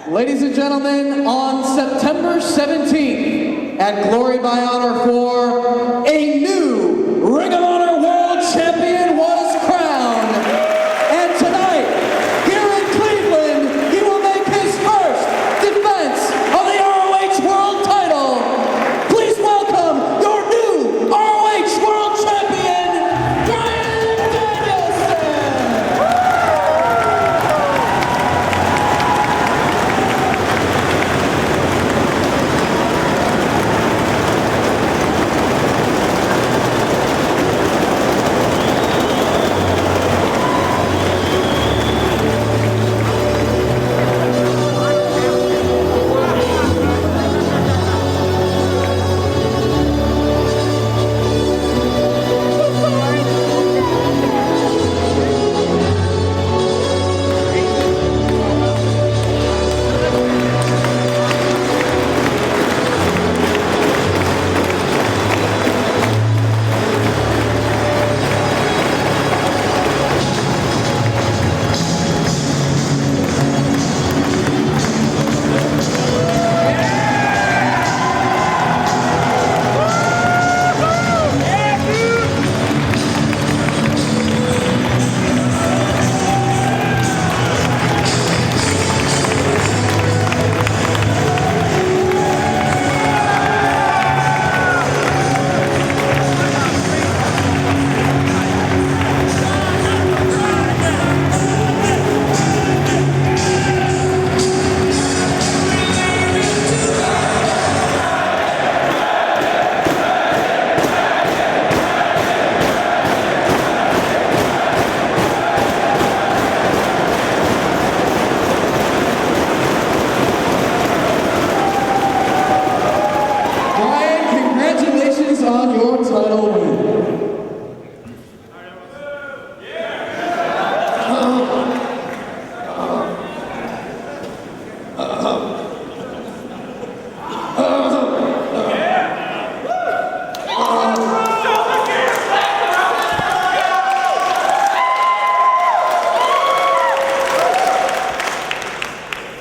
Ladies and gentlemen, on September 17th at Glory by Honor 4, a new Ring of Honor World Champion was crowned. And tonight, here in Cleveland, he will make his first defense of the ROH World title. Please welcome your new ROH World Champion, Bryan Danielson. On your title win.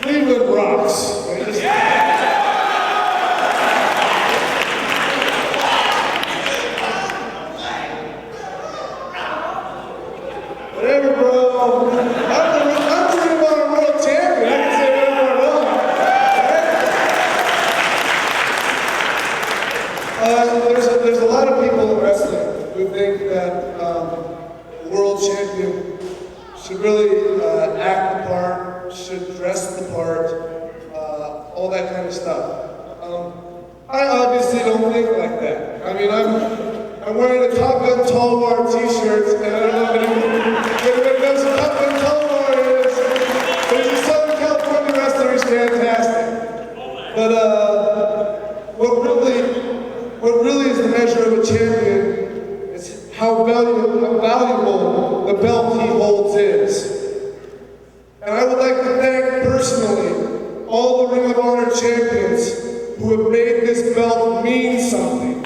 Cleveland rocks. Whatever, bro. I'm the Ring of Honor World Champion. I can say whatever I want. There's a lot of people in wrestling who think that the world champion should really act the part, should dress the part, all that kind of stuff. I obviously don't think like that. I mean, I'm wearing a Top Gun Tall War t-shirt, and I don't know if anybody knows what Top Gun Tall War is, but he's a Southern California wrestler. He's fantastic. But what really is the measure of a champion is how valuable the belt he holds is. And I would like to thank personally all the Ring of Honor champions who have made this belt mean something.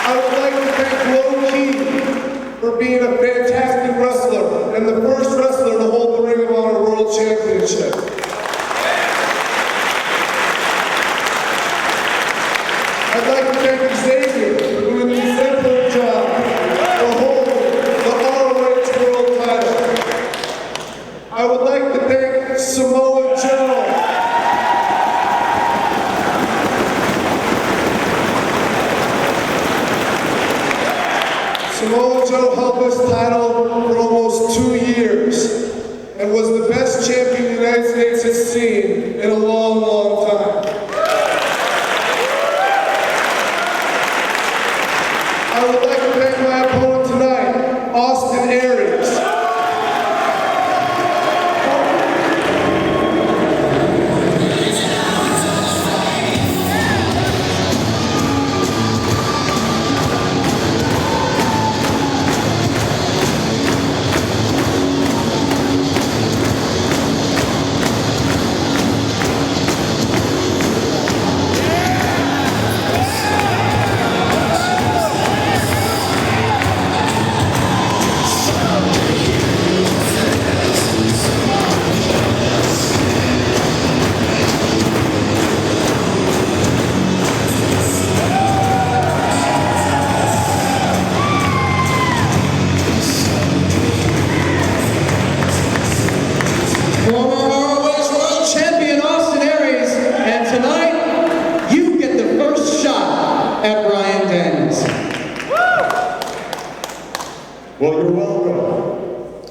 I would like to thank Low Ki for being a fantastic wrestler and the first wrestler to hold the Ring of Honor World Championship. I'd like to thank Xavier for doing the exemplary job to hold the ROH World title. I would like to thank Samoa Joe. Samoa Joe held this title for almost 2 years and was the best champion the United States has seen in a long, long time. I would like to thank my opponent tonight, Austin Aries. Well, you're welcome.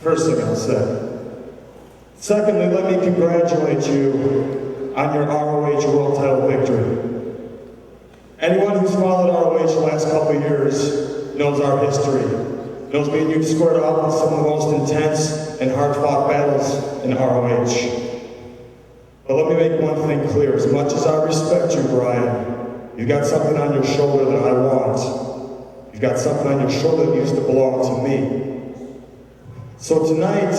First thing I'll say. Secondly, let me congratulate you on your ROH World Title victory. Anyone who's followed ROH the last couple of years knows our history. Knows me and you've squared off in some of the most intense and hard-fought battles in ROH. But let me make one thing clear. As much as I respect you, Brian, you got something on your shoulder that I want. You've got something on your shoulder that used to belong to me. So tonight,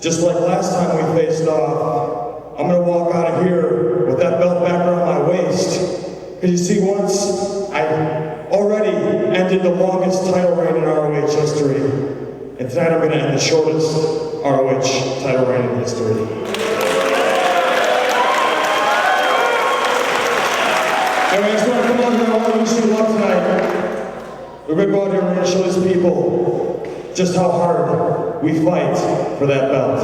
just like last time we faced off, I'm gonna walk out of here with that belt back around my waist. Because you see, once I already ended the longest title reign in ROH history, and tonight I'm gonna end the shortest ROH title reign in history. Anyway, I just want to come out here and I want to wish you luck tonight. We're going to go out here and we're going to show these people just how hard we fight for that belt.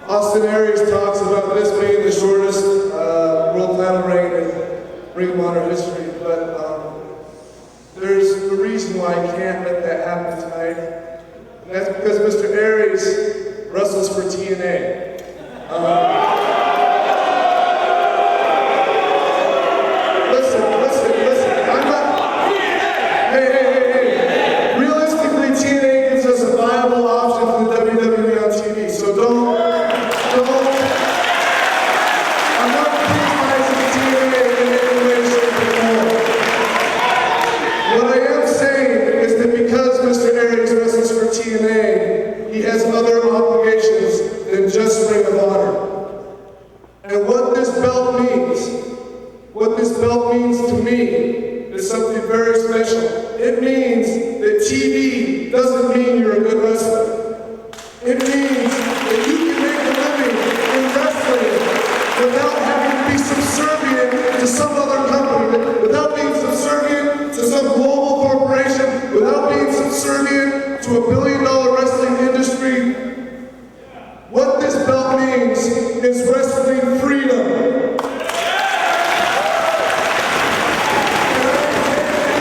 Austin Aries talks about this being the shortest world title reign in Ring of Honor history, but there's a reason why I can't let that happen tonight, and that's because Mr. Aries wrestles for TNA. Listen, I'm not... Hey. Realistically, TNA gives us a viable option for the WWE on TV, so don't... I'm not criticizing TNA in any way, shape, or form. What I am saying is that because Mr. Aries wrestles for TNA, he has other obligations than just Ring of Honor. And what this belt means to me is something very special. It means that TV doesn't mean you're a good wrestler. It means that you can make a living in wrestling without having to be subservient to some other company, without being subservient to some global corporation, without being subservient to a billion-dollar wrestling industry. What this belt means is wrestling freedom.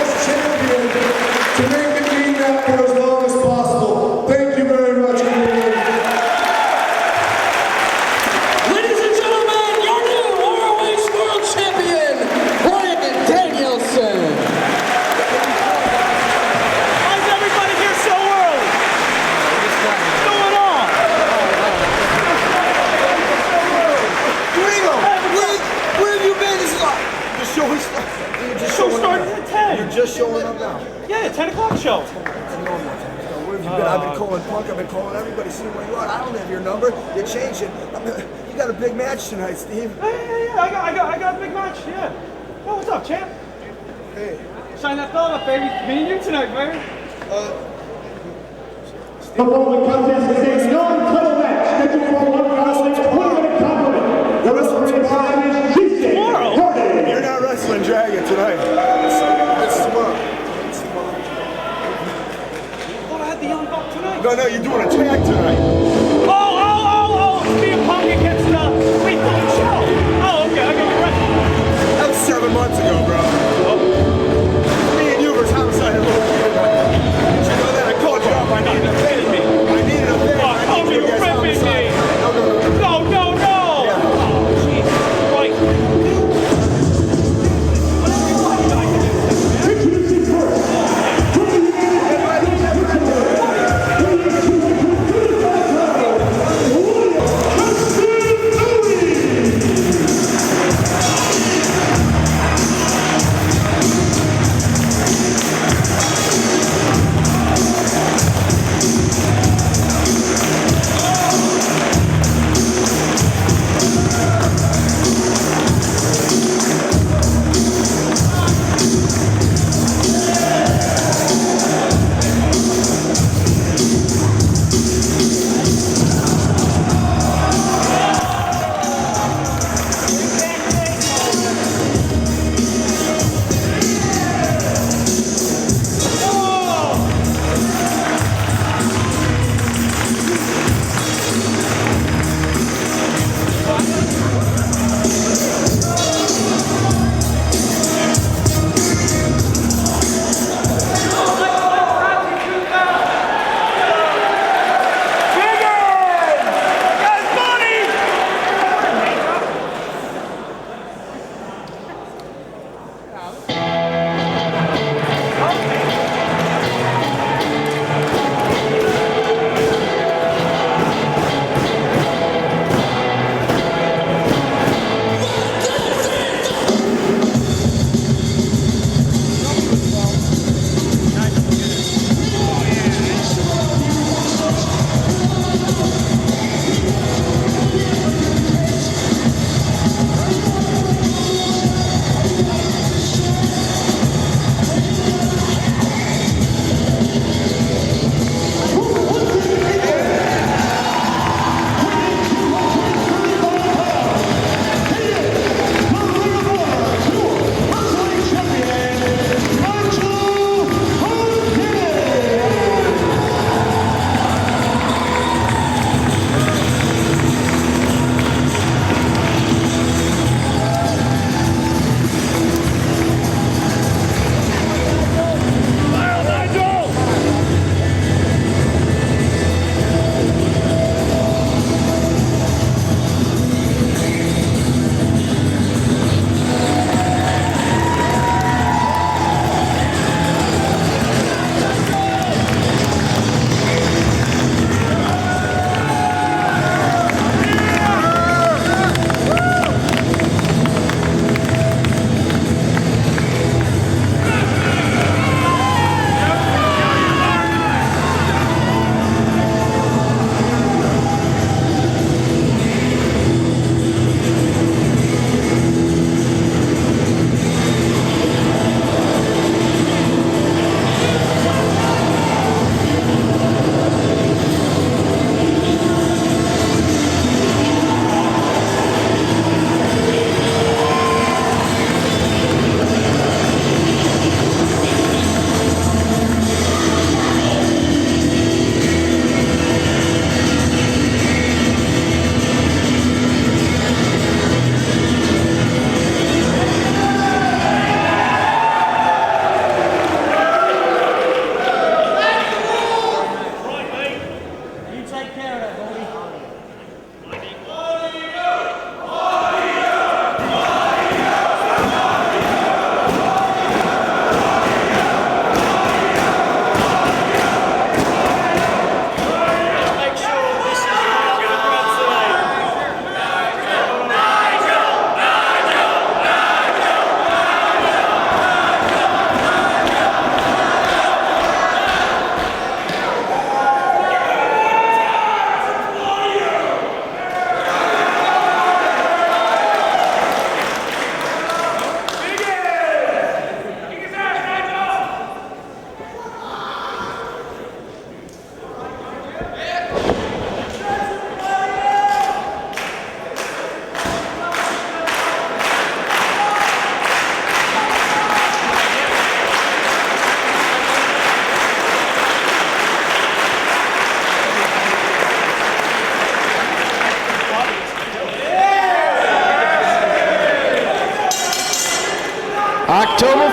As champion, to make it mean that for as long as possible. Thank you very much, community. Ladies and gentlemen, your new ROH World Champion, Bryan Danielson. Why is everybody here so early? What's going on? Ringo, where have you been? The show started at 10. You're just showing up now. Yeah, 10 o'clock show. Where have you been? I've been calling Punk, I've been calling everybody, seeing where you are. I don't have your number. You changed it. You got a big match tonight, Steve. Yeah. I got a big match. Yeah. Oh, what's up, champ? Hey. Shine that belt up, baby. Me and you tonight, baby. The following contest is a non-title match scheduled for one hour and 20-minute compliment. The referee time is Tuesday. Tomorrow? You're not wrestling Dragon tonight. It's tomorrow. I thought I had the young buck tonight. No, you're doing a tag tonight. Oh, it's me and Punk against Lethal and Show. Oh, okay, I got you right. That was 7 months ago, bro. Me and you versus Homicide and Little Kid. Did you know that? I called you up. I needed a favor. I needed a favor. Oh, I needed you to get ripping me. Homicide. No. Yeah. Oh, jeez. Right. Introducing first,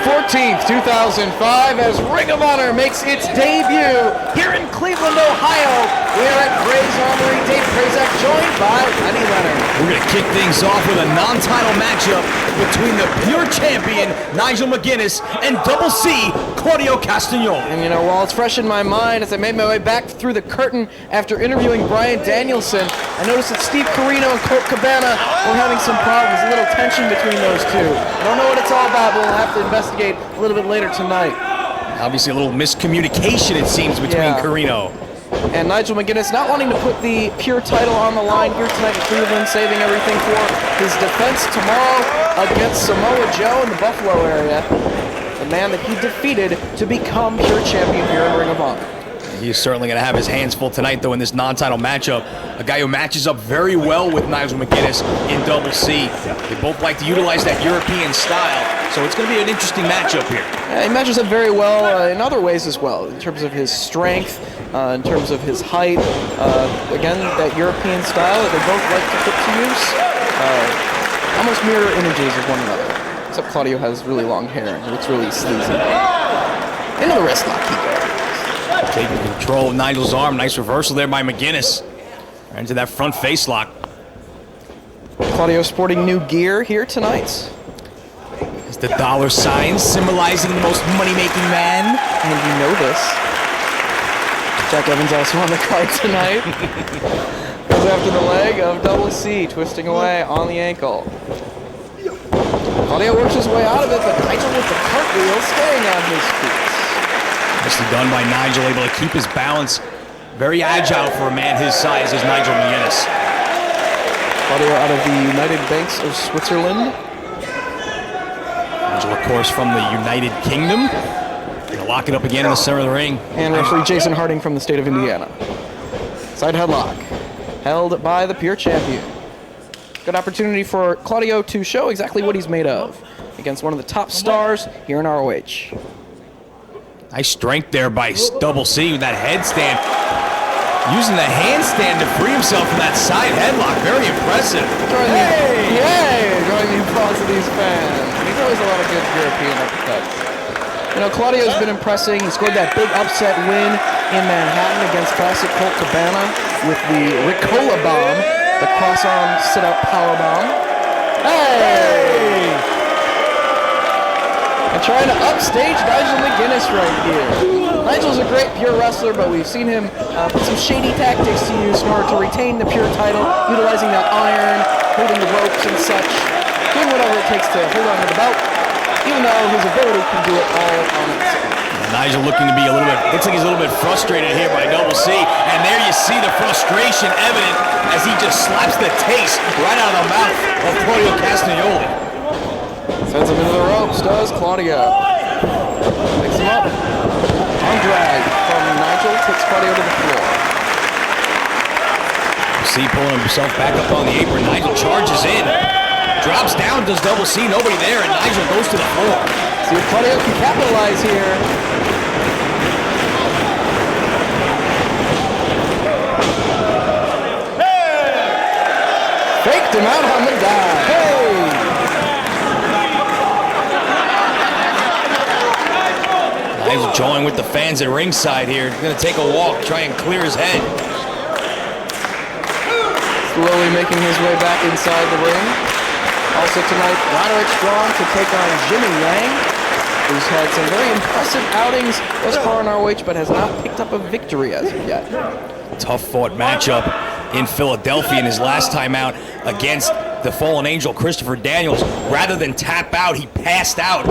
14th, 2005, as Ring of Honor makes its debut here in Cleveland, Ohio. We're at Gray's Armory. Dave Prazak joined by Lenny Leonard. We're going to kick things off with a non-title matchup between the pure champion, Nigel McGuinness, and Double C, Claudio Castagnoli. And you know, while it's fresh in my mind, as I made my way back through the curtain after interviewing Bryan Danielson, I noticed that Steve Corino and Colt Cabana were having some problems, a little tension between those two. I don't know what it's all about, but we'll have to investigate a little bit later tonight. Obviously a little miscommunication, it seems, between Corino. And Nigel McGuinness not wanting to put the pure title on the line here tonight in Cleveland, saving everything for his defense tomorrow against Samoa Joe in the Buffalo area, the man that he defeated to become pure champion here in Ring of Honor. He's certainly going to have his hands full tonight, though, in this non-title matchup. A guy who matches up very well with Nigel McGuinness in Double C. They both like to utilize that European style, so it's going to be an interesting matchup here. Yeah, he matches up very well in other ways as well, in terms of his strength, in terms of his height. Again, that European style that they both like to put to use. Almost mirror images of one another. Except Claudio has really long hair and he looks really sleazy. Into the wrist lock he goes. Taking control of Nigel's arm. Nice reversal there by McGuinness. Right into that front face lock. Claudio sporting new gear here tonight. It's the dollar sign symbolizing the most money-making man. And you know this. Jack Evans also on the card tonight. Goes after the leg of Double C, twisting away on the ankle. Claudio works his way out of it, but Nigel with the cartwheel staying on his feet. Nicely done by Nigel, able to keep his balance. Very agile for a man his size as Nigel McGuinness. Claudio out of the United Banks of Switzerland. Nigel, of course, from the United Kingdom. Gonna lock it up again in the center of the ring. And referee Jason Harding from the state of Indiana. Side headlock, held by the pure champion. Good opportunity for Claudio to show exactly what he's made of against one of the top stars here in ROH. Nice strength there by Double C with that headstand. Using the handstand to free himself from that side headlock. Very impressive. Drawing the applause of these fans. He's always a lot of good European uppercuts. You know, Claudio's been impressing. He scored that big upset win in Manhattan against classic Colt Cabana with the Ricola Bomb, the cross-arm sit-up power bomb. Hey! And trying to upstage Nigel McGuinness right here. Nigel's a great pure wrestler, but we've seen him put some shady tactics to use in order to retain the pure title, utilizing that iron, holding the ropes and such, doing whatever it takes to hold on to the belt, even though his ability can do it all on its own. Nigel looking to be a little bit, looks like he's a little bit frustrated here by Double C. And there you see the frustration evident as he just slaps the taste right out of the mouth of Claudio Castagnoli. Sends him into the ropes, does Claudio. Picks him up. Arm drag from Nigel, takes Claudio to the floor. C pulling himself back up on the apron. Nigel charges in. Drops down, does Double C, nobody there, and Nigel goes to the floor. See if Claudio can capitalize here. Faked him out on the dive. Hey! Nigel joining with the fans at ringside here. He's going to take a walk, try and clear his head. Slowly making his way back inside the ring. Also tonight, Roderick Strong to take on Jimmy Yang, who's had some very impressive outings thus far in ROH, but has not picked up a victory as of yet. Tough fought matchup in Philadelphia in his last time out against the fallen angel Christopher Daniels. Rather than tap out, he passed out.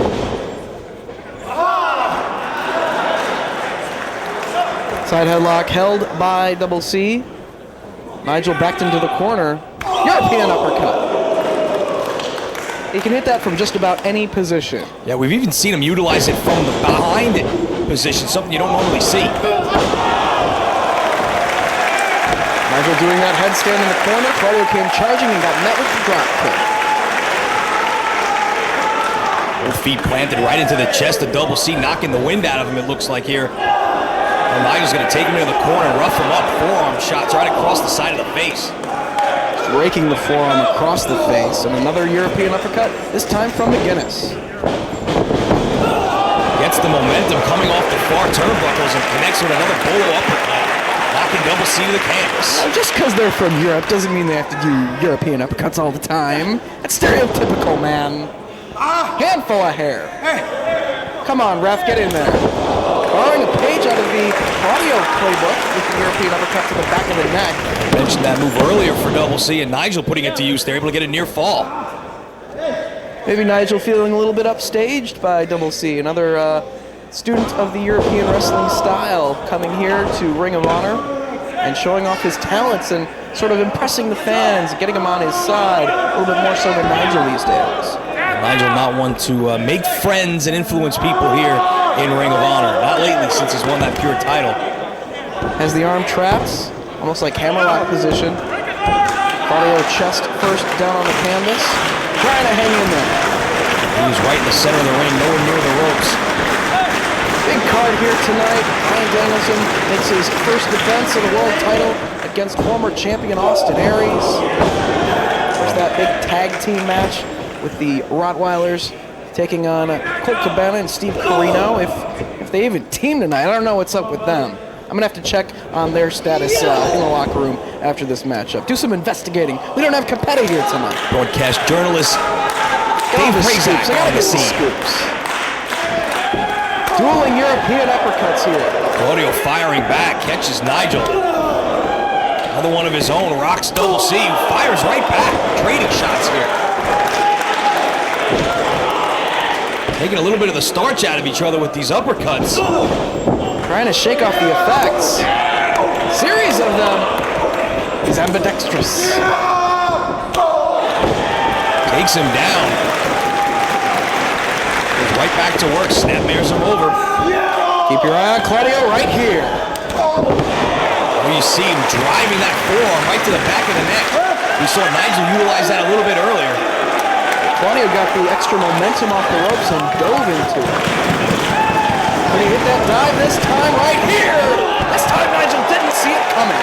Side headlock held by Double C. Nigel backed into the corner. European uppercut. He can hit that from just about any position. Yeah, we've even seen him utilize it from the behind position, something you don't normally see. Nigel doing that headstand in the corner. Claudio came charging and got met with the drop kick. Both feet planted right into the chest of Double C, knocking the wind out of him, it looks like here. And Nigel's going to take him into the corner, rough him up, forearm shots right across the side of the face. Raking the forearm across the face, and another European uppercut, this time from McGuinness. Gets the momentum coming off the far turnbuckles and connects with another bolo uppercut, knocking Double C to the canvas. Just because they're from Europe doesn't mean they have to do European uppercuts all the time. That's stereotypical, man. Handful of hair. Come on, ref, get in there. Borrowing a page out of the Claudio playbook with the European uppercut to the back of the neck. I mentioned that move earlier for Double C, and Nigel putting it to use. They're able to get a near fall. Maybe Nigel feeling a little bit upstaged by Double C, another student of the European wrestling style coming here to Ring of Honor and showing off his talents and sort of impressing the fans, getting them on his side, a little bit more so than Nigel these days. Nigel not one to make friends and influence people here in Ring of Honor. Not lately since he's won that pure title. Has the arm trapped, almost like hammerlock position. Claudio chest first down on the canvas, trying to hang in there. He's right in the center of the ring, nowhere near the ropes. Big card here tonight. Bryan Danielson makes his first defense of the world title against former champion Austin Aries. There's that big tag team match with the Rottweilers taking on Colt Cabana and Steve Corino. If they even team tonight, I don't know what's up with them. I'm going to have to check on their status in the locker room after this matchup. Do some investigating. We don't have Capetta here tonight. Broadcast journalist Dave Prazak on the scene. Scoops. Dueling European uppercuts here. Claudio firing back, catches Nigel. Another one of his own, rocks Double C, fires right back. Trading shots here. Taking a little bit of the starch out of each other with these uppercuts. Trying to shake off the effects. Series of them. He's ambidextrous. Takes him down. Goes right back to work. Snapmares him over. Keep your eye on Claudio right here. Where you see him driving that forearm right to the back of the neck. We saw Nigel utilize that a little bit earlier. Claudio got the extra momentum off the ropes and dove into it. Can he hit that dive this time right here? This time Nigel didn't see it coming.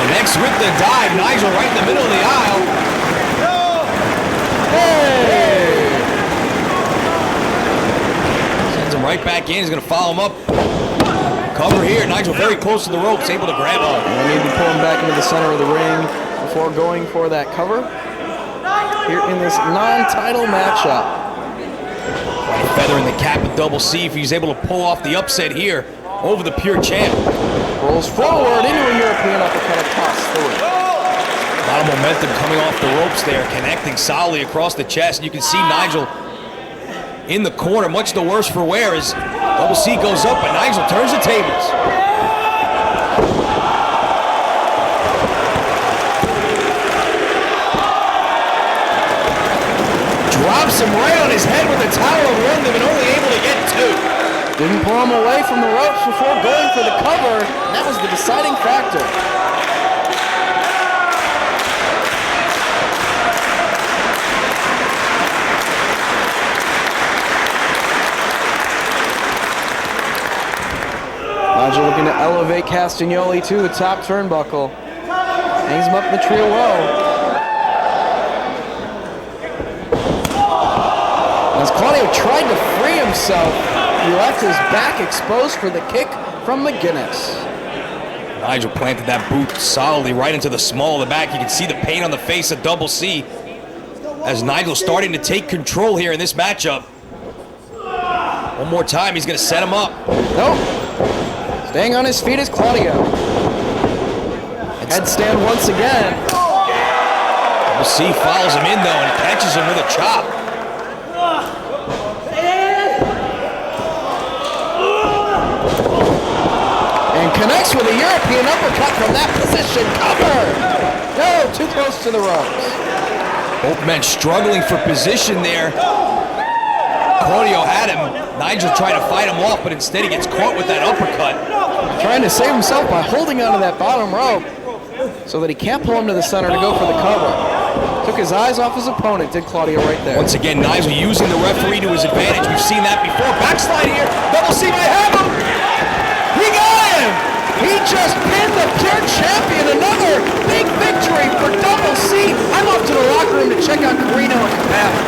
Connects with the dive. Nigel right in the middle of the aisle. Hey! Sends him right back in. He's going to follow him up. Cover here. Nigel very close to the ropes, able to grab him. And they need to pull him back into the center of the ring before going for that cover. Here in this non-title matchup. Feather in the cap of Double C if he's able to pull off the upset here over the pure champ. Rolls forward into a European uppercut across the ring. A lot of momentum coming off the ropes there, connecting solidly across the chest. You can see Nigel in the corner, much the worse for wear as Double C goes up, but Nigel turns the tables. Drops him right on his head with the Tower of London and only able to get two. Didn't pull him away from the ropes before going for the cover. And that was the deciding factor. Nigel looking to elevate Castagnoli to the top turnbuckle. Hangs him up in the tree of woe. As Claudio tried to free himself, he left his back exposed for the kick from McGuinness. Nigel planted that boot solidly right into the small of the back. You can see the pain on the face of Double C as Nigel's starting to take control here in this matchup. One more time, he's going to set him up. Nope. Staying on his feet is Claudio. Headstand once again. Double C follows him in though and catches him with a chop. Connects with a European uppercut from that position. Cover! No, too close to the ropes. Both men struggling for position there. Claudio had him. Nigel tried to fight him off, but instead he gets caught with that uppercut. Trying to save himself by holding onto that bottom rope so that he can't pull him to the center to go for the cover. Took his eyes off his opponent, did Claudio right there. Once again, Nigel using the referee to his advantage. We've seen that before. Backslide here. Double C might have him. He got him. He just pinned the pure champion. Another big victory for Double C. I'm off to the locker room to check out Corino and Cabana.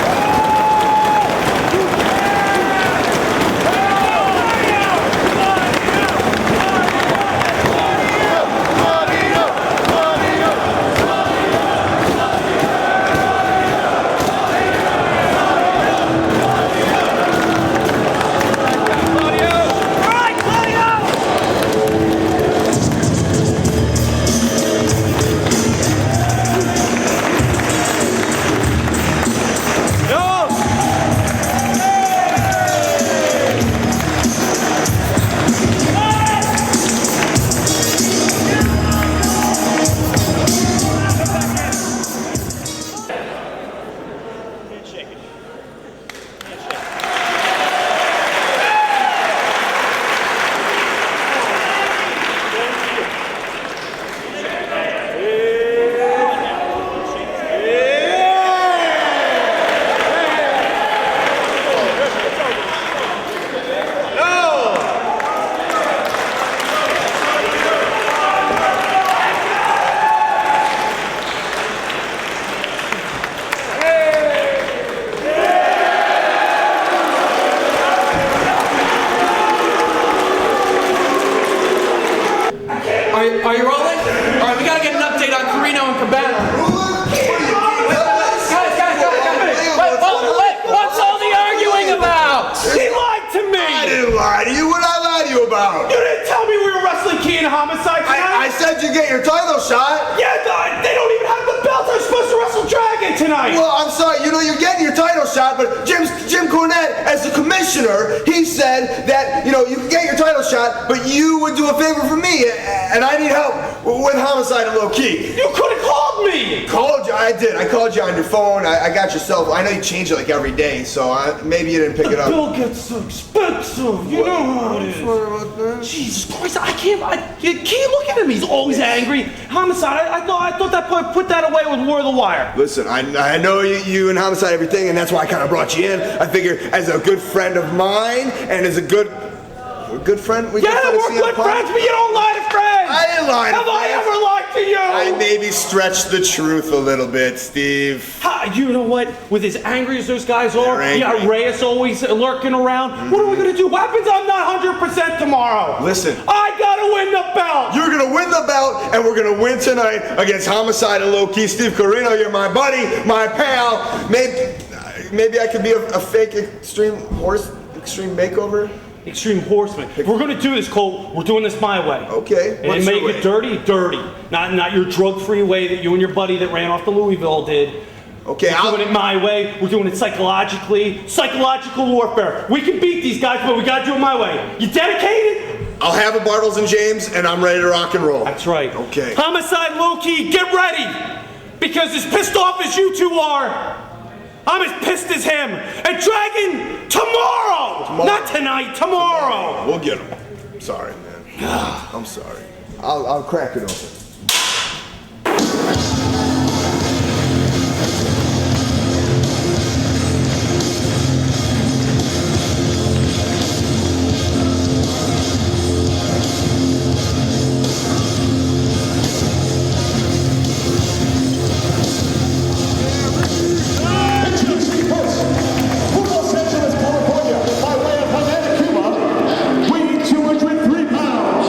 Are you rolling? All right, we gotta get an update on Carino and Cabana. Guys. What's all the arguing about? He lied to me! I didn't lie to you. What did I lie to you about? You didn't tell me we were wrestling Key and Homicide tonight! I said you get your title shot. Yeah, they don't even have the belt. They're supposed to wrestle Dragon tonight! Well, I'm sorry. You know, you're getting your title shot, but Jim Cornette, as the commissioner, he said that, you know, you can get your title shot, but you would do a favor for me, and I need help with Homicide and Low Key. You could have called me! Called you? I did. I called you on your phone. I got your cell phone. I know you change it like every day, so maybe you didn't pick it up. Bill gets so expensive. You know how it is. Jesus Christ, Key, look at him. He's always angry. Homicide, I thought that put that away with War of the Wire. Listen, I know you and Homicide everything, and that's why I kind of brought you in. I figure as a good friend of mine, and as a good friend, we're good friends, but you don't lie to friends. I didn't lie to Have I friends. ever lied to you? I maybe stretched the truth a little bit, Steve. You know what? With as angry as those guys are, They're you got angry. Reyes always lurking around. What are we gonna do? What happens? I'm not 100% tomorrow. Listen. I gotta win the belt. You're gonna win the belt, and we're gonna win tonight against Homicide and Low Key. Steve Carino, you're my buddy, my pal. Maybe I could be a fake extreme makeover. Extreme Horseman. If we're gonna do this, Cole, we're doing this my way. Okay. And what's make your it way? dirty. Not your drug-free way that you and your buddy that ran off to Louisville did. Okay, We're doing it my way. We're doing it psychologically. Psychological warfare. We can beat these guys, but we gotta do it my way. You dedicated? I'll have a Bartles and James, and I'm ready to rock and roll. That's right. Okay. Homicide, Low-Key, get ready! Because as pissed off as you two are, I'm as pissed as him. And Dragon, tomorrow! Not tonight, tomorrow! We'll get him. Sorry, man. I'm sorry. I'll crack it open. From Los Angeles, California, by way of Havana, Cuba, weighing 203 pounds,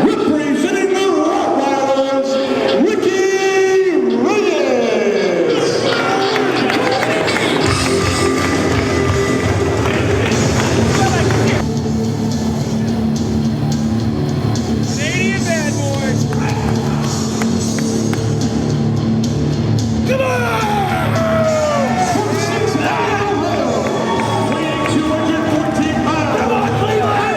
representing the Rottweilers, Ricky Reyes. Canadian bad boys! Come on! From Cincinnati, Ohio, weighing 214 pounds. Come on, Cleveland!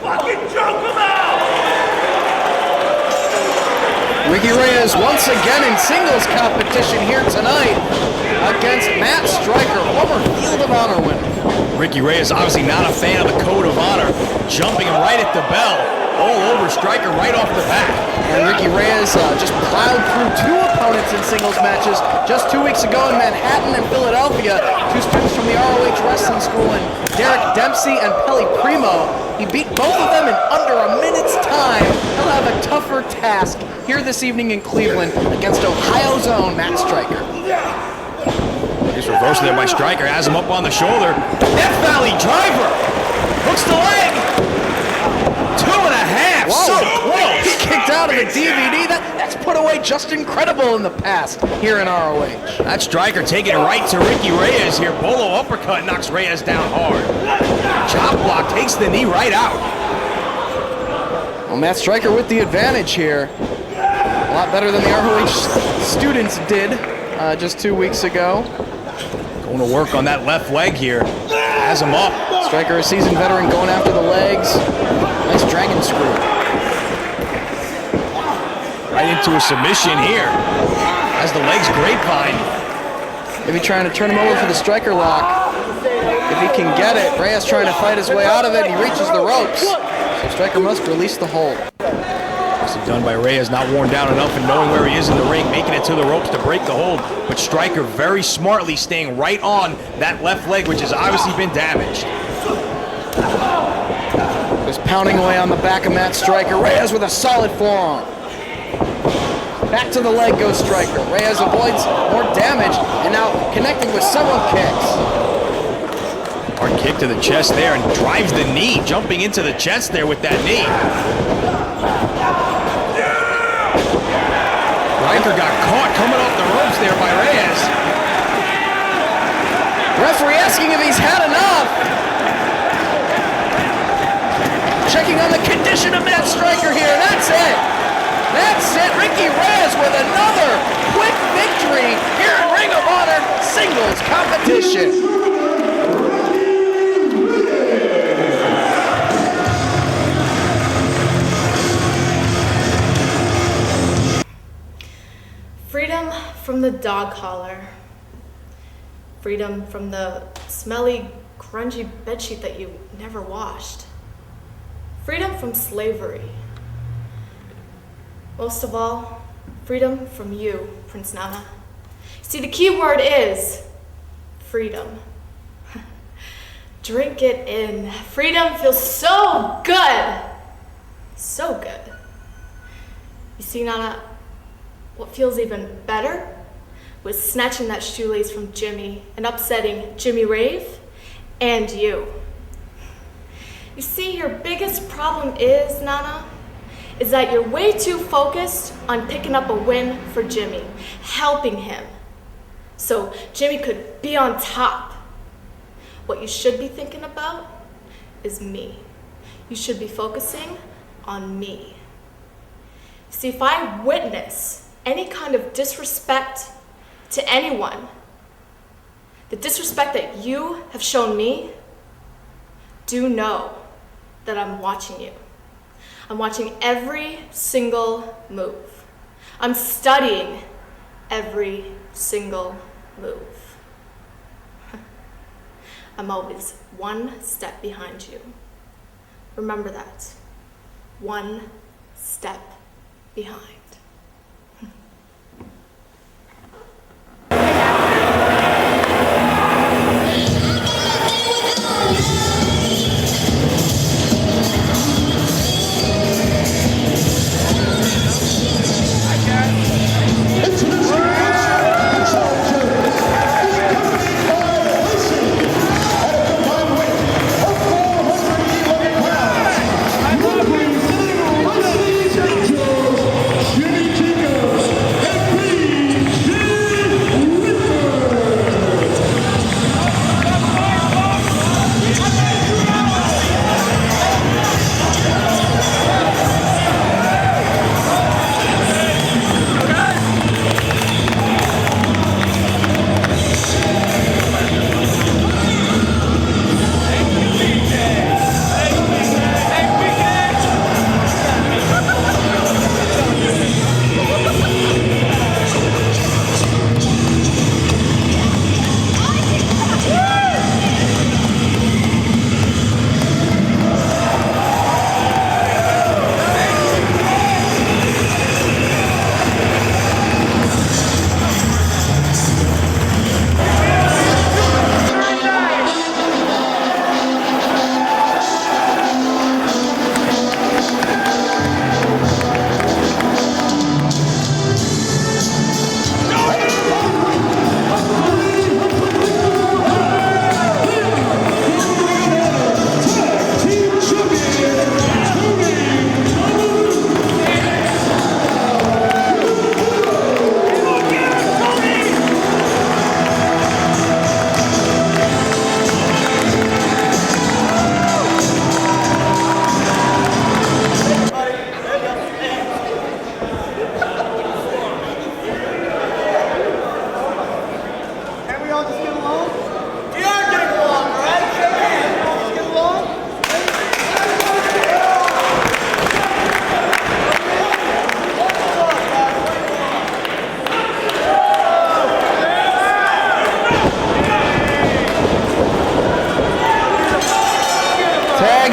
Fucking choke him out! Ricky Reyes once again in singles competition here tonight against Matt Striker, former Field of Honor winner. Ricky Reyes obviously not a fan of the Code of Honor, jumping him right at the bell, all over Striker right off the bat. And Ricky Reyes just plowed through two opponents in singles matches just 2 weeks ago in Manhattan and Philadelphia. Two students from the ROH Wrestling School, and Derek Dempsey and Pelly Primo. He beat both of them in under a minute's time. He'll have a tougher task here this evening in Cleveland against Ohio's own Matt Striker. Just reversal there by Striker, has him up on the shoulder. Death Valley driver, hooks the leg. 2.5, so close. He kicked out of the DVD. That's put away just incredible in the past here in ROH. That Striker taking it right to Ricky Reyes here. Bolo uppercut knocks Reyes down hard. Chop block takes the knee right out. Well, Matt Striker with the advantage here. A lot better than the ROH students did just 2 weeks ago. Going to work on that left leg here. Has him up. Striker, a seasoned veteran, going after the legs. Nice dragon screw. Right into a submission here. Has the legs grapevine. Maybe trying to turn him over for the Striker lock. If he can get it, Reyes trying to fight his way out of it. He reaches the ropes. So Striker must release the hold. Nicely done by Reyes, not worn down enough and knowing where he is in the ring, making it to the ropes to break the hold. But Striker very smartly staying right on that left leg, which has obviously been damaged. Just pounding away on the back of Matt Striker. Reyes with a solid forearm. Back to the leg goes Striker. Reyes avoids more damage and now connecting with several kicks. Hard kick to the chest there and drives the knee, jumping into the chest there with that knee. Riker got caught coming off the ropes there by Reyes. Referee asking if he's had enough. Checking on the condition of Matt Striker here. That's it. That's it. Ricky Reyes with another quick victory here in Ring of Honor singles competition. Freedom from the dog collar. Freedom from the smelly, grungy bedsheet that you never washed. Freedom from slavery. Most of all, freedom from you, Prince Nana. See, the key word is freedom. Drink it in. Freedom feels so good. So good. You see, Nana, what feels even better was snatching that shoelace from Jimmy and upsetting Jimmy Rave and you. You see, your biggest problem is, Nana, is that you're way too focused on picking up a win for Jimmy, helping him, so Jimmy could be on top. What you should be thinking about is me. You should be focusing on me. See, if I witness any kind of disrespect to anyone, the disrespect that you have shown me, do know that I'm watching you. I'm watching every single move. I'm studying every single move. I'm always one step behind you. Remember that. One step behind.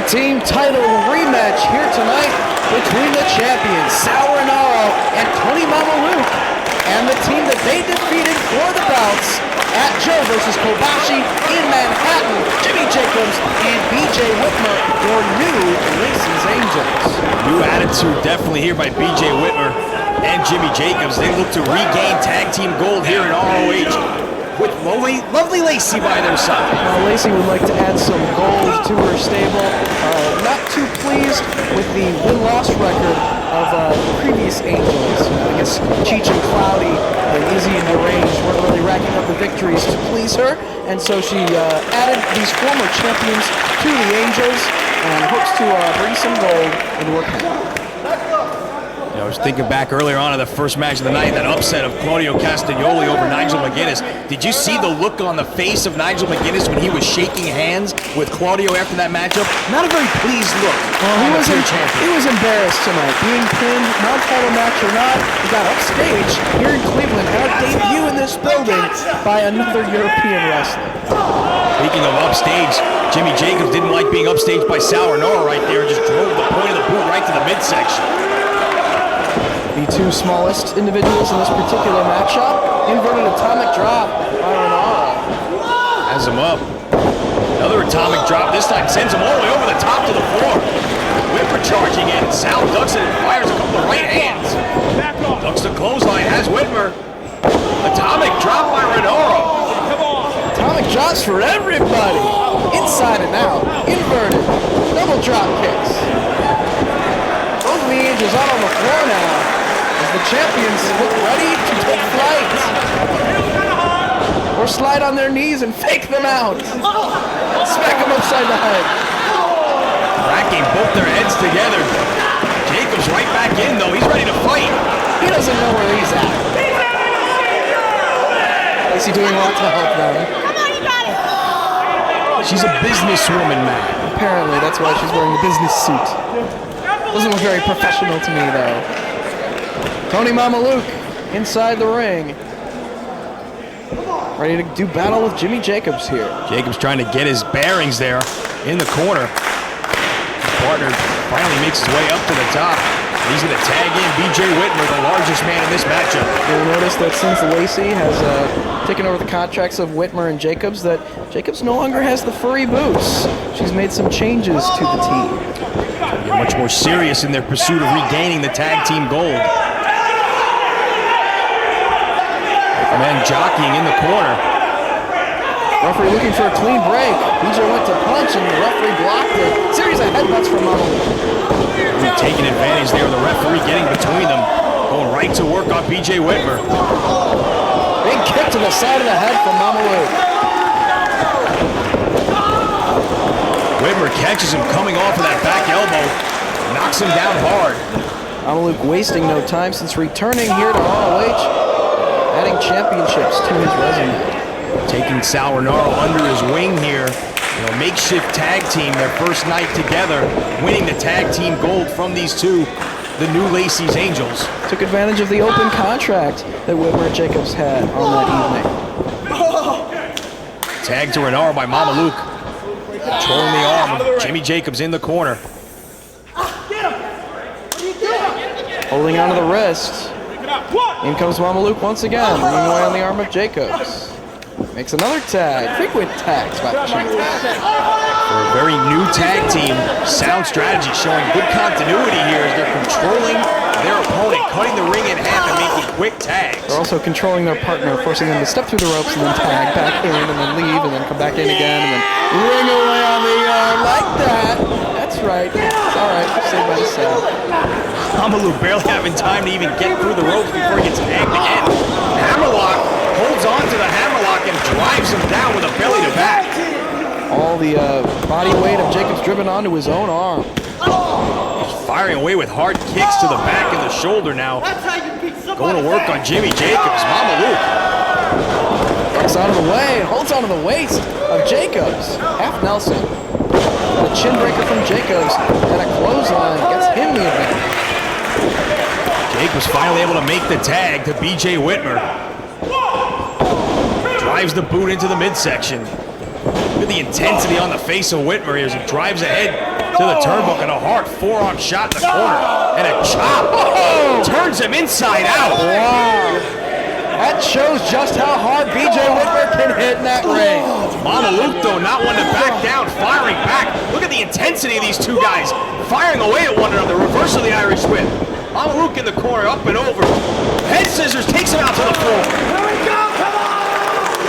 Team title rematch here tonight between the champions Sal Rinauro and Tony Mamaluke and the team that they defeated for the bouts at Joe versus Kobashi in Manhattan, Jimmy Jacobs and BJ Whitmer, your new Racing Champions Angels. New attitude definitely here by BJ Whitmer and Jimmy Jacobs. They look to regain tag team gold here in ROH with lovely Lacey by their side. Lacey would like to add some gold to her stable. Not too pleased with the win-loss record of previous Angels. I guess Cheech and Cloudy and Izzy and Deranged weren't really racking up the victories to please her, and so she added these former champions to the Angels and hopes to bring some gold into her camp. I was thinking back earlier on in the first match of the night, that upset of Claudio Castagnoli over Nigel McGuinness. Did you see the look on the face of Nigel McGuinness when he was shaking hands with Claudio after that matchup? Not a very pleased look. He was embarrassed tonight. Being pinned, non-title match or not, he got upstage here in Cleveland, had a debut in this building by another European wrestler. Speaking of upstage, Jimmy Jacobs didn't like being upstaged by Sal Rinauro right there and just drove the point of the boot right to the midsection. The two smallest individuals in this particular matchup, inverted atomic drop by Rinauro. Has him up. Another atomic drop, this time sends him all the way over the top to the floor. Whitmer charging in. Sal ducks it and fires a couple of right hands. Ducks the clothesline, has Whitmer. Atomic drop by Rinauro. Atomic drops for everybody. Inside and out. Inverted. Double drop kicks. Both of the Angels out on the floor now. The champions look ready to take flight. Or slide on their knees and fake them out. Smack them upside the head. Cracking both their heads together. Jacobs right back in though. He's ready to fight. He doesn't know where he's at. Is he doing a lot to help them? Come on, you got it. She's a businesswoman, man. Apparently, that's why she's wearing the business suit. Doesn't look very professional to me, though. Tony Mamaluke inside the ring. Ready to do battle with Jimmy Jacobs here. Jacobs trying to get his bearings there in the corner. His partner finally makes his way up to the top. He's going to tag in BJ Whitmer, the largest man in this matchup. You'll notice that since Lacey has taken over the contracts of Whitmer and Jacobs, that Jacobs no longer has the furry boots. She's made some changes to the team. They're much more serious in their pursuit of regaining the tag team gold. Man jockeying in the corner. Referee looking for a clean break. BJ went to punch and the referee blocked it. Series of headbutts from Mamaluke. Taking advantage there of the referee getting between them. Going right to work on BJ Whitmer. Big kick to the side of the head from Mamaluke. Whitmer catches him coming off of that back elbow. Knocks him down hard. Mamaluke wasting no time since returning here to ROH. Adding championships to his resume. Taking Sal Rinauro under his wing here. Makeshift tag team, their first night together, winning the tag team gold from these two, the new Lacey's Angels. Took advantage of the open contract that Whitmer and Jacobs had on that evening. Tag to Rinauro by Mamaluke. Controlling the arm of Jimmy Jacobs in the corner. Holding onto the wrist. In comes Mamaluke once again, bringing away on the arm of Jacobs. Makes another tag. Frequent tags by Jimmy. For a very new tag team, sound strategy showing good continuity here as they're controlling their opponent, cutting the ring in half and making quick tags. They're also controlling their partner, forcing them to step through the ropes and then tag back in and then leave and then come back in again and then ring away on the arm like that. That's right. It's all right. Saved by the Sal. Mamaluke barely having time to even get through the ropes before he gets tagged again. Hammerlock holds on to the hammerlock and drives him down with a belly to back. All the body weight of Jacobs driven onto his own arm. He's firing away with hard kicks to the back and the shoulder now. Going to work on Jimmy Jacobs. Mamaluke Ducks out of the way and holds onto the waist of Jacobs. Half Nelson. A chin breaker from Jacobs and a clothesline gets him the advantage. Jacobs finally able to make the tag to BJ Whitmer. Drives the boot into the midsection. Look at the intensity on the face of Whitmer here as he drives ahead to the turnbuckle and a hard forearm shot in the corner. And a chop. Turns him inside out. Wow. That shows just how hard BJ Whitmer can hit in that ring. Mamaluke, though, not one to back down, firing back. Look at the intensity of these two guys, firing away at one another. Reverse of the Irish whip. Mamaluke in the corner, up and over. Head scissors takes him out to the floor. Here we go, come on!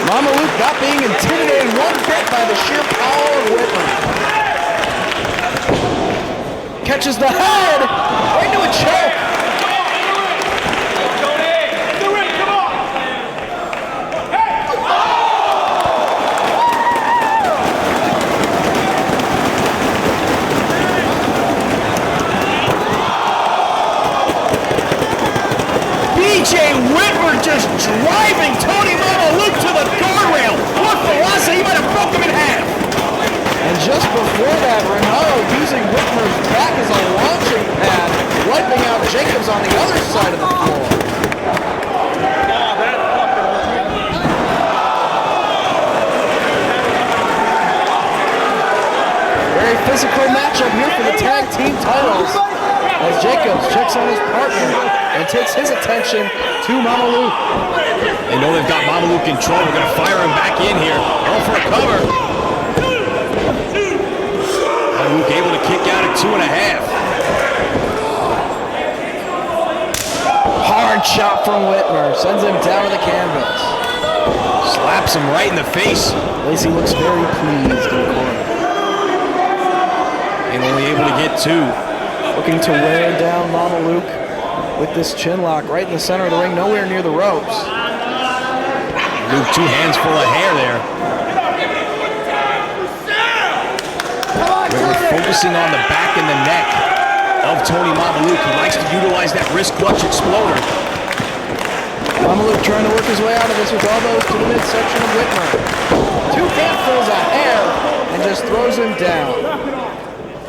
Mamaluke not being intimidated one bit by the sheer power of Whitmer. Catches the head, right into a choke. BJ Whitmer just driving Tony Mamaluke to the guardrail. What velocity, he might have broke him in half. And just before that, Renaud using Whitmer's back as a launching pad, wiping out Jacobs on the other side of the floor. Very physical matchup here for the tag team titles, as Jacobs checks on his partner and takes his attention to Mamaluke. They know they've got Mamaluke in trouble. They're going to fire him back in here. Going for a cover. Mamaluke able to kick out at 2.5. Hard shot from Whitmer, sends him down to the canvas. Slaps him right in the face. Lacey looks very pleased in the corner. And only able to get 2. Looking to wear down Mamaluke with this chin lock right in the center of the ring, nowhere near the ropes. Luke, 2 hands full of hair there. We're focusing on the back and the neck of Tony Mamaluke. He likes to utilize that wrist clutch exploder. Mamaluke trying to work his way out of this with elbows to the midsection of Whitmer. 2 handfuls of hair and just throws him down.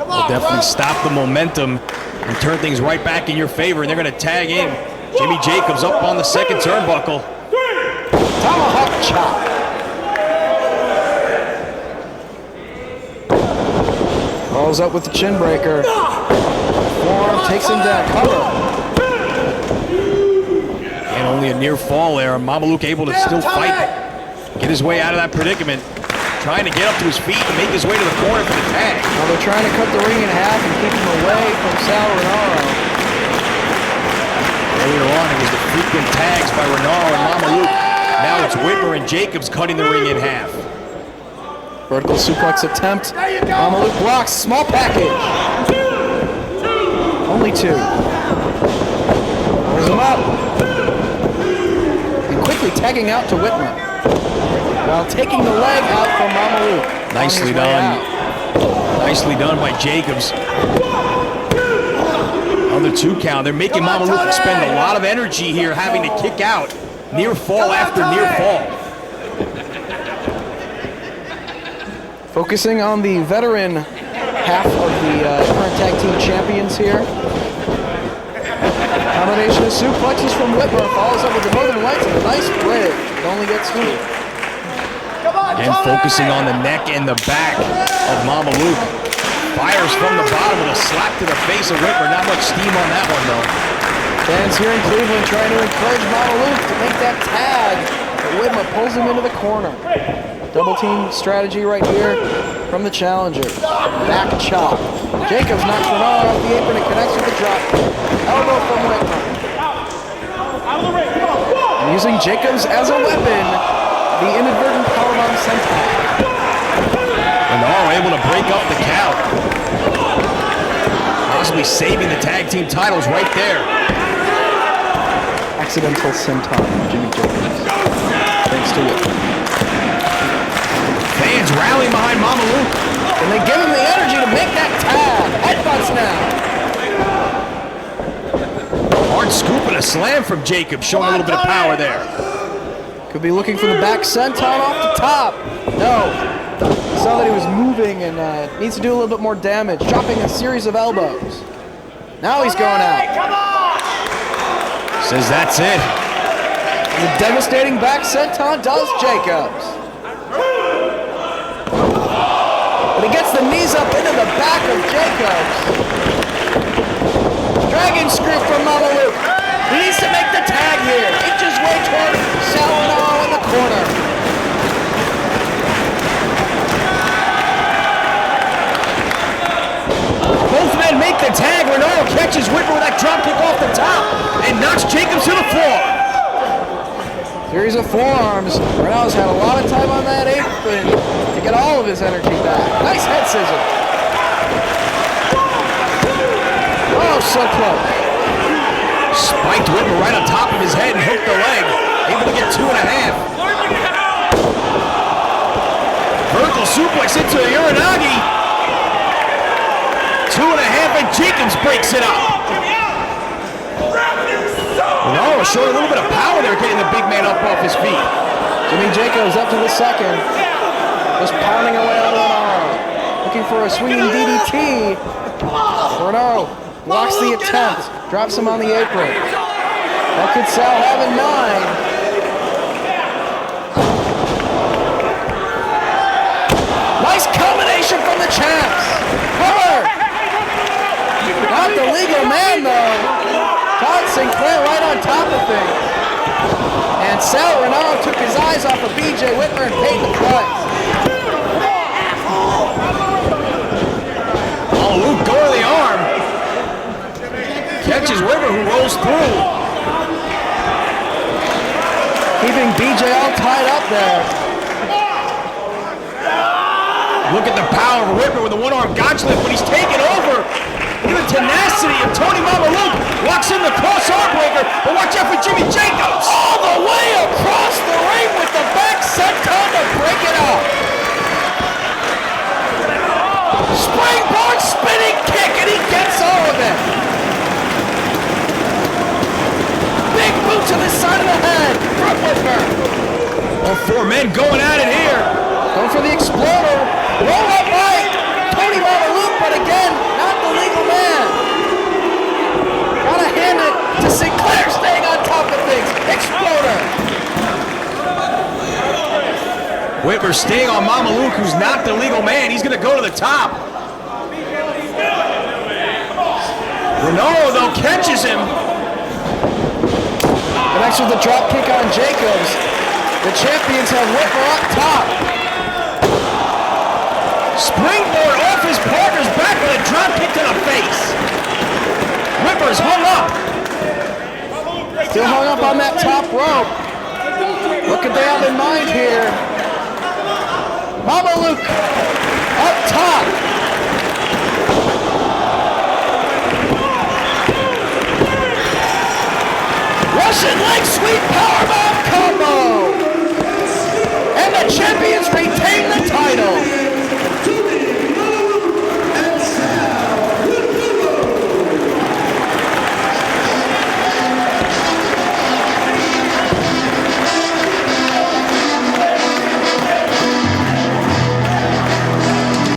Will definitely stop the momentum and turn things right back in your favor, and they're going to tag in Jimmy Jacobs up on the second turnbuckle. Tomahawk chop. Rolls up with the chin breaker. Forearm takes him down. Cover. And only a near fall there. Mamaluke able to still fight, get his way out of that predicament. Trying to get up to his feet and make his way to the corner for the tag. Well, they're trying to cut the ring in half and keep him away from Sal Renaro. Earlier on, it was the frequent tags by Renaro and Mamaluke. Now it's Whitmer and Jacobs cutting the ring in half. Vertical suplex attempt. Mamaluke blocks. Small package. Only 2. Brings him up. And quickly tagging out to Whitmer, while taking the leg out from Mamaluke. Nicely done. Nicely done by Jacobs. Another 2 count. They're making Mamaluke expend a lot of energy here, having to kick out. Near fall after near fall. Focusing on the veteran half of the current tag team champions here. Combination of suplexes from Whitmer follows up with the Northern Lights and a nice bridge. It only gets 2. And focusing on the neck and the back of Mamaluke. Fires from the bottom with a slap to the face of Whitmer. Not much steam on that one, though. Fans here in Cleveland trying to encourage Mamaluke to make that tag. But Whitmer pulls him into the corner. Double team strategy right here from the challenger. Back chop. Jacobs knocks Renaro off the apron and connects with the drop. Elbow from Whitmer. And using Jacobs as a weapon, the inadvertent powerbomb senton. Renaro able to break up the count. Possibly saving the tag team titles right there. Accidental senton from Jimmy Jacobs. Thanks to Whitmer. Fans rallying behind Mamaluke. And they give him the energy to make that tag. Headbutts now. Hard scoop and a slam from Jacobs, showing a little bit of power there. Could be looking for the back senton off the top. No. Saw that he was moving and needs to do a little bit more damage. Dropping a series of elbows. Now he's going out. Says that's it. The devastating back senton does Jacobs. But he gets the knees up into the back of Jacobs. Dragon screw from Mamaluke. He needs to make the tag here. Inches way toward Break the tag. Renault catches Whitmer with that drop kick off the top and knocks Jacobs to the floor. Series of forearms. Renault's had a lot of time on that apron to get all of his energy back. Nice head scissor. Oh, so close. Spiked Whitmer right on top of his head and hooked the leg. Able to get 2.5. Vertical suplex into a Uranagi. 2.5, and Jacobs breaks it up. No, showing a little bit of power there, getting the big man up off his feet. Jimmy Jacobs up to the second. Just pounding away on Renault. Looking for a swinging DDT. Renault blocks the attempt. Drops him on the apron. What could Sal have in mind? Nice combination from the champs. Cover! Not the legal man, though. Todd Sinclair right on top of things. And Sal Renault took his eyes off of BJ Whitmer and paid the price. Oh, Luke, go to the arm. Catches Whitmer, who rolls through. Keeping BJ all tied up there. Look at the power of Whitmer with the one-arm gotch lift, but he's taken over. Look at the tenacity of Tony Mamaluke. Walks in the cross-arm breaker, but watch out for Jimmy Jacobs. All the way across the ring with the back senton to break it up. Springboard spinning kick, and he gets all of it. Big boot to the side of the head from Whitmer. All four men going at it here. Going for the exploder. Roll up by Tony Mamaluke, but again, not the legal man. Gotta hand it to Sinclair, staying on top of things. Exploder. Whitmer staying on Mamaluke, who's not the legal man. He's gonna go to the top. Renault, though, catches him. Connects with the drop kick on Jacobs. The champions have Whitmer up top. Springboard off his partner's back with a drop kick to the face. Whitmer's hung up. Still hung up on that top rope. What could they have in mind here? Mamaluke up top. Russian leg sweep powerbomb combo. And the champions retain the title.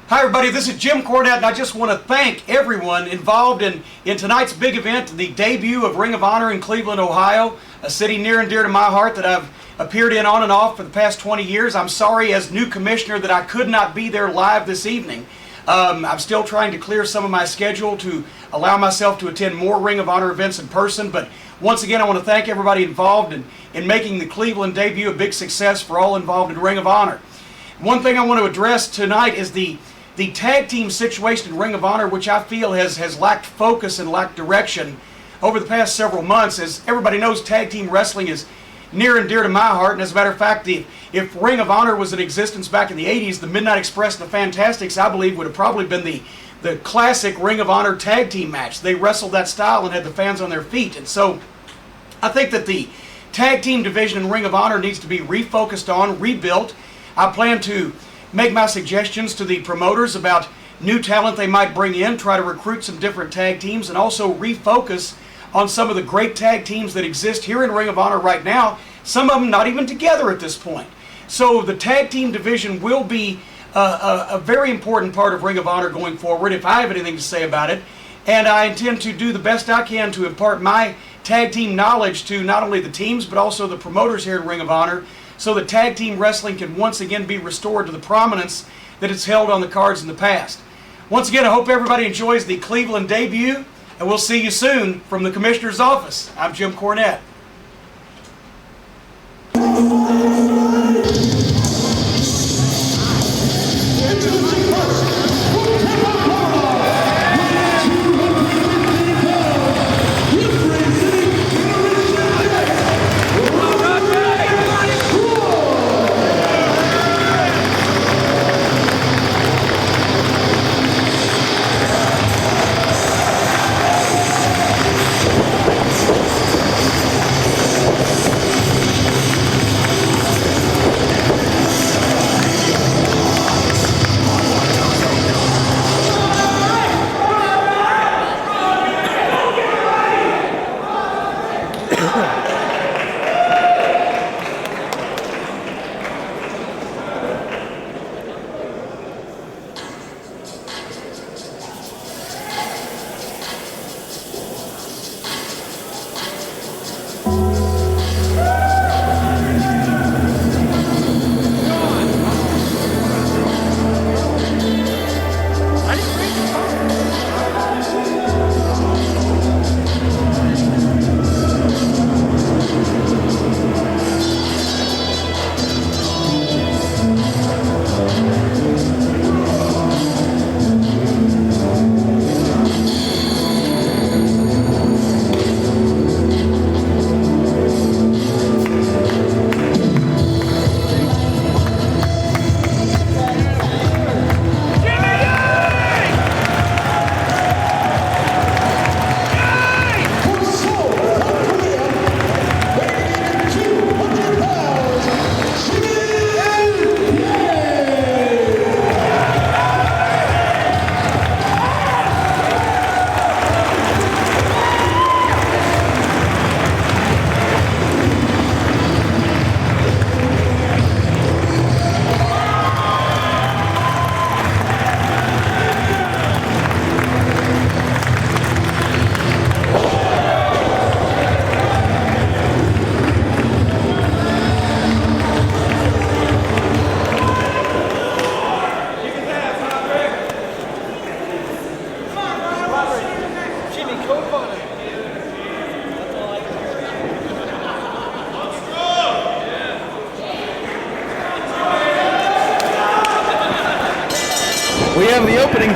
Hi everybody, this is Jim Cornette, and I just want to thank everyone involved in tonight's big event, the debut of Ring of Honor in Cleveland, Ohio, a city near and dear to my heart that I've appeared in on and off for the past 20 years. I'm sorry as new commissioner that I could not be there live this evening. I'm still trying to clear some of my schedule to allow myself to attend more Ring of Honor events in person, but once again I want to thank everybody involved in making the Cleveland debut a big success for all involved in Ring of Honor. One thing I want to address tonight is the tag team situation in Ring of Honor, which I feel has lacked focus and lacked direction over the past several months. As everybody knows, tag team wrestling is near and dear to my heart, and as a matter of fact, if Ring of Honor was in existence back in the 80s, the Midnight Express and the Fantastics, I believe, would have probably been the classic Ring of Honor tag team match. They wrestled that style and had the fans on their feet, and so I think that the tag team division in Ring of Honor needs to be refocused on, rebuilt. I plan to make my suggestions to the promoters about new talent they might bring in, try to recruit some different tag teams, and also refocus on some of the great tag teams that exist here in Ring of Honor right now, some of them not even together at this point. So the tag team division will be a very important part of Ring of Honor going forward, if I have anything to say about it, and I intend to do the best I can to impart my tag team knowledge to not only the teams but also the promoters here in Ring of Honor, so that tag team wrestling can once again be restored to the prominence that it's held on the cards in the past. Once again, I hope everybody enjoys the Cleveland debut, and we'll see you soon from the Commissioner's office. I'm Jim Cornette.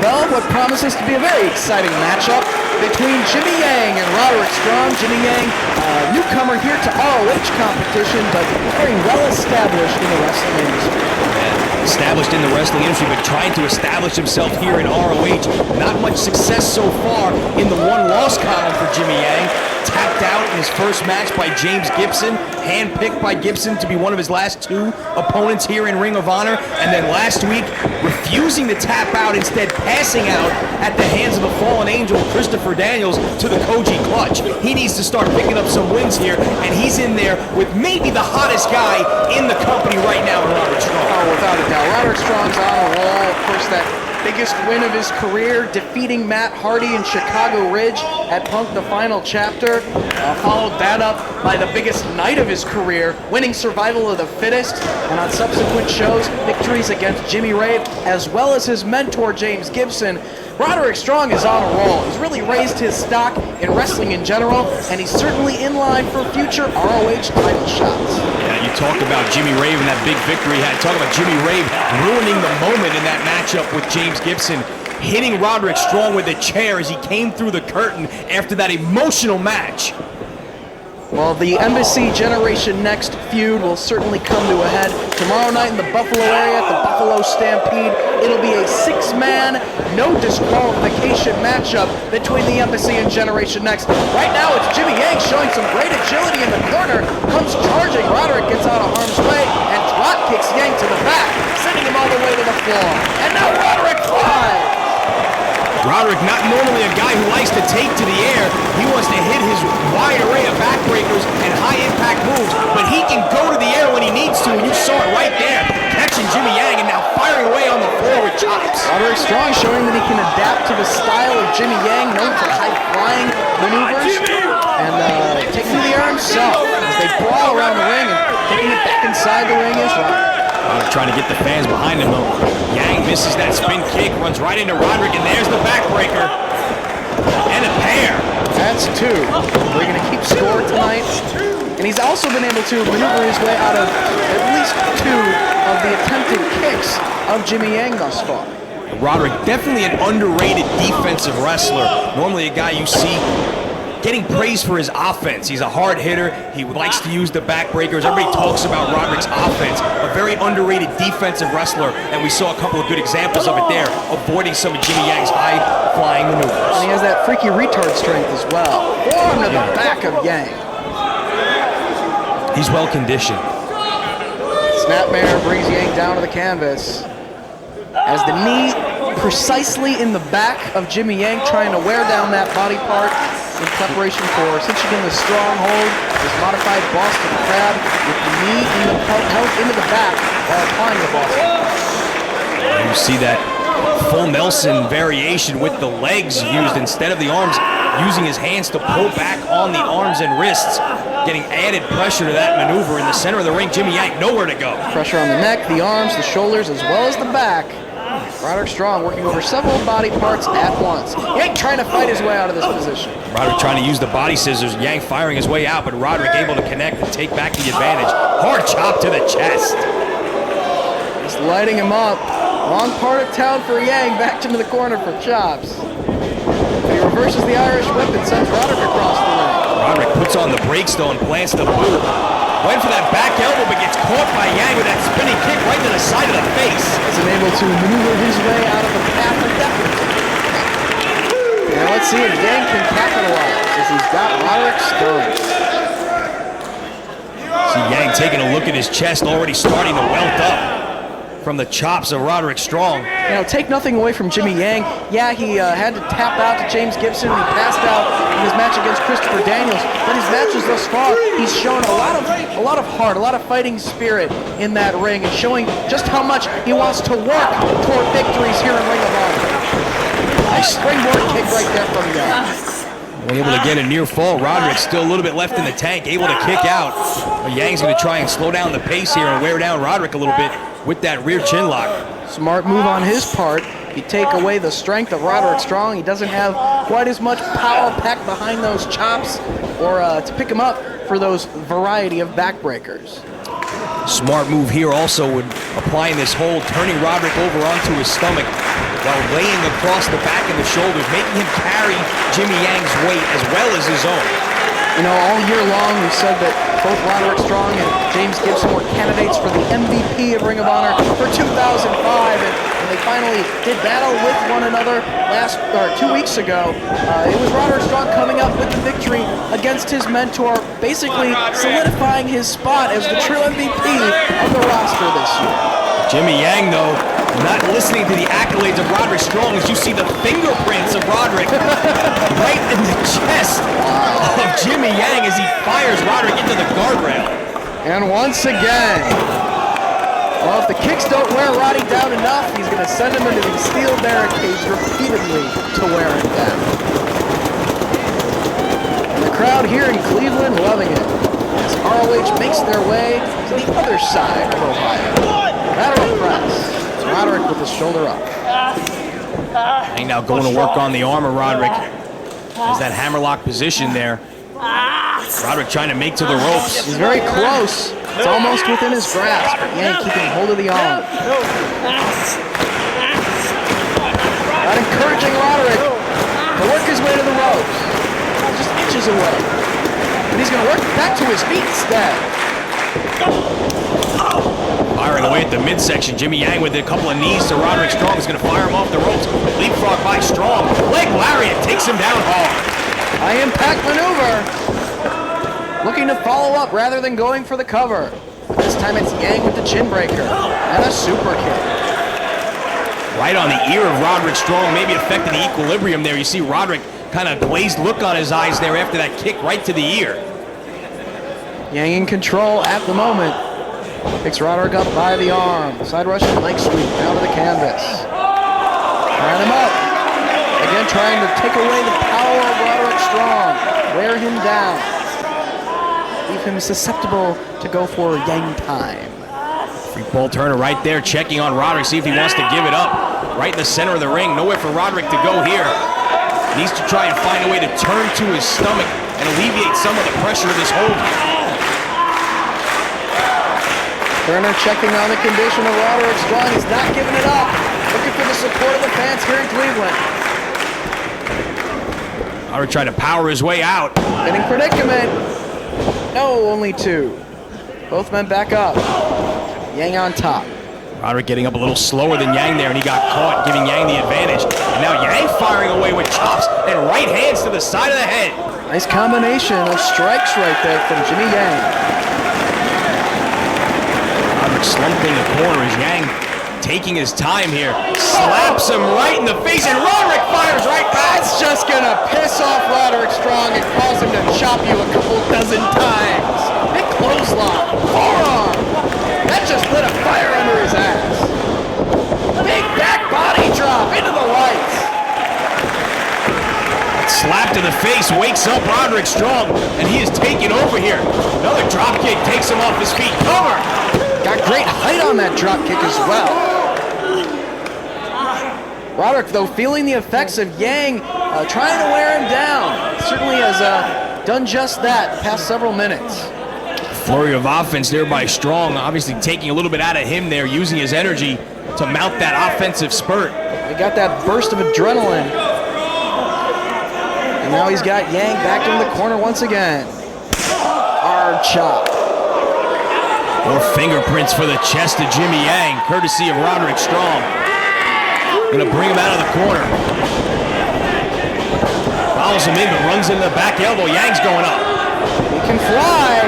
develop what promises to be a very exciting matchup between Jimmy Yang and Roderick Strong. Jimmy Yang, newcomer here to ROH competition, but very well established in the wrestling industry. Established in the wrestling industry, but trying to establish himself here in ROH. Not much success so far in the one-loss column for Jimmy Yang. Tapped out in his first match by James Gibson, handpicked by Gibson to be one of his last 2 opponents here in Ring of Honor, and then last week refusing to tap out, instead passing out at the hands of the fallen angel Christopher Daniels to the Koji Clutch. He needs to start picking up some wins here, and he's in there with maybe the hottest guy in the company right now, Roderick Strong. Oh, without a doubt. Roderick Strong's on a roll. Of course, that biggest win of his career, defeating Matt Hardy in Chicago Ridge at Punk the Final Chapter. Followed that up by the biggest night of his career, winning Survival of the Fittest, and on subsequent shows, victories against Jimmy Rave, as well as his mentor, James Gibson. Roderick Strong is on a roll. He's really raised his stock in wrestling in general, and he's certainly in line for future ROH title shots. Yeah, you talked about Jimmy Rave and that big victory he had. Talk about Jimmy Rave ruining the moment in that matchup with James Gibson, hitting Roderick Strong with a chair as he came through the curtain after that emotional match. Well, the Embassy Generation Next feud will certainly come to a head tomorrow night in the Buffalo area at the Buffalo Stampede. It'll be a 6-man, no disqualification matchup between the Embassy and Generation Next. Right now, it's Jimmy Yang showing some great agility in the corner, comes charging. Roderick gets out of harm's way and drop kicks Yang to the back, sending him all the way to the floor. And now Roderick flies. Roderick, not normally a guy who likes to take to the air. He wants to hit his wide array of backbreakers and high-impact moves, but he can go to the air when he needs to, and you saw it right there, catching Jimmy Yang and now firing away on the floor with chops. Roderick Strong showing that he can adapt to the style of Jimmy Yang, known for high-flying maneuvers, and taking to the air himself as they brawl around the ring and taking it back inside the ring is Roderick. Trying to get the fans behind him, though. Yang misses that spin kick, runs right into Roderick, and there's the backbreaker. And a pair. That's 2. We're going to keep score tonight. And he's also been able to maneuver his way out of at least 2 of the attempted kicks of Jimmy Yang thus far. Roderick, definitely an underrated defensive wrestler. Normally a guy you see getting praise for his offense. He's a hard hitter. He likes to use the backbreakers. Everybody talks about Roderick's offense. A very underrated defensive wrestler, and we saw a couple of good examples of it there, avoiding some of Jimmy Yang's high-flying maneuvers. And he has that freaky retard strength as well. Forearm to the back of Yang. He's well-conditioned. Snapmare brings Yang down to the canvas. As the knee precisely in the back of Jimmy Yang, trying to wear down that body part in preparation for cinching in the stronghold, his modified Boston Crab with the knee held into the back while applying the Boston Crab. You see that full Nelson variation with the legs used instead of the arms, using his hands to pull back on the arms and wrists, getting added pressure to that maneuver in the center of the ring. Jimmy Yang nowhere to go. Pressure on the neck, the arms, the shoulders, as well as the back. Roderick Strong working over several body parts at once. Yang trying to fight his way out of this position. Roderick trying to use the body scissors. Yang firing his way out, but Roderick able to connect and take back the advantage. Hard chop to the chest. Just lighting him up. Wrong part of town for Yang. Back into the corner for chops. He reverses the Irish whip and sends Roderick across the ring. Roderick puts on the brakes though and plants the boot. Went for that back elbow, but gets caught by Yang with that spinning kick right to the side of the face. He's unable to maneuver his way out of the path of death. Now let's see if Yang can capitalize as he's got Roderick stunned. See Yang taking a look at his chest, already starting to welt up from the chops of Roderick Strong. You know, take nothing away from Jimmy Yang. Yeah, he had to tap out to James Gibson. He passed out in his match against Christopher Daniels. But his matches thus far, he's shown a lot of heart, a lot of fighting spirit in that ring, and showing just how much he wants to work toward victories here in Ring of Honor. Nice springboard kick right there from Yang. Able to get a near fall. Roderick still a little bit left in the tank, able to kick out. But Yang's going to try and slow down the pace here and wear down Roderick a little bit with that rear chin lock. Smart move on his part. You take away the strength of Roderick Strong. He doesn't have quite as much power packed behind those chops or to pick him up for those variety of backbreakers. Smart move here also with applying this hold, turning Roderick over onto his stomach. while laying across the back and the shoulders, making him carry Jimmy Yang's weight as well as his own. You know, all year long we've said that both Roderick Strong and James Gibson were candidates for the MVP of Ring of Honor for 2005, and they finally did battle with one another 2 weeks ago. It was Roderick Strong coming up with the victory against his mentor, basically solidifying his spot as the true MVP of the roster this year. Jimmy Yang, though, not listening to the accolades of Roderick Strong as you see the fingerprints of Roderick right in the chest of Jimmy Yang as he fires Roderick into the guardrail. And once again, well, if the kicks don't wear Roddy down enough, he's going to send him into these steel barricades repeatedly to wear him down. And the crowd here in Cleveland loving it as ROH makes their way to the other side of Ohio. Lateral press. It's Roderick with his shoulder up. Yang now going to work on the arm of Roderick. There's that hammerlock position there. Roderick trying to make to the ropes. He's very close. It's almost within his grasp, but Yang keeping hold of the arm. Not encouraging Roderick to work his way to the ropes. Just inches away. But he's going to work back to his feet instead. Firing away at the midsection. Jimmy Yang with a couple of knees to Roderick Strong is going to fire him off the ropes. Leapfrog by Strong. Leg lariat takes him down hard. High impact maneuver. Looking to follow up rather than going for the cover. But this time it's Yang with the chin breaker and a super kick. Right on the ear of Roderick Strong, maybe affecting the equilibrium there. You see Roderick kind of glazed look on his eyes there after that kick right to the ear. Yang in control at the moment. Picks Roderick up by the arm. Side Russian leg sweep down to the canvas. Tying him up. Again trying to take away the power of Roderick Strong. Wear him down. Leave him susceptible to go for Yang time. Free Paul Turner right there checking on Roderick, see if he wants to give it up. Right in the center of the ring. Nowhere for Roderick to go here. Needs to try and find a way to turn to his stomach and alleviate some of the pressure of this hold. Turner checking on the condition of Roderick Strong. He's not giving it up. Looking for the support of the fans here in Cleveland. Roderick trying to power his way out. Getting predicament. No, only two. Both men back up. Yang on top. Roderick getting up a little slower than Yang there, and he got caught, giving Yang the advantage. And now Yang firing away with chops and right hands to the side of the head. Nice combination of strikes right there from Jimmy Yang. Roderick slumped in the corner as Yang taking his time here. Slaps him right in the face, and Roderick fires right back. That's just gonna piss off Roderick Strong and cause him to chop you a couple dozen times. Big clothesline, forearm. That just lit a fire under his ass. Big back body drop into the lights. Slap to the face wakes up Roderick Strong, and he is taking over here. Another drop kick takes him off his feet. Cover. Got great height on that drop kick as well. Roderick, though, feeling the effects of Yang, trying to wear him down. Certainly has done just that the past several minutes. Flurry of offense there by Strong, obviously taking a little bit out of him there, using his energy to mount that offensive spurt. He got that burst of adrenaline. And now he's got Yang back in the corner once again. Hard chop. More fingerprints for the chest of Jimmy Yang, courtesy of Roderick Strong. Gonna bring him out of the corner. Follows him in, but runs into the back elbow. Yang's going up. He can fly,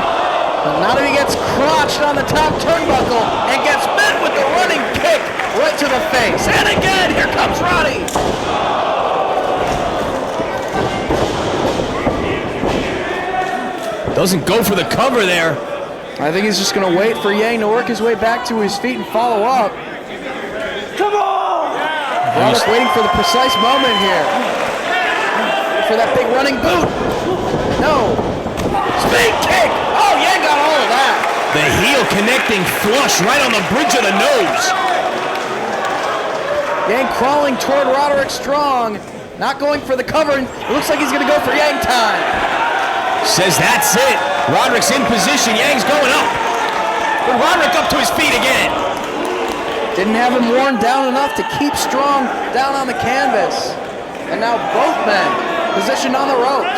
but not if he gets crotched on the top turnbuckle and gets met with the running kick right to the face. And again, here comes Roddy. Doesn't go for the cover there. I think he's just going to wait for Yang to work his way back to his feet and follow up. Come on! Roderick waiting for the precise moment here. For that big running boot. No. Spin kick. Oh, Yang got all of that. The heel connecting flush right on the bridge of the nose. Yang crawling toward Roderick Strong. Not going for the cover. And it looks like he's going to go for Yang time. Says that's it. Roderick's in position. Yang's going up. But Roderick up to his feet again. Didn't have him worn down enough to keep strong down on the canvas. And now both men positioned on the ropes.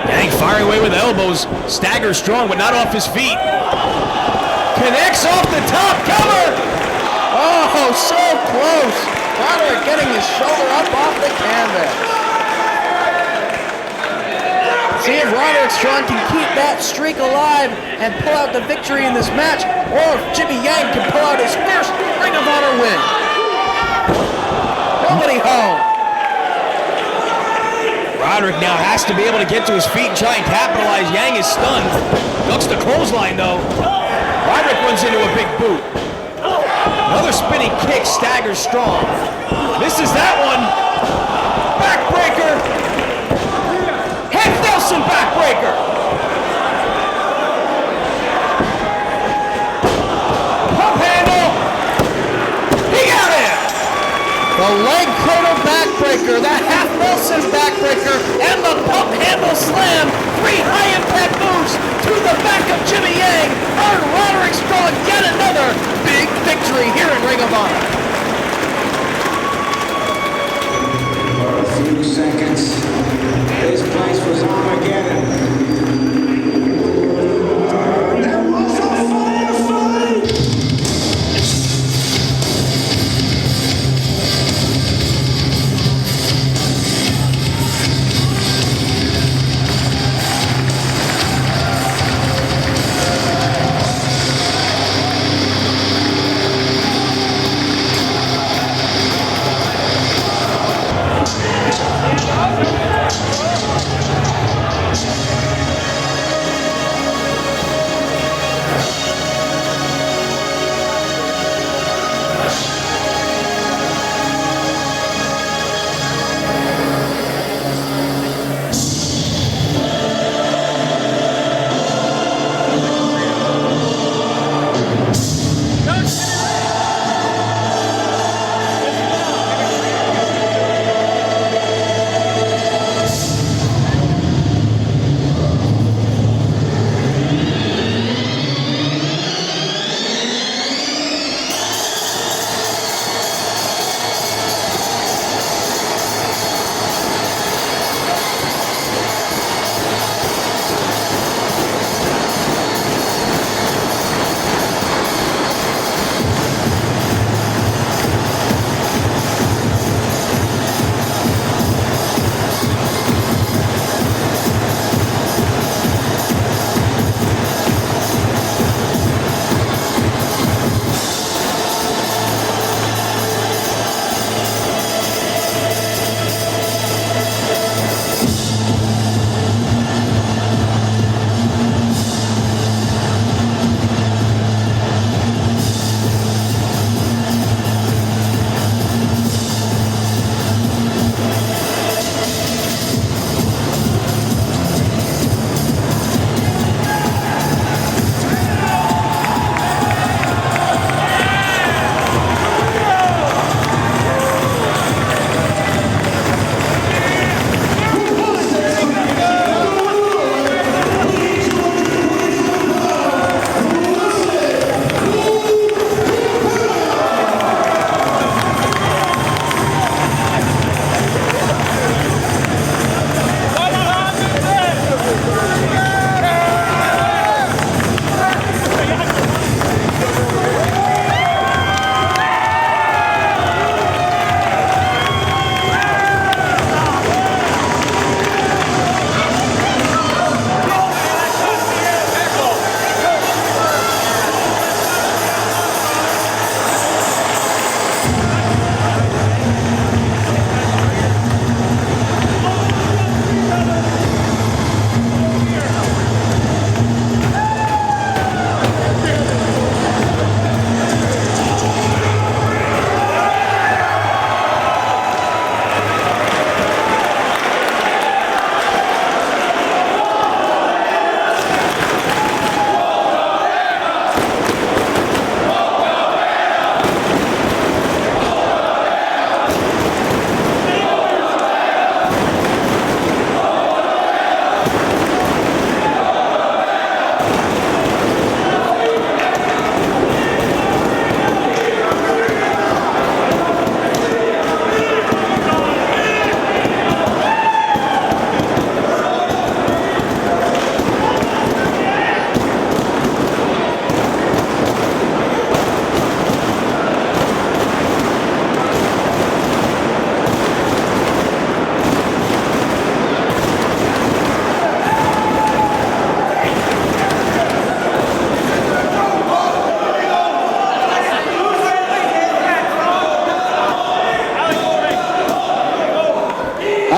Yang firing away with elbows. Stagger strong, but not off his feet. Connects off the top cover. Oh, so close. Roderick getting his shoulder up off the canvas. See if Roderick Strong can keep that streak alive and pull out the victory in this match, or if Jimmy Yang can pull out his first Ring of Honor win. Nobody home. Roderick now has to be able to get to his feet and try and capitalize. Yang is stunned. Ducks the clothesline though. Roderick runs into a big boot. Another spinning kick staggers Strong. Misses that one. Backbreaker. Head Nelson backbreaker. Pump handle. He got it. The leg cradle backbreaker, the half Nelson backbreaker, and the pump handle slam. 3 high impact moves to the back of Jimmy Yang. Earned Roderick Strong yet another big victory here in Ring of Honor. For a few seconds, this place was Armageddon. There was a firefight!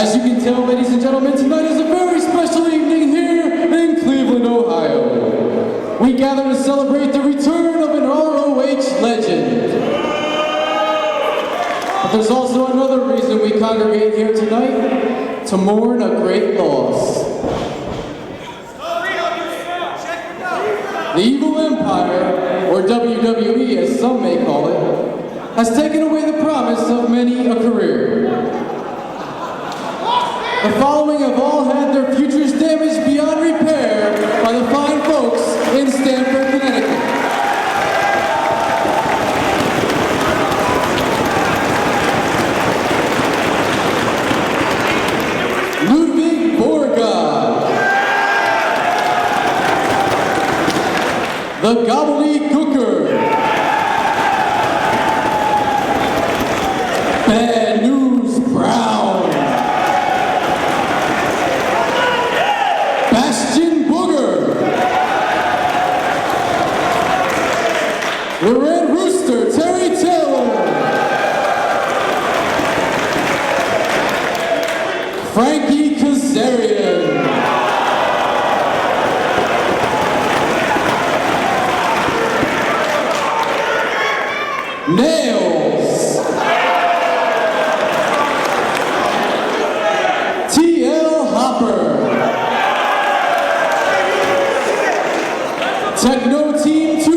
As you can tell, ladies and gentlemen, tonight is a very special evening here in Cleveland, Ohio. We gather to celebrate the return of an ROH legend. But there's also another reason we congregate here tonight, to mourn a great loss. The Evil Empire, or WWE as some may call it, has taken away the promise of many a career. The following have all had their futures damaged beyond repair by the fine folks in Stamford, Connecticut. Ludwig Borgard, the Gobbledygooker, Bad News Brown, Bastion Booger, the Red Rooster, Terry Taylor, Frankie Kazarian, Nails, T.L. Hopper, Techno Team 2000,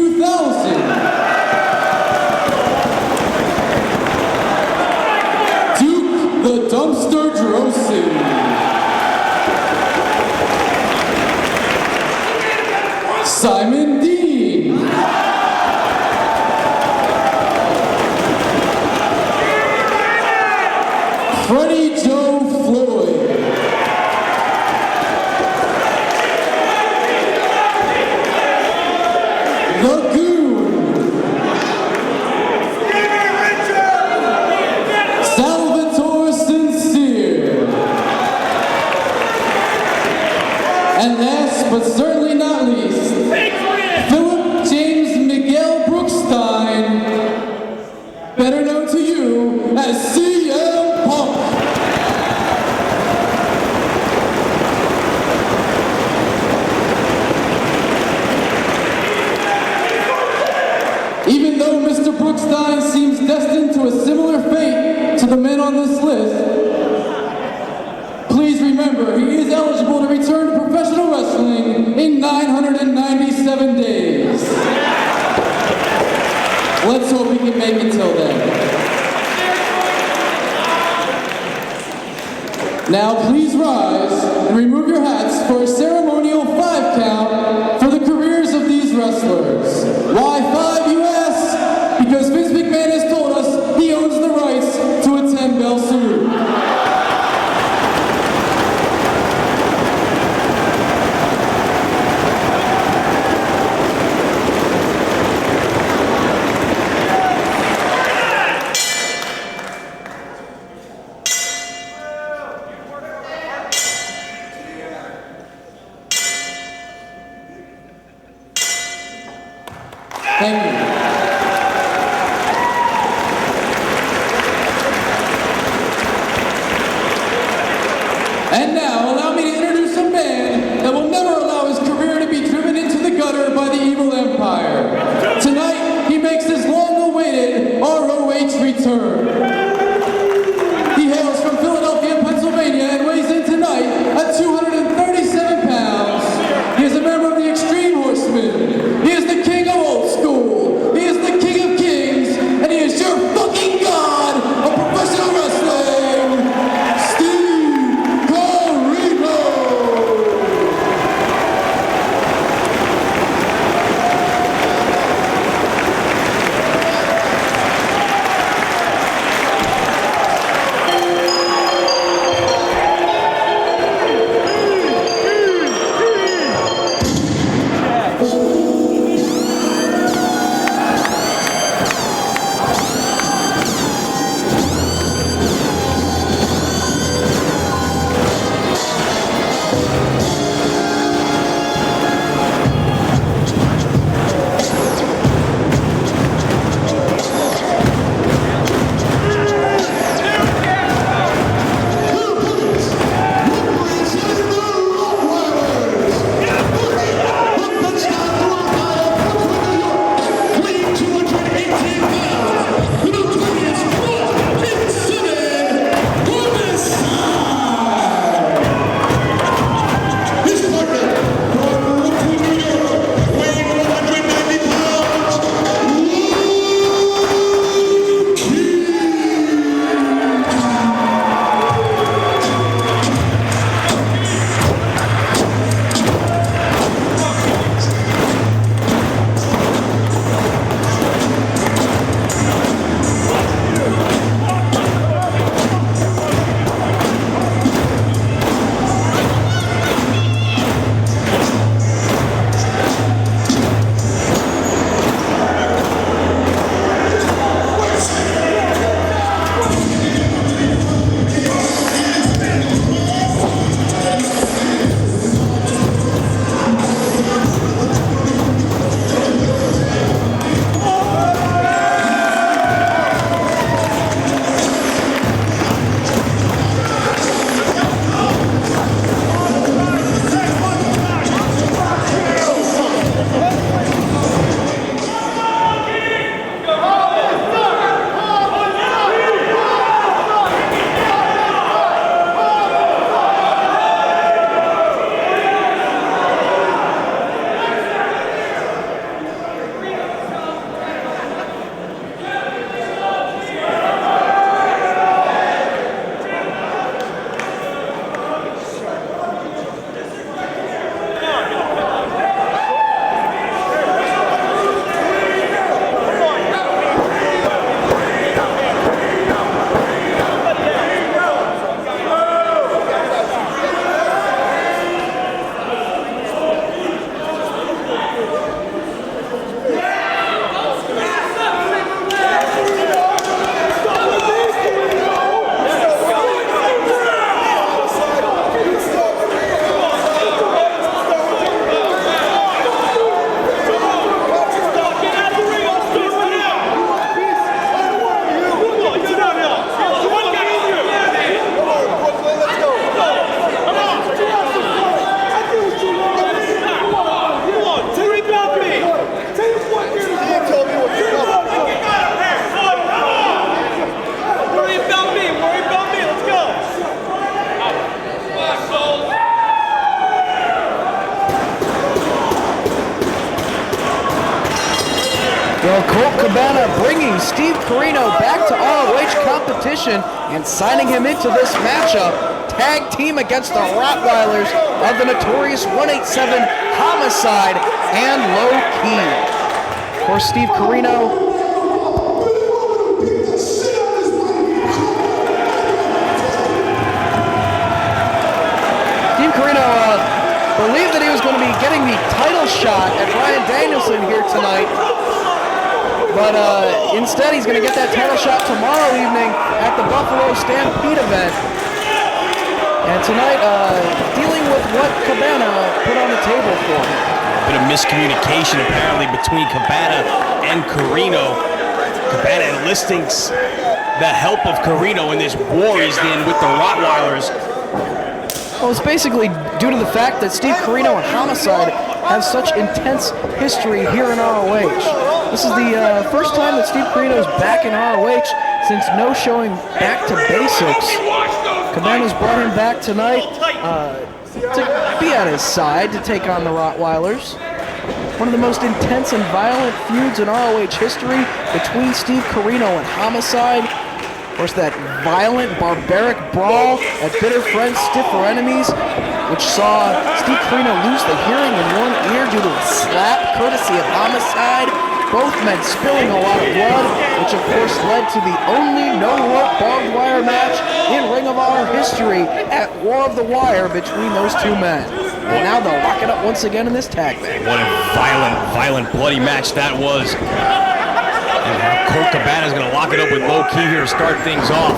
Duke the Dumpster Drosu, Simon Dean, Freddie Joe Floyd, The Goon, Salvatore Sincere, and last but certainly not least, Philip James Miguel Brookstein, better known to you as CM Punk. Even though Mr. Brookstein seems destined to a similar fate to the men on this list, please remember he is eligible to return to professional wrestling in 997 days. Let's hope he can make it till then. Now please rise and remove your hats for a ceremonial 5 count for the careers of these wrestlers. Why 5, you ask? Because Vince McMahon has told us he owns the rights to a 10-bell salute. Thank you. And now, allow me to introduce a man that will never allow his career to be driven into the gutter by the Evil Empire. Tonight, he makes his long-awaited ROH return. He hails from Philadelphia, Pennsylvania, and weighs in tonight at 237 pounds. He is a member of the Extreme Horsemen. He is the king of old school. He is the king of kings, and he is your fucking god of professional wrestling, Steve Corino. Well, Colt Cabana bringing Steve Corino back to ROH competition and signing him into this matchup. Tag team against the Rottweilers of the notorious 187 Homicide and Low Ki. Of course, Steve Corino believed that he was going to be getting the title shot at Bryan Danielson here tonight, but instead he's going to get that title shot tomorrow evening at the Buffalo Stampede event. And tonight, dealing with what Cabana put on the table for him. A bit of miscommunication apparently between Cabana and Corino. Cabana enlisting the help of Corino in this war he's in with the Rottweilers. Well, it's basically due to the fact that Steve Corino and Homicide have such intense history here in ROH. This is the first time that Steve Corino is back in ROH since no showing Back to Basics. Cabana's brought him back tonight to be at his side to take on the Rottweilers. One of the most intense and violent feuds in ROH history between Steve Corino and Homicide. Of course, that violent, barbaric brawl at Bitter Friends, Stiffer Enemies, which saw Steve Corino lose the hearing in one ear due to a slap courtesy of Homicide. Both men spilling a lot of blood, which of course led to the only no-rope barbed wire match in Ring of Honor history at War of the Wire between those two men. And now they'll lock it up once again in this tag match. What a violent, bloody match that was. And Colt Cabana is going to lock it up with Low Ki here to start things off.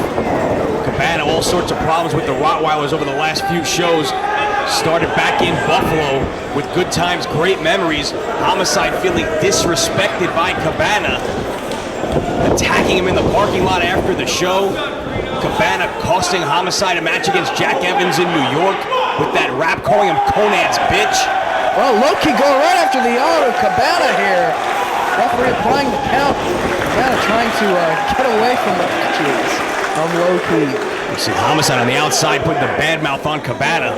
Cabana, all sorts of problems with the Rottweilers over the last few shows. Started back in Buffalo with good times, great memories. Homicide feeling disrespected by Cabana. Attacking him in the parking lot after the show. Cabana costing Homicide a match against Jack Evans in New York with that rap calling him Conan's bitch. Well, Low Ki going right after the arm of Cabana here. Referee applying the count. Cabana trying to get away from the punches of Low Ki. You see Homicide on the outside putting the bad mouth on Cabana.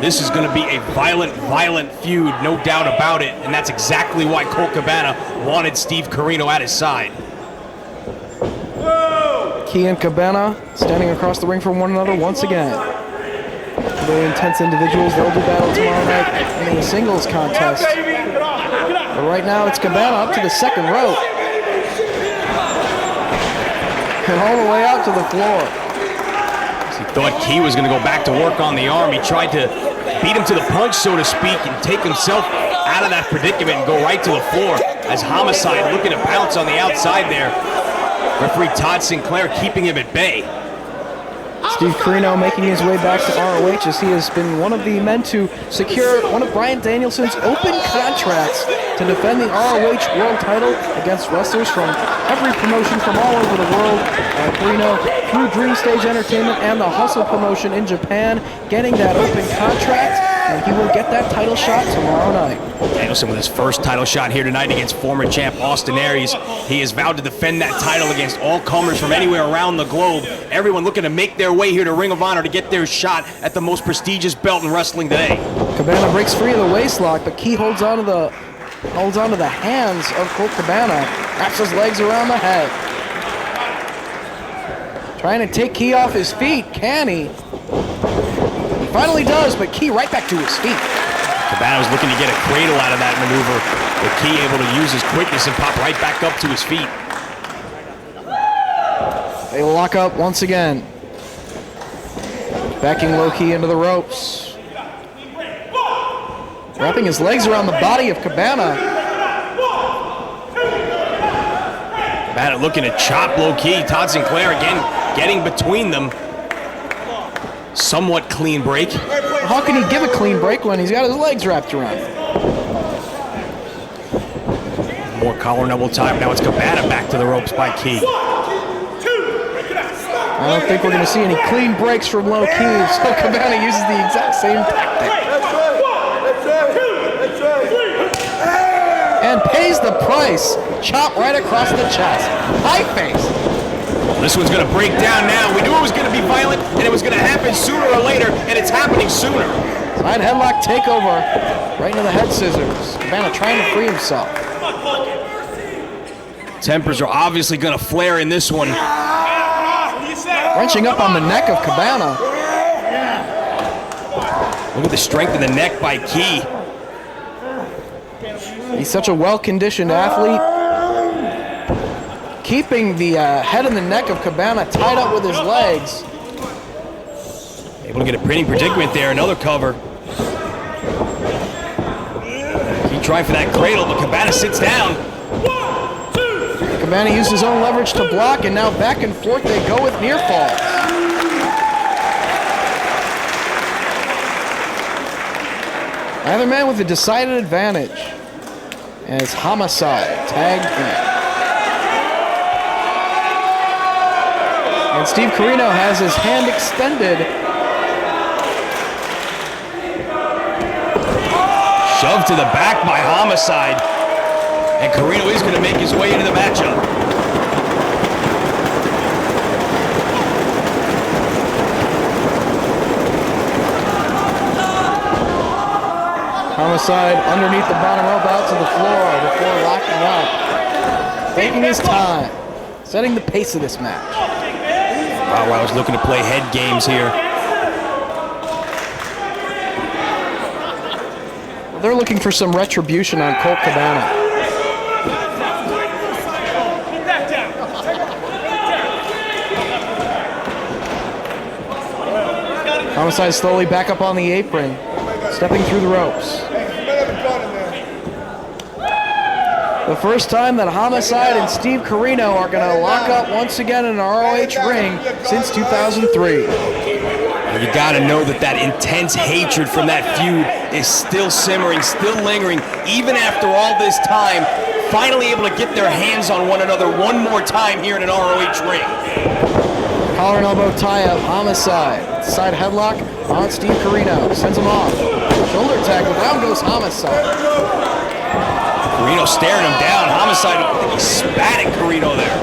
This is going to be a violent feud, no doubt about it, and that's exactly why Colt Cabana wanted Steve Corino at his side. Ki and Cabana standing across the ring from one another once again. Very intense individuals. They'll do battle tomorrow night in a singles contest. But right now it's Cabana up to the second rope. And all the way out to the floor. He thought Ki was going to go back to work on the arm. He tried to beat him to the punch, so to speak, and take himself out of that predicament and go right to the floor as Homicide looking to pounce on the outside there. Referee Todd Sinclair keeping him at bay. Steve Corino making his way back to ROH as he has been one of the men to secure one of Bryan Danielson's open contracts to defend the ROH World title against wrestlers from every promotion from all over the world. Corino through Dream Stage Entertainment and the Hustle promotion in Japan, getting that open contract, and he will get that title shot tomorrow night. Danielson with his first title shot here tonight against former champ Austin Aries. He has vowed to defend that title against all comers from anywhere around the globe. Everyone looking to make their way here to Ring of Honor to get their shot at the most prestigious belt in wrestling today. Cabana breaks free of the waist lock, but Ki holds onto the hands of Colt Cabana, wraps his legs around the head. Trying to take Ki off his feet, can he? He finally does, but Ki right back to his feet. Cabana was looking to get a cradle out of that maneuver, but Ki able to use his quickness and pop right back up to his feet. They lock up once again. Backing Low Ki into the ropes. Wrapping his legs around the body of Cabana. Cabana looking to chop Low Ki. Todd Sinclair again getting between them. Somewhat clean break. How can he give a clean break when he's got his legs wrapped around? More collar and elbow time. Now it's Cabana back to the ropes by Ki. I don't think we're going to see any clean breaks from Low Ki, so Cabana uses the exact same tactic. And pays the price. Chop right across the chest. High face. This one's going to break down now. We knew it was going to be violent, and it was going to happen sooner or later, and it's happening sooner. Side headlock takeover. Right into the head scissors. Cabana trying to free himself. Tempers are obviously going to flare in this one. Wrenching up on the neck of Cabana. Look at the strength of the neck by Key. He's such a well-conditioned athlete. Keeping the head and the neck of Cabana tied up with his legs. Able to get a pinning predicament there, another cover. Key trying for that cradle, but Cabana sits down. Cabana used his own leverage to block, and now back and forth they go with near falls. Either man with a decided advantage as Homicide tagged in. And Steve Corino has his hand extended. Shoved to the back by Homicide. And Corino is going to make his way into the matchup. Homicide underneath the bottom rope out to the floor before locking up. Taking his time, setting the pace of this match. Wow, I was looking to play head games here. They're looking for some retribution on Colt Cabana. Homicide slowly back up on the apron, stepping through the ropes. The first time that Homicide and Steve Corino are going to lock up once again in an ROH ring since 2003. You gotta know that that intense hatred from that feud is still simmering, still lingering, even after all this time, finally able to get their hands on one another one more time here in an ROH ring. Collar and elbow tie-up, Homicide. Side headlock on Steve Corino, sends him off. Shoulder tag, but down goes Homicide. Corino staring him down. Homicide, I think he spat at Corino there.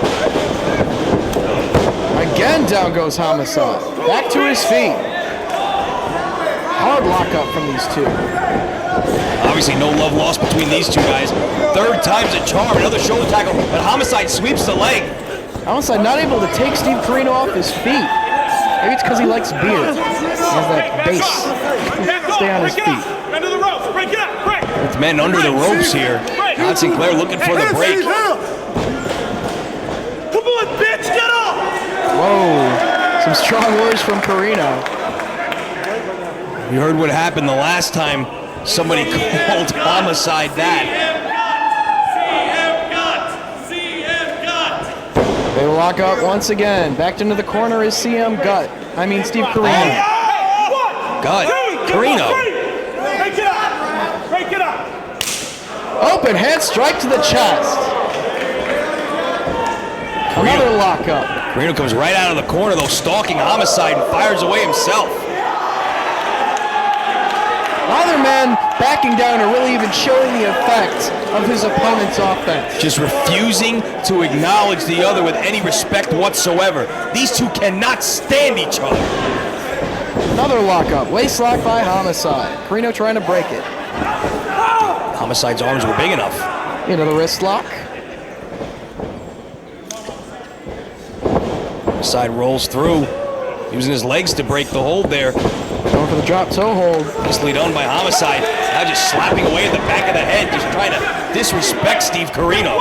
Again, down goes Homicide. Back to his feet. Hard lockup from these two. Obviously no love lost between these two guys. Third time's a charm, another shoulder tackle, but Homicide sweeps the leg. Homicide not able to take Steve Corino off his feet. Maybe it's because he likes beer. He has that base. Stay on his feet. With men under the ropes here. Todd Sinclair looking for the break. Come on, bitch, get up! Whoa, some strong words from Corino. You heard what happened the last time somebody called Homicide that. They lock up once again. Backed into the corner is Steve Corino. Gut. Corino. Break it up! Break it up! Open head strike to the chest. Another lockup. Corino comes right out of the corner, though, stalking Homicide and fires away himself. Neither man backing down or really even showing the effect of his opponent's offense. Just refusing to acknowledge the other with any respect whatsoever. These two cannot stand each other. Another lockup. Waist lock by Homicide. Corino trying to break it. Homicide's arms were big enough. Into the wrist lock. Homicide rolls through, using his legs to break the hold there. Going for the drop toe hold. Nicely done by Homicide. Now just slapping away at the back of the head, just trying to disrespect Steve Corino.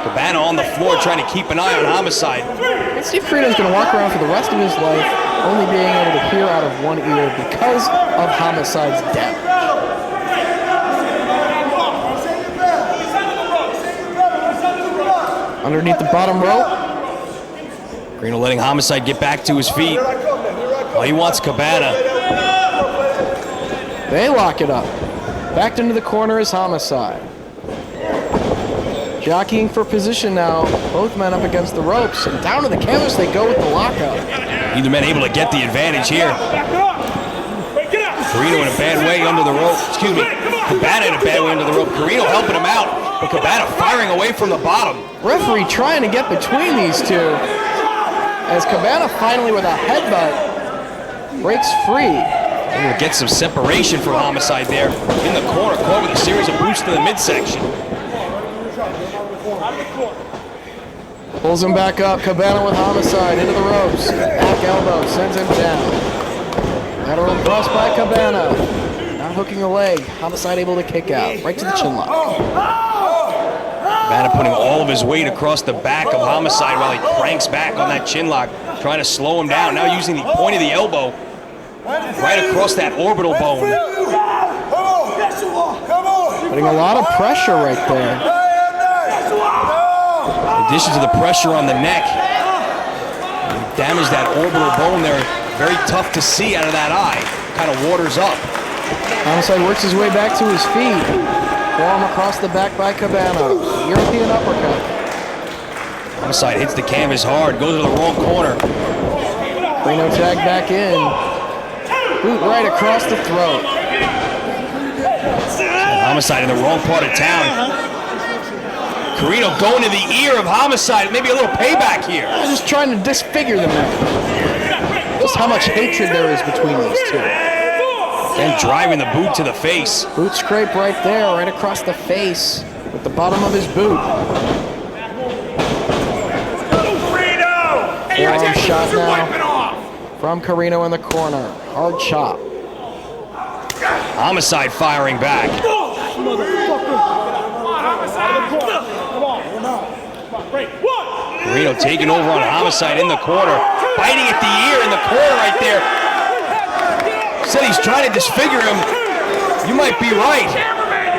Cabana on the floor trying to keep an eye on Homicide. And Steve Corino's going to walk around for the rest of his life only being able to hear out of one ear because of Homicide's death. Underneath the bottom rope. Corino letting Homicide get back to his feet. Oh, he wants Cabana. They lock it up. Backed into the corner is Homicide. Jockeying for position now. Both men up against the ropes. And down to the canvas they go with the lockup. Neither man able to get the advantage here. Corino in a bad way under the rope. Excuse me. Cabana in a bad way under the rope. Corino helping him out. But Cabana firing away from the bottom. Referee trying to get between these two. As Cabana finally with a headbutt breaks free. Able to get some separation from Homicide there in the corner. Caught with a series of boots to the midsection. Pulls him back up. Cabana with homicide into the ropes. Back elbow sends him down. Lateral thrust by Cabana. Not hooking the leg. Homicide able to kick out. Right to the chin lock. Cabana putting all of his weight across the back of Homicide while he cranks back on that chin lock, trying to slow him down. Now using the point of the elbow right across that orbital bone. Putting a lot of pressure right there. In addition to the pressure on the neck, damage that orbital bone there. Very tough to see out of that eye. Kind of waters up. Homicide works his way back to his feet. Forearm across the back by Cabana. European uppercut. Homicide hits the canvas hard, goes to the wrong corner. Carino tag back in. Boot right across the throat. Homicide in the wrong part of town. Carino going to the ear of Homicide. Maybe a little payback here. Just trying to disfigure the man. Just how much hatred there is between these two. And driving the boot to the face. Boot scrape right there, right across the face with the bottom of his boot. Forearm shot now from Carino in the corner. Hard chop. Homicide firing back. Carino taking over on Homicide in the corner. Biting at the ear in the corner right there. Said he's trying to disfigure him. You might be right.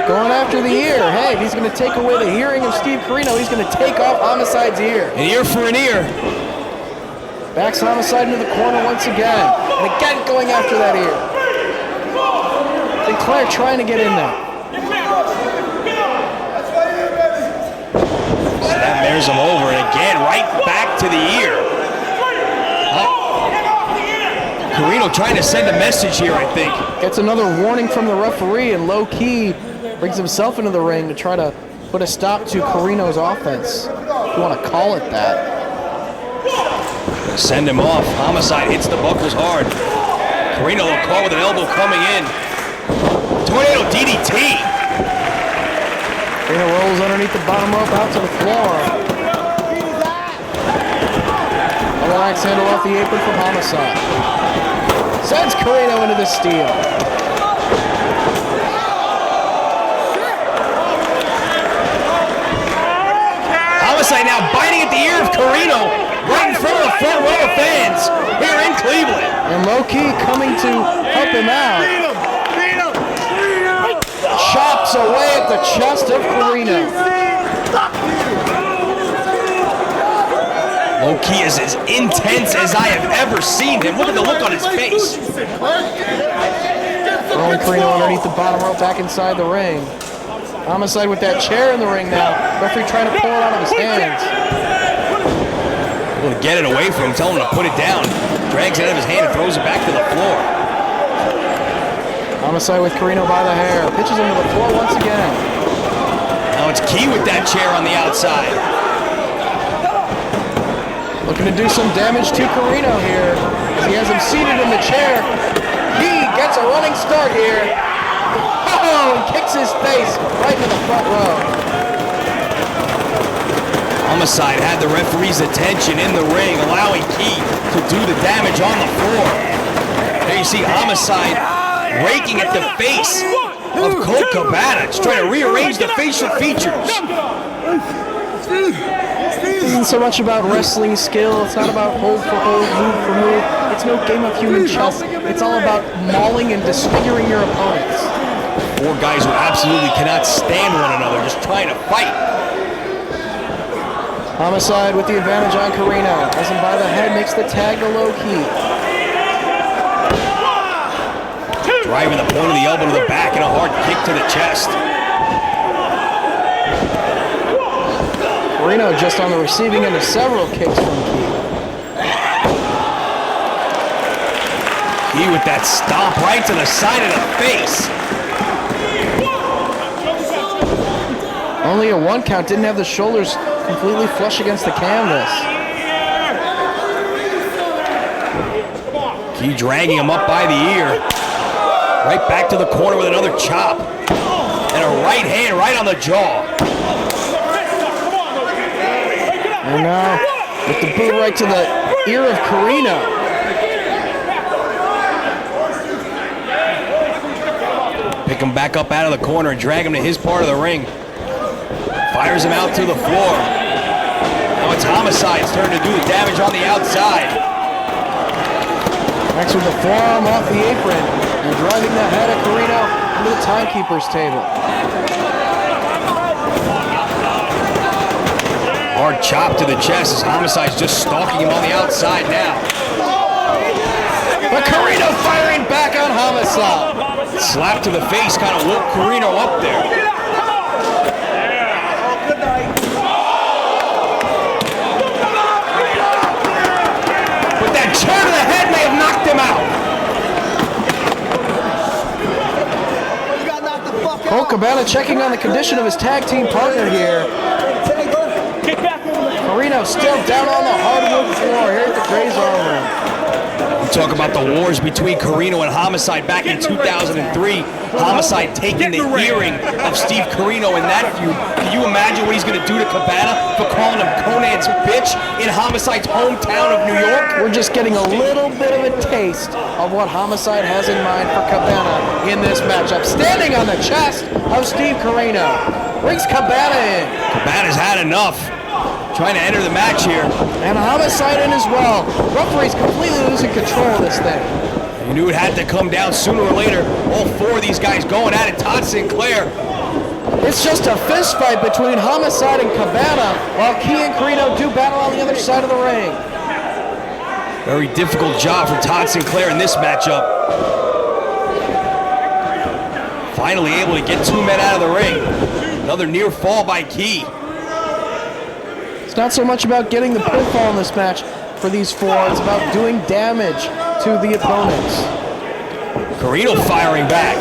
Going after the ear. Hey, if he's going to take away the hearing of Steve Carino, he's going to take off Homicide's ear. An ear for an ear. Backs Homicide into the corner once again. And again going after that ear. Sinclair trying to get in there. So that mirrors him over, and again, right back to the ear. Carino trying to send a message here, I think. Gets another warning from the referee, and low key brings himself into the ring to try to put a stop to Carino's offense, if you want to call it that. Send him off. Homicide hits the buckles hard. Carino will call with an elbow coming in. Tornado DDT. Carino rolls underneath the bottom rope out to the floor. Double axe handle off the apron from Homicide. Sends Carino into the steel. Homicide now biting at the ear of Carino right in front of the front row of fans here in Cleveland. And low key coming to help him out. Chops away at the chest of Carino. Low-key is as intense as I have ever seen him. Look at the look on his face. Throwing Carino underneath the bottom rope back inside the ring. Homicide with that chair in the ring now. Referee trying to pull it out of his hands. Well, get it away from him, tell him to put it down. Drags it out of his hand and throws it back to the floor. Homicide with Carino by the hair. Pitches him to the floor once again. Now it's Key with that chair on the outside. Looking to do some damage to Carino here as he has him seated in the chair. He gets a running start here. Oh, and kicks his face right into the front row. Homicide had the referee's attention in the ring, allowing Key to do the damage on the floor. There you see Homicide raking at the face of Colt Cabana, just trying to rearrange the facial features. This isn't so much about wrestling skill. It's not about hold for hold, move for move. It's no game of human chess. It's all about mauling and disfiguring your opponents. Four guys who absolutely cannot stand one another, just trying to fight. Homicide with the advantage on Carino. Has him by the head, makes the tag to low key. Driving the point of the elbow to the back and a hard kick to the chest. Carino just on the receiving end of several kicks from Key. Key with that stomp right to the side of the face. Only a 1 count, didn't have the shoulders completely flush against the canvas. Key dragging him up by the ear. Right back to the corner with another chop. And a right hand right on the jaw. And now with the boot right to the ear of Carino. Pick him back up out of the corner and drag him to his part of the ring. Fires him out to the floor. Now it's Homicide's turn to do the damage on the outside. Next with the forearm off the apron and driving the head of Carino into the timekeeper's table. Hard chop to the chest as Homicide's just stalking him on the outside now. But Carino firing back on Homicide. Slap to the face kind of woke Carino up there. But that chair to the head may have knocked him out. Colt Cabana checking on the condition of his tag team partner here. Carino still down on the hardwood floor here at the Gray's Armory. We talk about the wars between Carino and Homicide back in 2003. Homicide taking the hearing of Steve Carino in that feud. Can you imagine what he's going to do to Cabana for calling him Conan's bitch in Homicide's hometown of New York? We're just getting a little bit of a taste of what Homicide has in mind for Cabana in this matchup. Standing on the chest of Steve Carino. Brings Cabana in. Cabana's had enough. Trying to enter the match here. And Homicide in as well. Referee's completely losing control of this thing. You knew it had to come down sooner or later. All four of these guys going at it. Todd Sinclair. It's just a fist fight between Homicide and Cabana while Key and Carino do battle on the other side of the ring. Very difficult job for Todd Sinclair in this matchup. Finally able to get two men out of the ring. Another near fall by Key. It's not so much about getting the pinfall in this match for these four. It's about doing damage to the opponents. Carino firing back.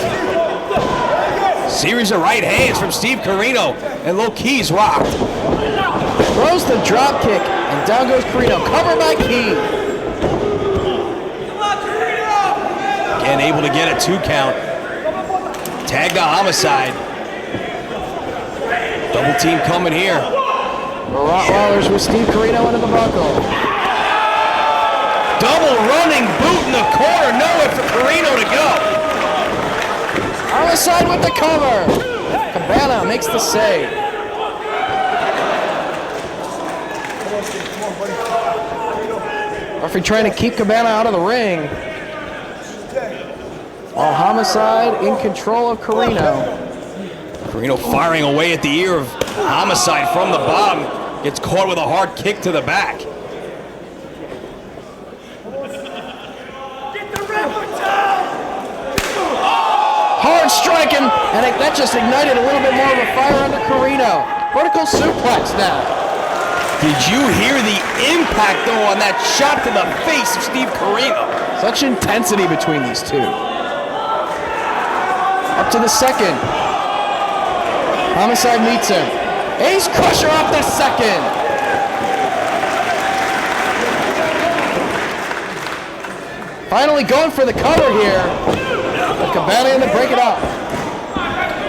Series of right hands from Steve Carino, and low Key's rocked. Throws the drop kick, and down goes Carino. Cover by Key. Again, able to get a 2 count. Tag to Homicide. Double team coming here. The Rottweilers with Steve Carino into the buckle. Double running boot in the corner. Nowhere for Carino to go. Homicide with the cover. Cabana makes the save. Referee trying to keep Cabana out of the ring. While Homicide in control of Carino. Carino firing away at the ear of Homicide from the bottom. Gets caught with a hard kick to the back. Hard striking, and that just ignited a little bit more of a fire under Carino. Vertical suplex now. Did you hear the impact, though, on that shot to the face of Steve Carino? Such intensity between these two. Up to the second. Homicide meets him. Ace Crusher off the second. Finally going for the cover here. But Cabana in to break it up.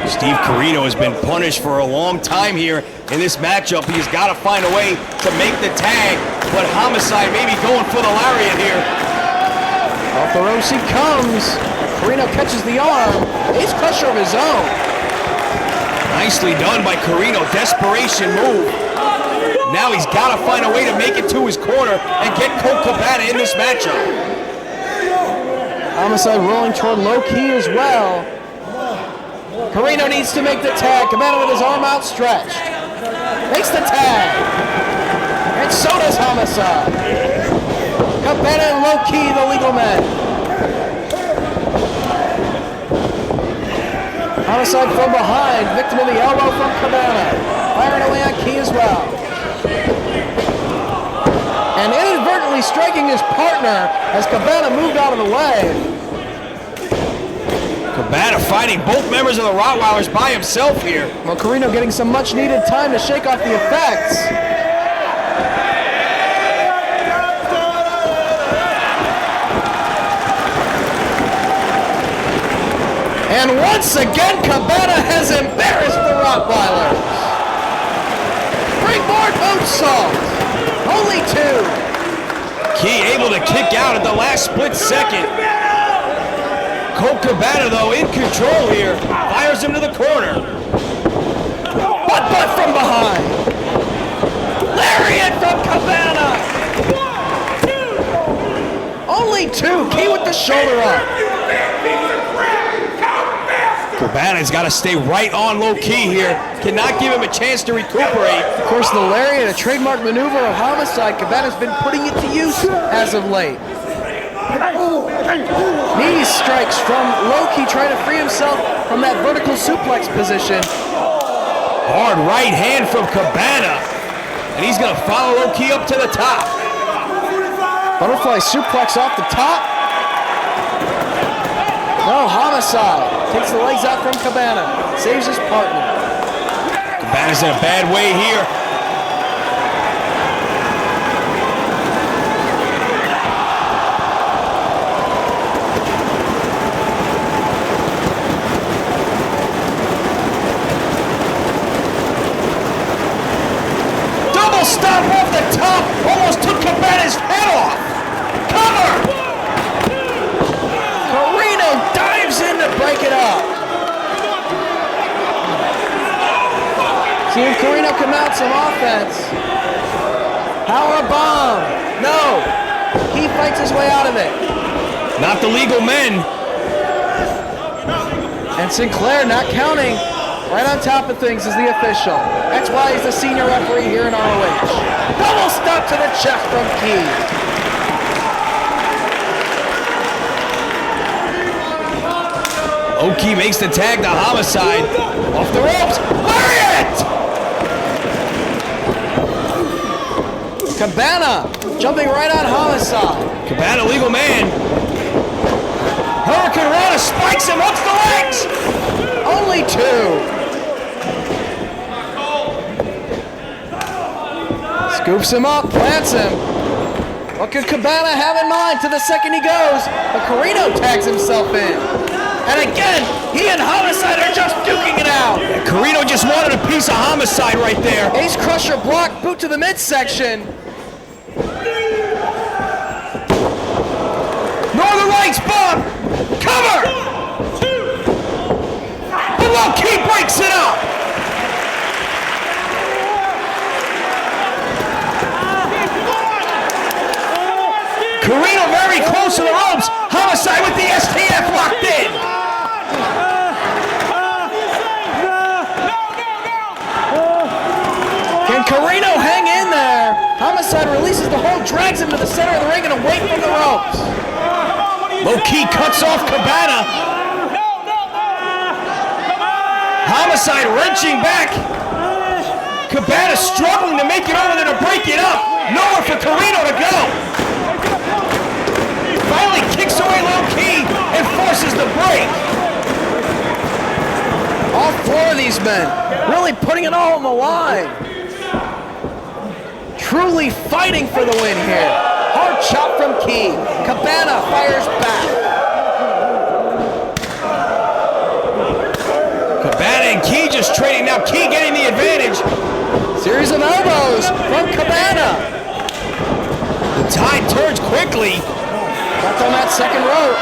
Steve Carino has been punished for a long time here in this matchup. He's got to find a way to make the tag, but Homicide may be going for the lariat here. Off the ropes he comes. Carino catches the arm. Ace Crusher of his own. Nicely done by Carino. Desperation move. Now he's got to find a way to make it to his corner and get Colt Cabana in this matchup. Homicide rolling toward low key as well. Carino needs to make the tag. Cabana with his arm outstretched. Makes the tag. And so does Homicide. Cabana and low key, the legal men. Homicide from behind, victim of the elbow from Cabana. Firing away on Key as well. And inadvertently striking his partner as Cabana moved out of the way. Cabana fighting both members of the Rottweilers by himself here. Well, Carino getting some much needed time to shake off the effects. And once again, Cabana has embarrassed the Rottweilers. Springboard moonsault. Only 2. Key able to kick out at the last split second. Colt Cabana, though, in control here. Fires him to the corner. Butt from behind. Lariat from Cabana. Only 2. Key with the shoulder up. Cabana's got to stay right on low key here. Cannot give him a chance to recuperate. Of course, the lariat, a trademark maneuver of Homicide. Cabana's been putting it to use as of late. Knee strikes from Low-Ki, trying to free himself from that vertical suplex position. Hard right hand from Cabana. And he's going to follow Low-Ki up to the top. Butterfly suplex off the top. No, Homicide takes the legs out from Cabana. Saves his partner. Cabana's in a bad way here. Double stop off the top. Almost took Cabana's head off. Cover! Corino dives in to break it up. See if Corino can mount some offense. Power bomb. No. He fights his way out of it. Not the legal men. And Sinclair not counting. Right on top of things is the official. That's why he's the senior referee here in ROH. Double stop to the chest from Key. Low-Ki makes the tag to Homicide. Off the ropes. Lariat! Cabana jumping right on Homicide. Cabana, legal man. Hurricane Rana spikes him, hooks the legs. Only 2. Scoops him up, plants him. What could Cabana have in mind to the second he goes? But Corino tags himself in. And again, he and Homicide are just duking it out. Corino just wanted a piece of Homicide right there. Ace Crusher block, boot to the midsection. Northern Lights bomb. Cover. But Low-Ki breaks it up. Corino very close to the ropes. Homicide with the STF locked in. Can Corino hang in there? Homicide releases the hold, drags him to the center of the ring and away from the ropes. Low-Ki cuts off Cabana. Homicide wrenching back. Cabana struggling to make it over there to break it up. Nowhere for Corino to go. Finally kicks away Low-Ki and forces the break. All 4 of these men really putting it all on the line. Truly fighting for the win here. Hard chop from Key. Cabana fires back. Cabana and Key just trading. Now Key getting the advantage. Series of elbows from Cabana. The tide turns quickly. Back on that second rope.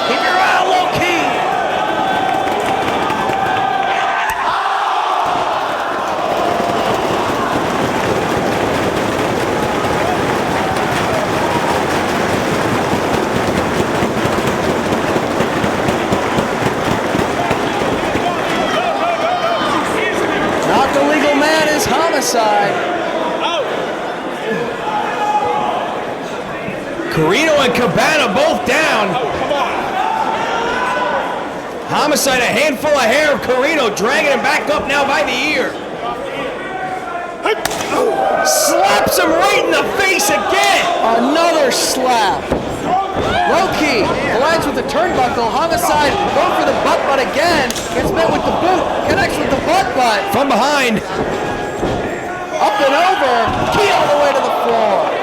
Keep your eye on Low-Ki. Not the legal man is Homicide. Corino and Cabana both down. Homicide a handful of hair of Corino, dragging him back up now by the ear. Slaps him right in the face again. Another slap. Low-Ki collides with the turnbuckle. Homicide going for the butt again. Gets met with the boot. Connects with the butt. From behind. Up and over. Key all the way to the floor.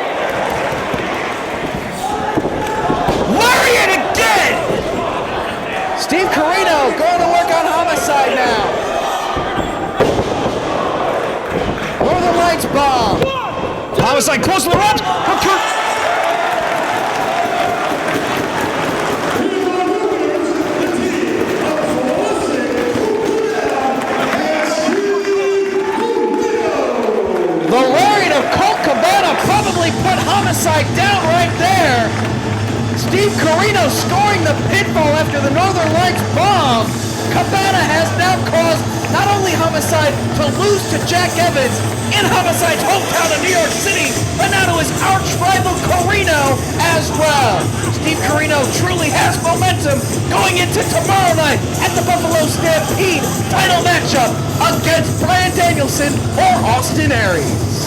Lariat again! Steve Corino going to work on Homicide now. Northern Lights bomb. Homicide close to the ropes. The lariat of Colt Cabana probably put Homicide down right there. Steve Corino scoring the pinfall after the Northern Lights bomb. Cabana has now caused not only Homicide to lose to Jack Evans in Homicide's hometown of New York City, but now to his arch rival Corino as well. Steve Corino truly has momentum going into tomorrow night at the Buffalo Stampede title matchup against Bryan Danielson or Austin Aries.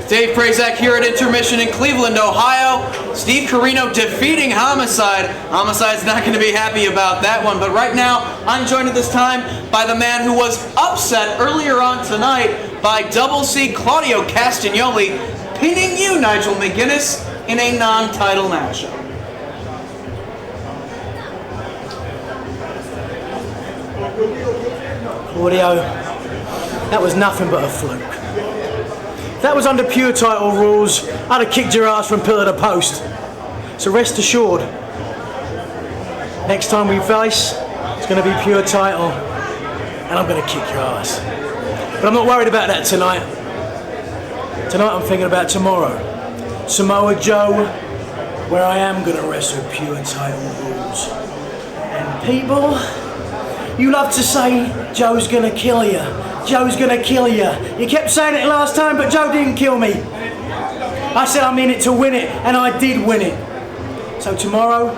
Dave Prazak here at Intermission in Cleveland, Ohio. Steve Corino defeating Homicide. Homicide's not going to be happy about that one, but right now I'm joined at this time by the man who was upset earlier on tonight by Double C Claudio Castagnoli, pinning you, Nigel McGuinness, in a non-title matchup. Claudio, that was nothing but a fluke. If that was under pure title rules, I'd have kicked your ass from pillar to post. So rest assured, next time we face, it's going to be pure title, and I'm going to kick your ass. But I'm not worried about that tonight. Tonight I'm thinking about tomorrow. Samoa Joe, where I am going to wrestle pure title rules. And people, you love to say Joe's going to kill you. Joe's gonna kill you. You kept saying it last time, but Joe didn't kill me. I said I'm in it to win it, and I did win it. So tomorrow,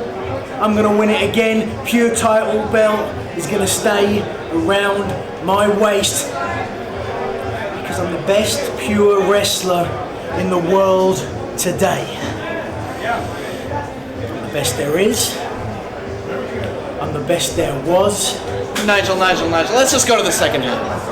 I'm gonna win it again. Pure title belt is gonna stay around my waist because I'm the best pure wrestler in the world today. I'm the best there is. I'm the best there was. Nigel, let's just go to the second half.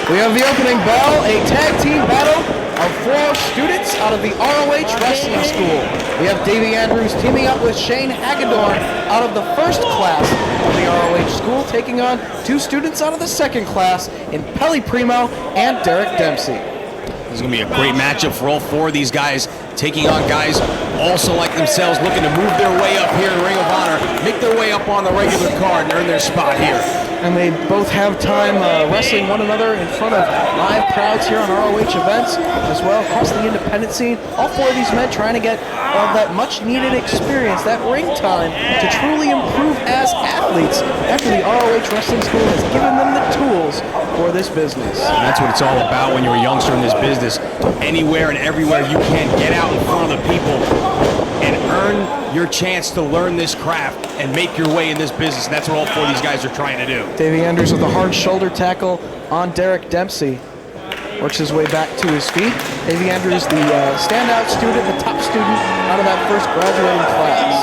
We have the opening bell, a tag team battle of 4 students out of the ROH Wrestling School. We have Davey Andrews teaming up with Shane Hagedorn out of the first class of the ROH school, taking on 2 students out of the second class in Pelly Primo and Derek Dempsey. This is going to be a great matchup for all 4 of these guys, taking on guys also like themselves, looking to move their way up here in Ring of Honor, make their way up on the regular card and earn their spot here. And they both have time wrestling one another in front of live crowds here on ROH events as well across the independent scene. All 4 of these men trying to get that much needed experience, that ring time to truly improve as athletes after the ROH Wrestling School has given them the tools for this business. And that's what it's all about when you're a youngster in this business. Anywhere and everywhere you can, get out in front of the people and earn your chance to learn this craft and make your way in this business. And that's what all 4 of these guys are trying to do. Davey Andrews with a hard shoulder tackle on Derek Dempsey. Works his way back to his feet. Davey Andrews, the standout student, the top student out of that first graduating class.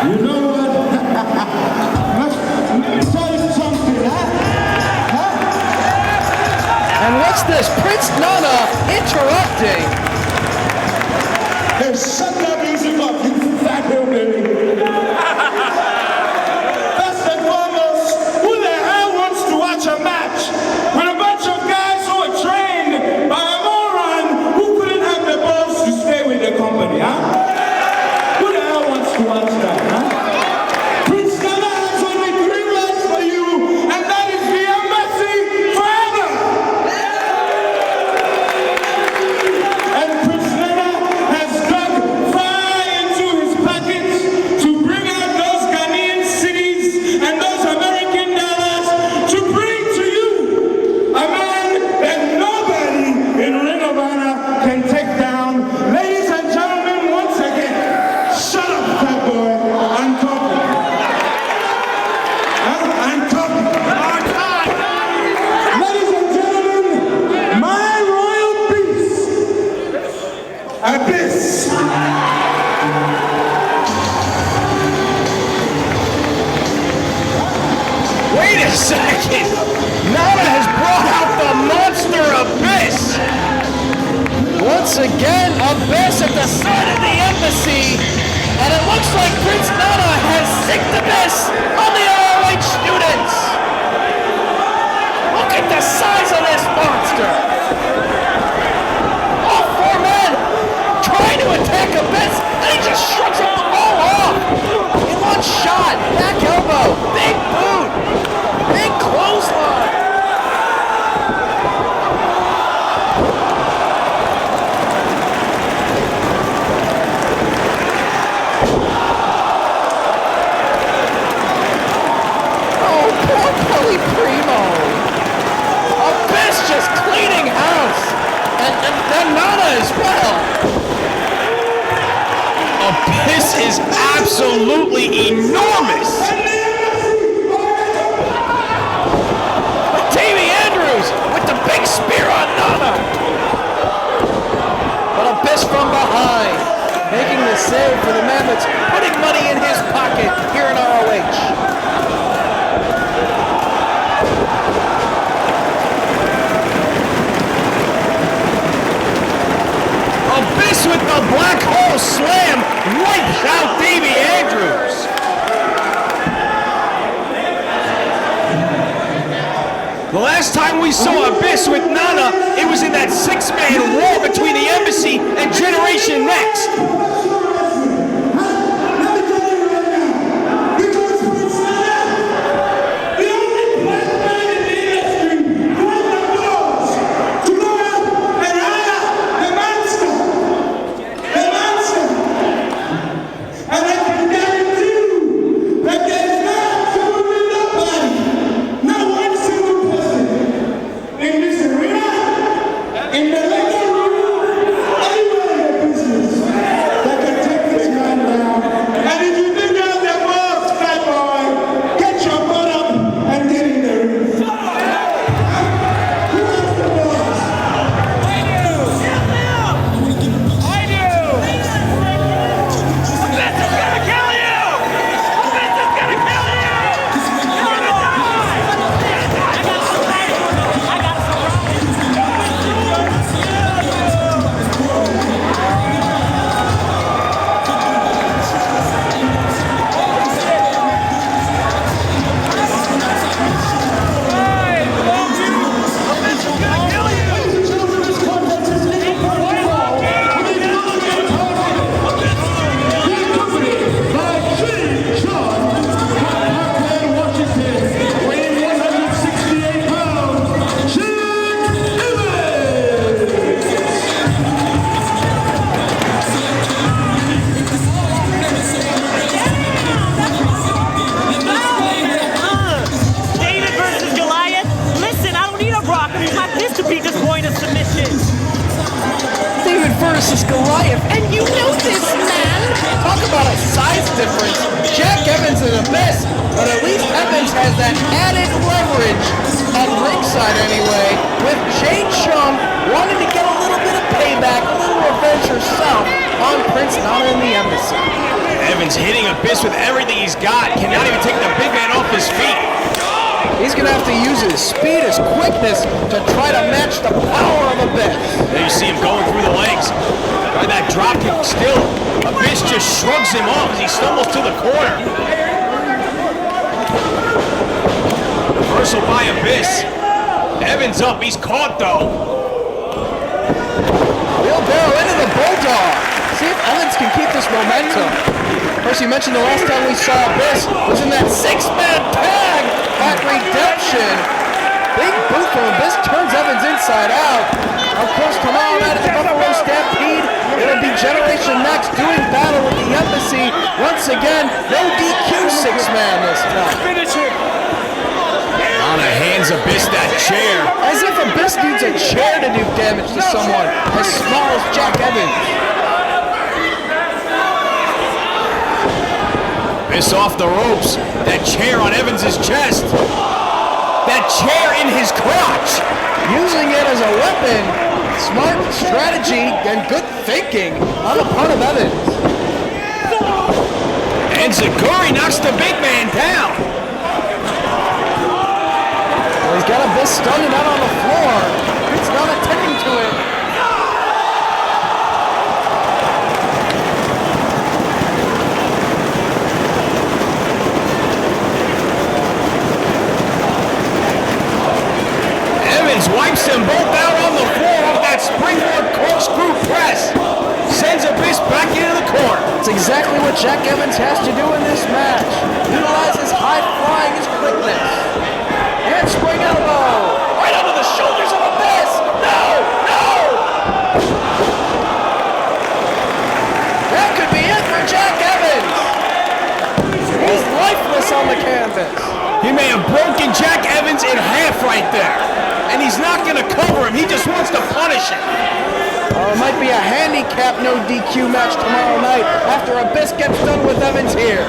You know what? Let's tell you something, huh? this? Prince Nana interrupting. Hey, shut that music up, you fat hillbilly. First and foremost, who the hell wants to watch a match with a bunch of guys who are trained by a moron who couldn't have the balls to stay with the company, huh? Who the hell wants to watch that, huh? Prince Nana has only 3 words for you, and that is the embassy forever. And Prince Nana has dug far into his pockets to bring out those Ghanaian cities and those American dollars to bring to you a man that nobody in Ring of Honor can take down. Ladies and gentlemen, once again, shut up, fat boy. I'm talking. I'm talking. Ladies and gentlemen, my royal beast, Abyss. Wait a second! Nana has brought out the monster Abyss! Once again, Abyss at the side of the embassy, and it looks like Prince Nana has sicked Abyss on the ROH students! Look at the size of this monster! All 4 men trying to attack Abyss, and he just shrugs them all off! In one shot, back elbow, big boot, big clothesline! Oh, poor Polly Primo! Abyss just cleaning house! And Nana as well! Abyss is absolutely enormous! Davey Andrews with the big spear on Nana! But Abyss from behind, making the save for the man that's putting money in his pocket here in ROH. Abyss with the black hole slam wipes out Davey Andrews. The last time we saw Abyss with Nana, it was in that 6-man war between the Embassy and Generation Next. In the legal room, anywhere in the business. versus Goliath, and you know this, man! Talk about a size difference. Jack Evans is the best, but at least Evans has that added leverage at ringside anyway, with Jade Chung wanting to get a little bit of payback, a little revenge herself on Prince Nana in the Embassy. Evans hitting Abyss with everything he's got. Cannot even take the big man off his feet. He's going to have to use his speed, his quickness to try to match the power of Abyss. There you see him going through the legs. Try that drop kick still. Abyss just shrugs him off as he stumbles to the corner. Reversal by Abyss. Evans up, he's caught though. Wheelbarrow into the Bulldog. See if Evans can keep this momentum. First, you mentioned the last time we saw Abyss was in that six-man tag at Redemption. Big boot from Abyss turns Evans inside out. Of course, tomorrow night at the Buffalo Stampede, it'll be Generation Next doing battle with the Embassy. Once again, no DQ six-man this time. Finish him. On the hands Abyss that chair. As if Abyss needs a chair to do damage to someone as small as Jack Evans. Abyss off the ropes. That chair on Evans's chest. That chair in his crotch. Using it as a weapon. Smart strategy and good thinking on the part of Evans. And Zaguri knocks the big man down. He's got Abyss stunned and out on the floor. It's not attending to it. Evans wipes them both out on the floor off that springboard corkscrew press. Sends Abyss back into the corner. It's exactly what Jack Evans has to do in this match. Utilize his high flying, his quickness. Handspring elbow. Right under the shoulders of Abyss. No! No! That could be it for Jack Evans. He's lifeless on the canvas. He may have broken Jack Evans in half right there. And he's not going to cover him. He just wants to punish him. It might be a handicap no DQ match tomorrow night after Abyss gets done with Evans here.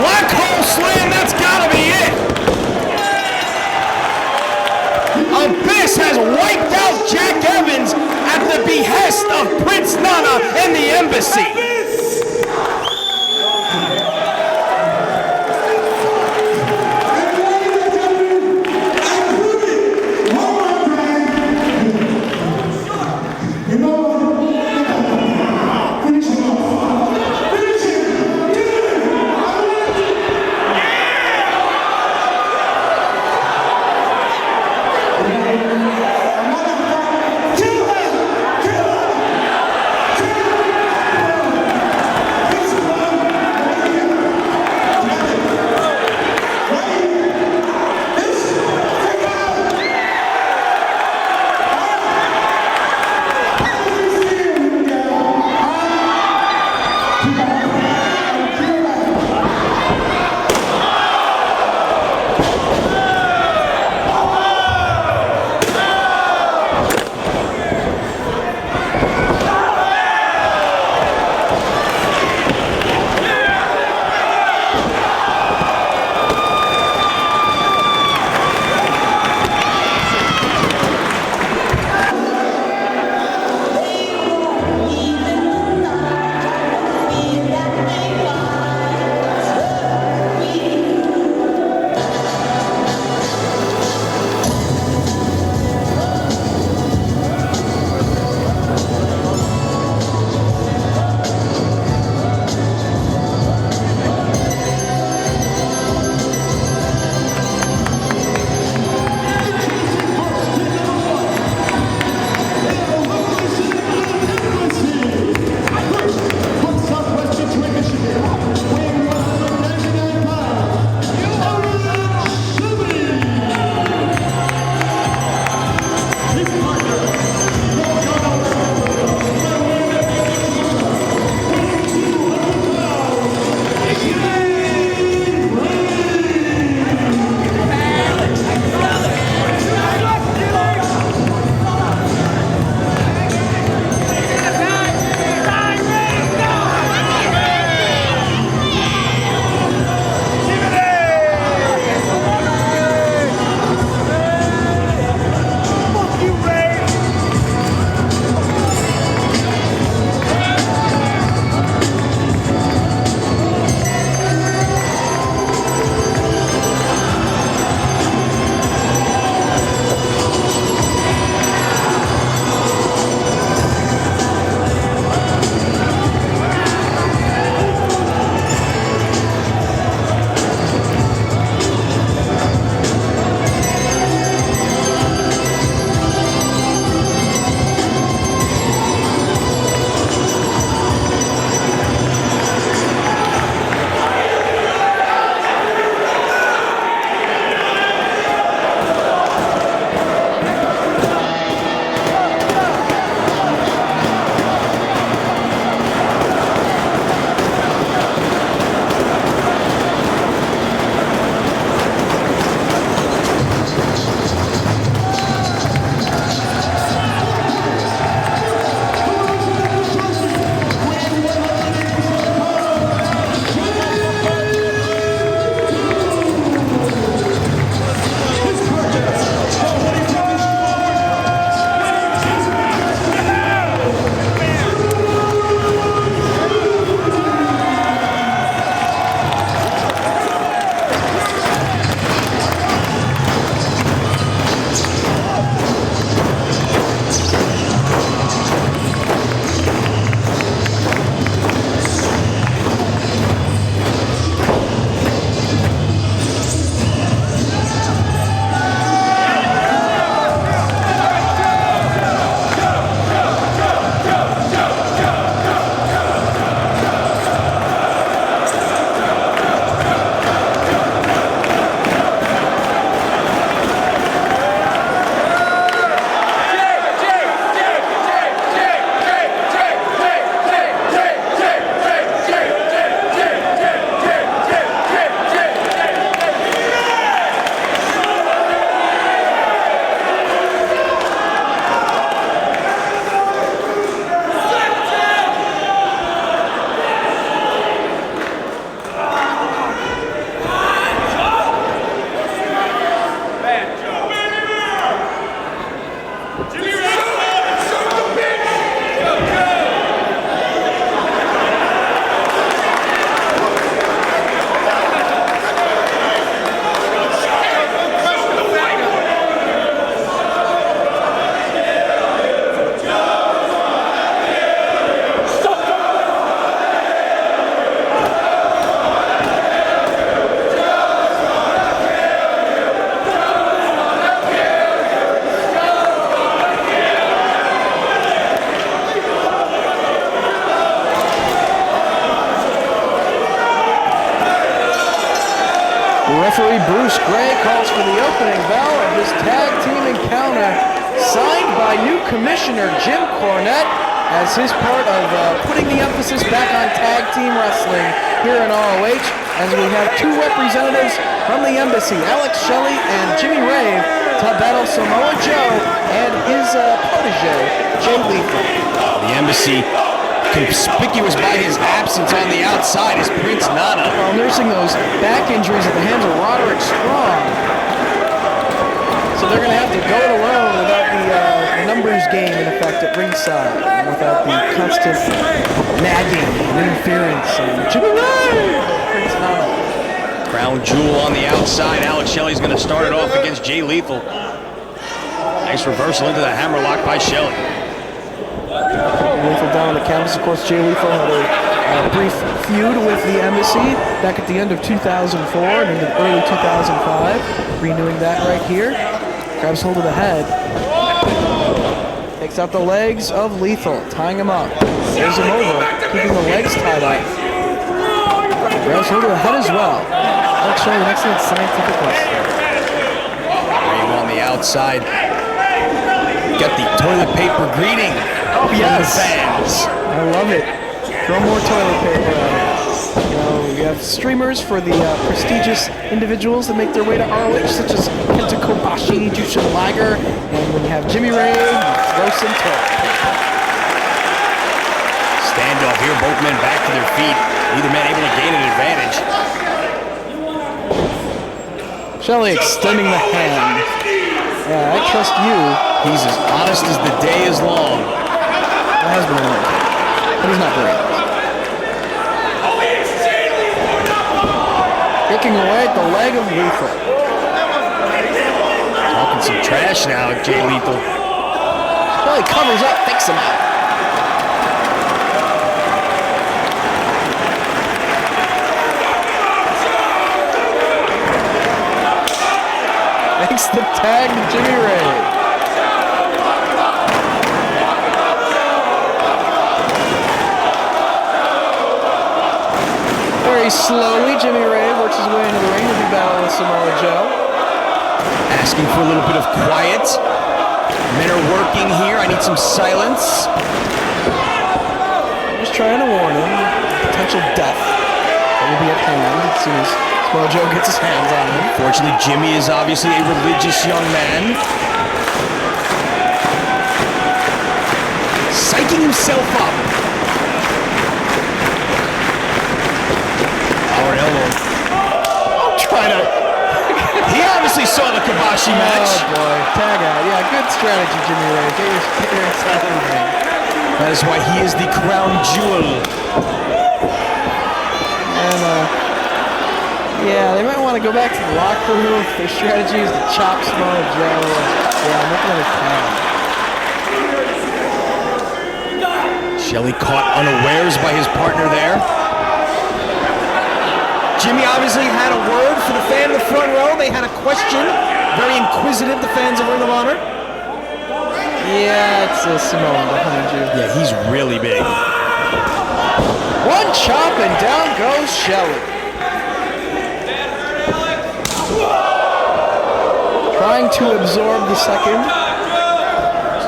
Black hole slam, that's gotta be it. Abyss has wiped out Jack Evans at the behest of Prince Nana and the Embassy. Referee Bruce Gray calls for the opening bell of this tag team encounter, signed by new commissioner Jim Cornette as his part of putting the emphasis back on tag team wrestling here in ROH, as we have two representatives from the embassy, Alex Shelley and Jimmy Rave, to battle Samoa Joe and his protege, Jay Lethal. The embassy, conspicuous by his absence on the outside, is Prince Nana. While nursing those back injuries at the hands of Roderick Strong. So they're going to have to go it alone without the numbers game in effect at ringside, and without the constant nagging and interference. And Jimmy Rave! Prince Nana. Crown Jewel on the outside. Alex Shelley's going to start it off against Jay Lethal. Nice reversal into the hammerlock by Shelley. Lethal down on the canvas. Of course, Jay Lethal had a brief feud with the embassy back at the end of 2004 and into early 2005. Renewing that right here. Grabs hold of the head. Takes out the legs of Lethal, tying him up. Throws him over, keeping the legs tied up. Grabs hold of the head as well. Alex Shelley, an excellent scientific lesson. Rave on the outside. Got the toilet paper greeting. Oh, yes. From the fans. I love it. Throw more toilet paper at it. You know, we have streamers for the prestigious individuals that make their way to ROH, such as Kenta Kobashi, Jushin Liger, and when you have Jimmy Rave, throw some toilet paper. Standoff here, both men back to their feet. Neither man able to gain an advantage. Shelley extending the hand. Yeah, I trust you. He's as honest as the day is long. My husband and I. But he's not great. Kicking away at the leg of Lethal. Talking some trash now, Jay Lethal. Shelley covers up, takes him out. Makes the tag to Jimmy Rave. Very slowly, Jimmy Rave works his way into the ring to be battling with Samoa Joe. Asking for a little bit of quiet. Men are working here. I need some silence. Just trying to warn him. Potential death that will be at hand as soon as Samoa Joe gets his hands on him. Fortunately, Jimmy is obviously a religious young man. Psyching himself up. Power elbow. I'm trying to... He obviously saw the Kobashi match. Oh boy, tag out. Yeah, good strategy, Jimmy Rave. Get your inside the ring. That is why he is the crown jewel. And yeah, they might want to go back to the locker room. Their strategy is to chop Samoa Joe. Yeah, make another count. Shelley caught unawares by his partner there. Jimmy obviously had a word for the fan in the front row. They had a question. Very inquisitive, the fans of Ring of Honor. Yeah, it's a Samoan behind you. Yeah, he's really big. One chop and down goes Shelley. Trying to absorb the second.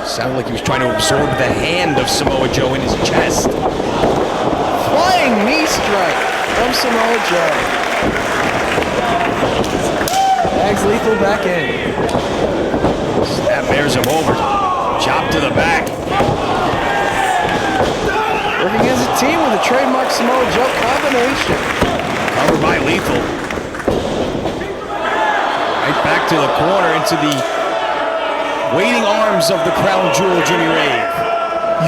Sounded like he was trying to absorb the hand of Samoa Joe in his chest. Flying knee strike from Samoa Joe. Tags Lethal back in. That bears him over. Chop to the back. Working as a team with a trademark Samoa Joe combination. Covered by Lethal. Right back to the corner into the waiting arms of the crown jewel, Jimmy Rave.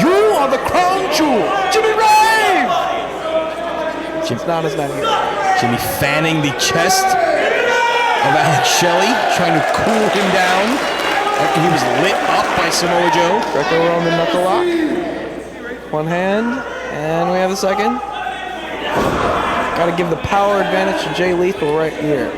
You are the crown jewel, Jimmy Rave! It's not as not here. Jimmy fanning the chest of Alex Shelley, trying to cool him down after he was lit up by Samoa Joe. Greco-Roman knuckle lock. One hand, and we have the second. Got to give the power advantage to Jay Lethal right here.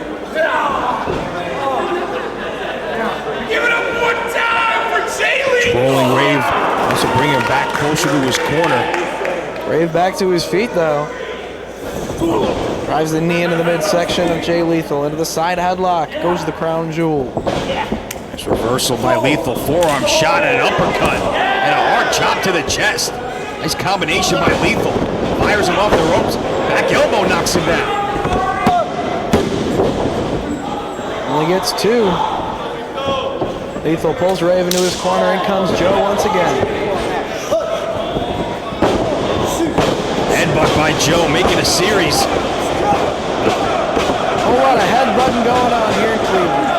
Give it up one time for Jay Lethal! Rolling Rave also bring him back closer to his corner. Rave back to his feet though. Drives the knee into the midsection of Jay Lethal. Into the side headlock goes the crown jewel. Nice reversal by Lethal. Forearm shot and an uppercut. And a hard chop to the chest. Nice combination by Lethal. Fires him off the ropes. Back elbow knocks him down. Only gets 2. Lethal pulls Rave into his corner. In comes Joe once again. Headbutt by Joe, making a series. A whole lot of headbutting going on here in Cleveland.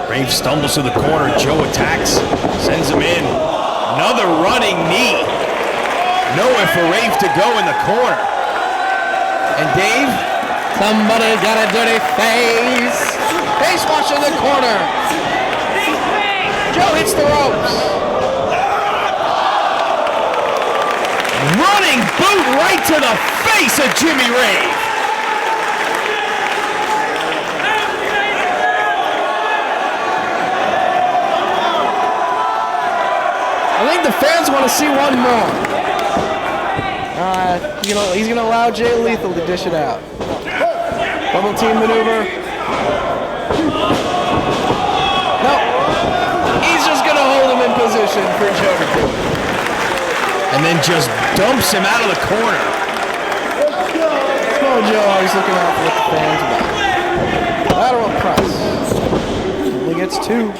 Rave stumbles to the corner. Joe attacks, sends him in. Another running knee. Nowhere for Rave to go in the corner. And Dave, Somebody got a dirty face. Face wash in the corner. Joe hits the ropes. running boot right to the face of Jimmy Rave. I think the fans want to see one more. He's gonna allow Jay Lethal to dish it out. Double team maneuver. No, he's just gonna hold him in position for Joe to do it. And then just dumps him out of the corner. Oh, Joe always looking out for what the fans want. Lateral press. Only gets 2.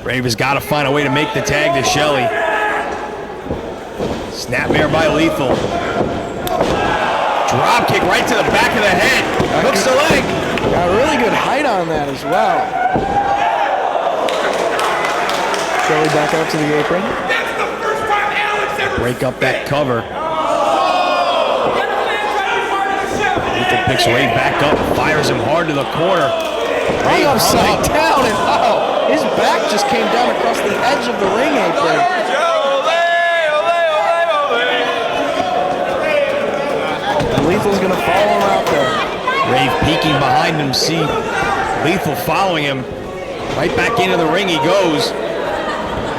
Rave has got to find a way to make the tag to Shelley. Snapmare by Lethal. Drop kick right to the back of the head. Hooks the leg. Got a really good height on that as well. Shelley back up to the apron. Break up that cover. Lethal picks Rave back up, fires him hard to the corner. Rave upside down, and his back just came down across the edge of the ring apron. And Lethal's gonna follow him out there. Rave peeking behind him, see Lethal following him. Right back into the ring he goes.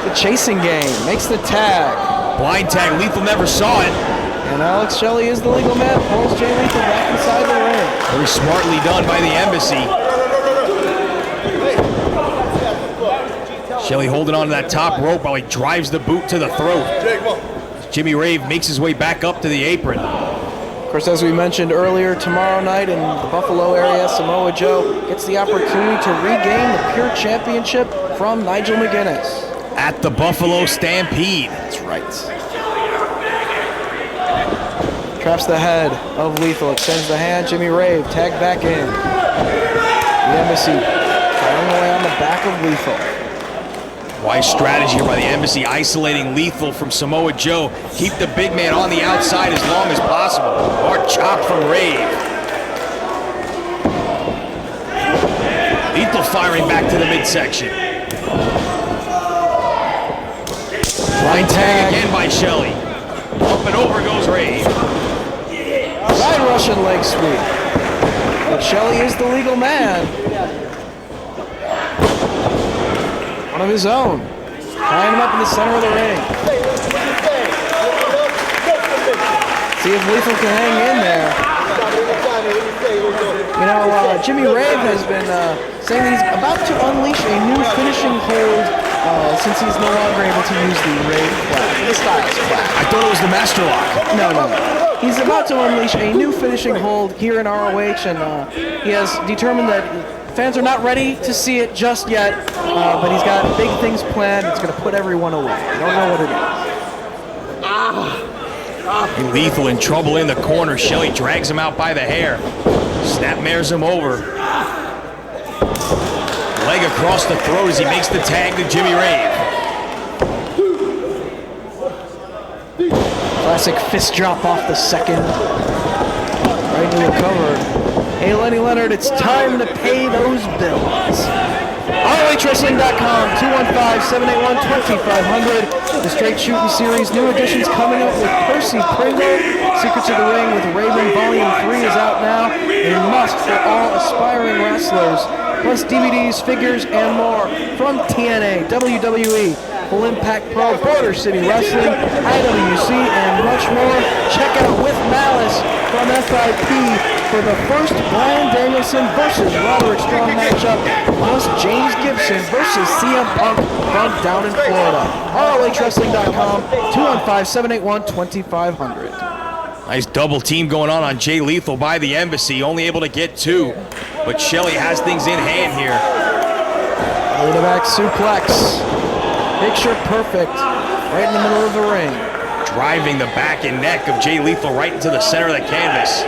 The chasing game makes the tag. Blind tag, Lethal never saw it. And Alex Shelley is the legal man, pulls Jay Lethal back inside the ring. Very smartly done by the Embassy. Shelley holding on to that top rope while he drives the boot to the throat. Jimmy Rave makes his way back up to the apron. Of course, as we mentioned earlier, tomorrow night in the Buffalo area, Samoa Joe gets the opportunity to regain the Pure Championship from Nigel McGuinness. At the Buffalo Stampede. That's right. Traps the head of Lethal, extends the hand, Jimmy Rave, tagged back in. The Embassy firing away on the back of Lethal. Wise strategy here by the Embassy, isolating Lethal from Samoa Joe. Keep the big man on the outside as long as possible. Hard chop from Rave. Lethal firing back to the midsection. Blind tag again by Shelley. Up and over goes Rave. Side Russian leg sweep. But Shelley is the legal man. One of his own. Tying him up in the center of the ring. See if Lethal can hang in there. You know, Jimmy Rave has been saying that he's about to unleash a new finishing hold since he's no longer able to use the Rave flag. The Styles flag. I thought it was the Master Lock. No. He's about to unleash a new finishing hold here in ROH, and he has determined that fans are not ready to see it just yet, but he's got big things planned. It's going to put everyone away. I don't know what it is. Lethal in trouble in the corner. Shelley drags him out by the hair. Snapmares him over. Leg across the throat as he makes the tag to Jimmy Rave. Classic fist drop off the second. Right into the cover. Hey, Lenny Leonard, it's time to pay those bills. ROHWrestling.com, 215-781-2500. The Straight Shooting Series, new editions coming up with Percy Pringle. Secrets of the Ring with Raven Volume 3 is out now. A must for all aspiring wrestlers. Plus DVDs, figures, and more from TNA, WWE, Full Impact Pro, Border City Wrestling, IWC, and much more. Check out With Malice from SIP for the first Bryan Danielson versus Roderick Strong matchup, plus James Gibson versus CM Punk from down in Florida. ROHWrestling.com, 215-781-2500. Nice double team going on Jay Lethal by the Embassy, only able to get 2. But Shelley has things in hand here. Belly to back suplex. Picture perfect. Right in the middle of the ring. Driving the back and neck of Jay Lethal right into the center of the canvas.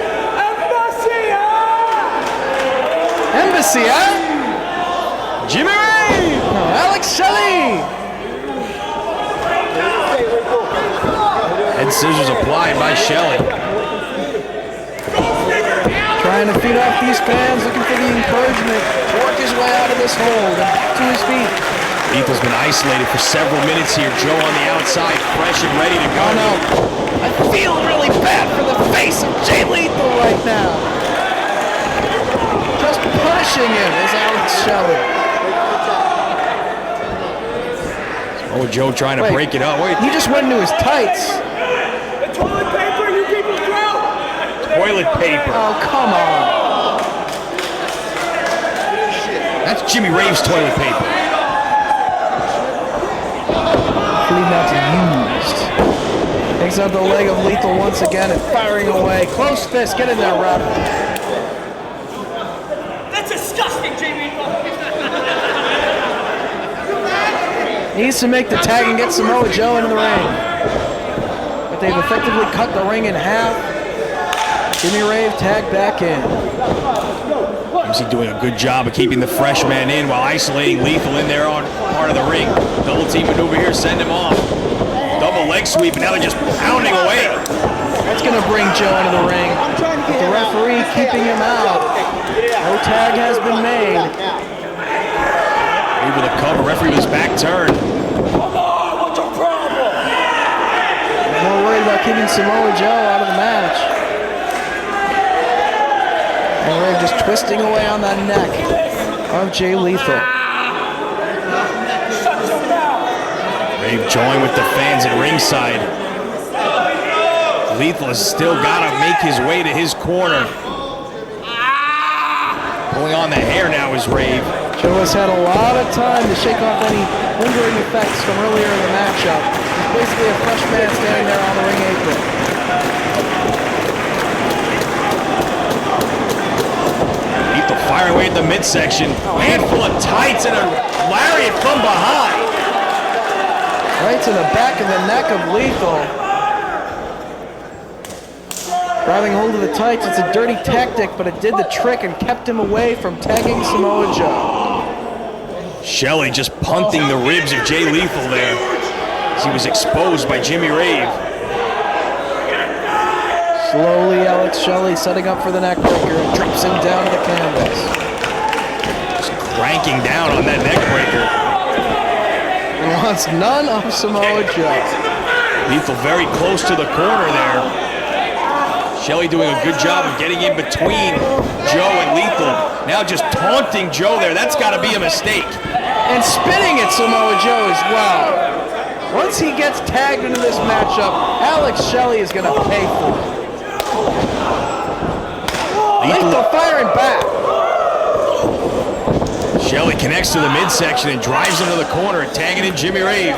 Embassy, huh? Jimmy Ray! Alex Shelley! Head scissors applied by Shelley. Trying to feed off these fans, looking for the encouragement to work his way out of this hold and to his feet. Lethal's been isolated for several minutes here. Joe on the outside, fresh and ready to go. Oh no, I feel really bad for the face of Jay Lethal right now. Just punishing him is Alex Shelley. Oh, Joe trying to break it up. Wait. He just went into his tights. The toilet paper, you people throw! Toilet paper. Oh, come on. That's Jimmy Rave's toilet paper. Leave not used. Takes out the leg of Lethal once again and firing away. Close fist, get in there, Rob. That's disgusting, Jamie! Needs to make the tag and get Samoa Joe into the ring. But they've effectively cut the ring in half. Jimmy Rave tagged back in. Is doing a good job of keeping the fresh man in while isolating Lethal in there on part of the ring. Double team maneuver here, send him off. Double leg sweep, and now they're just pounding away. That's going to bring Joe into the ring. With the referee keeping him out. No tag has been made. Able to cover, referee with his back turned. What's your problem? More worried about keeping Samoa Joe out of the match. And we're just twisting away on that neck of Jay Lethal. Rave joined with the fans at ringside. Lethal has still got to make his way to his corner. Pulling on the hair now is Rave. Joe has had a lot of time to shake off any lingering effects from earlier in the matchup. He's basically a fresh man standing there on the ring apron. Lethal firing away at the midsection. Handful of tights and a lariat from behind. Right to the back of the neck of Lethal. Grabbing hold of the tights, it's a dirty tactic, but it did the trick and kept him away from tagging Samoa Joe. Shelley just punting the ribs of Jay Lethal there as he was exposed by Jimmy Rave. Slowly, Alex Shelley setting up for the neck breaker and drops him down to the canvas. Just cranking down on that neck breaker. And wants none of Samoa Joe. Lethal very close to the corner there. Shelley doing a good job of getting in between Joe and Lethal. Now just taunting Joe there. That's got to be a mistake. And spitting at Samoa Joe as well. Once he gets tagged into this matchup, Alex Shelley is going to pay for it. Lethal firing back. Shelley connects to the midsection and drives him to the corner, tagging in Jimmy Rave.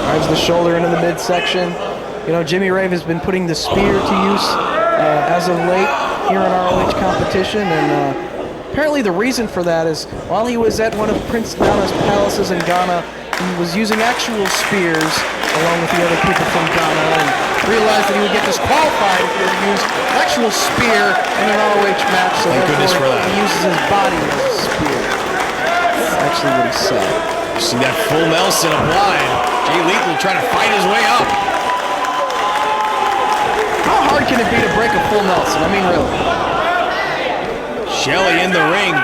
Drives the shoulder into the midsection. You know, Jimmy Rave has been putting the spear to use as of late here in ROH competition, and apparently the reason for that is while he was at one of Prince Nana's palaces in Ghana, he was using actual spears along with the other people from Ghana, and realized that he would get disqualified if he were to use an actual spear in an ROH match, so Thank goodness for that. he uses his body as a spear. That's actually what he said. You see that full Nelson applied. Jay Lethal trying to fight his way up. How hard can it be to break a full Nelson? I mean, really. Shelley in the ring,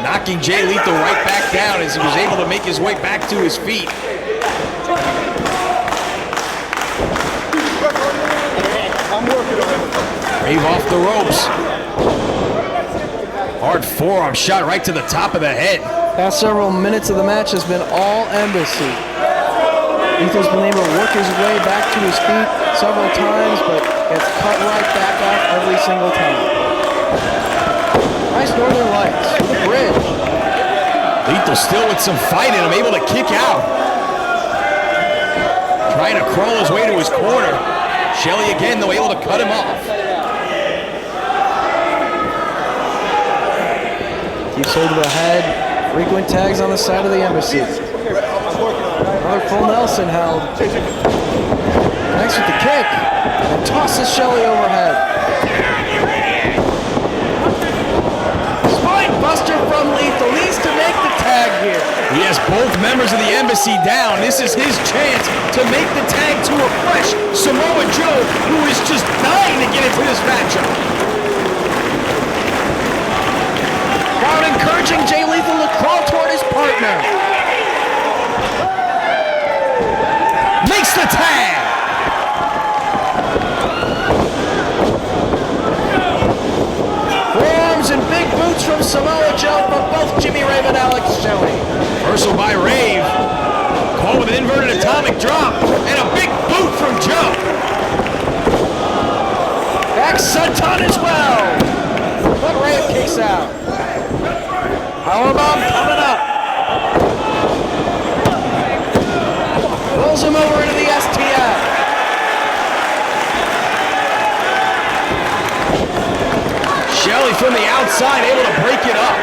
knocking Jay Lethal right back down as he was able to make his way back to his feet. Rave off the ropes. Hard forearm shot right to the top of the head. Past several minutes of the match has been all Embassy. Lethal's been able to work his way back to his feet several times, but gets cut right back off every single time. Nice Northern Lights, the bridge. Lethal still with some fight in him, able to kick out. Trying to crawl his way to his corner. Shelley again, though, able to cut him off. Keeps hold of the head. Frequent tags on the side of the Embassy. Another full Nelson held. Connects with the kick. And tosses Shelley overhead. Spine buster from Lethal. Needs to make the tag here. He has both members of the Embassy down. This is his chance to make the tag to a fresh Samoa Joe, who is just dying to get into this matchup. Crowd encouraging Jay Lethal to crawl toward his partner. Makes the tag. Forearms and big boots from Samoa Joe for both Jimmy Rave and Alex Shelley. Reversal by Rave. Caught with an inverted atomic drop. And a big boot from Joe. Back Sutton as well. But Rave kicks out. Powerbomb coming up. Rolls him over into the STF. Shelley from the outside able to break it up.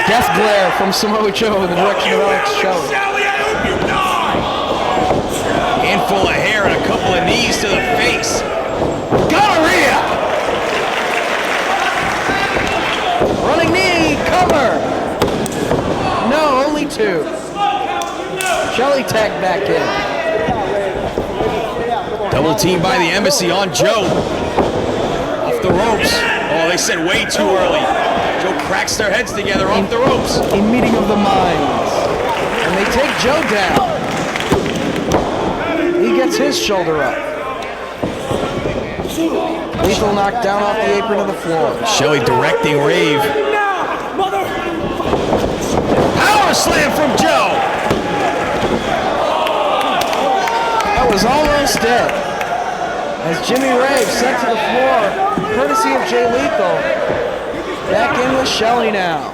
Death glare from Samoa Joe in the direction of Alex Shelley. Handful of hair and a couple of knees to the face. Gonorrhea! Running knee, cover. No, only two. Shelley tagged back in. Double team by the Embassy on Joe. Off the ropes. Oh, they said way too early. Joe cracks their heads together off the ropes. A meeting of the minds. And they take Joe down. He gets his shoulder up. Lethal knocked down off the apron to the floor. Shelley directing Rave. Power slam from Joe. That was almost it. As Jimmy Rave sent to the floor, courtesy of Jay Lethal. Back in with Shelley now.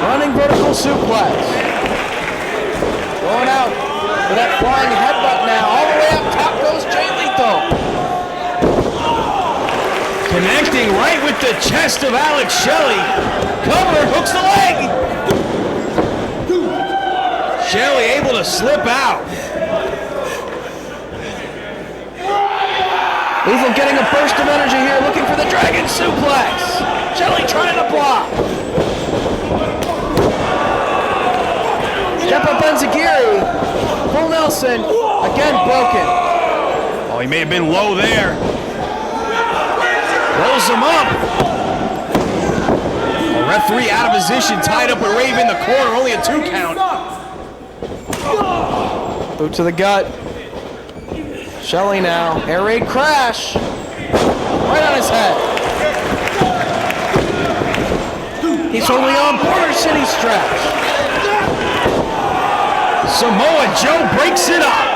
Running vertical suplex. Going out for that flying headbutt now. All the way up top goes Jay Lethal. Connecting right with the chest of Alex Shelley. Cover, hooks the leg. Shelley able to slip out. Lethal getting a burst of energy here, looking for the dragon suplex. Shelley trying to block. Step up Enziguri. Full Nelson, again broken. Oh, he may have been low there. Rolls him up. A referee out of position, tied up with Rave in the corner, only a 2 count. Boot to the gut. Shelley now. Air raid crash. Right on his head. He's holding on. Border City stretch. Samoa Joe breaks it up.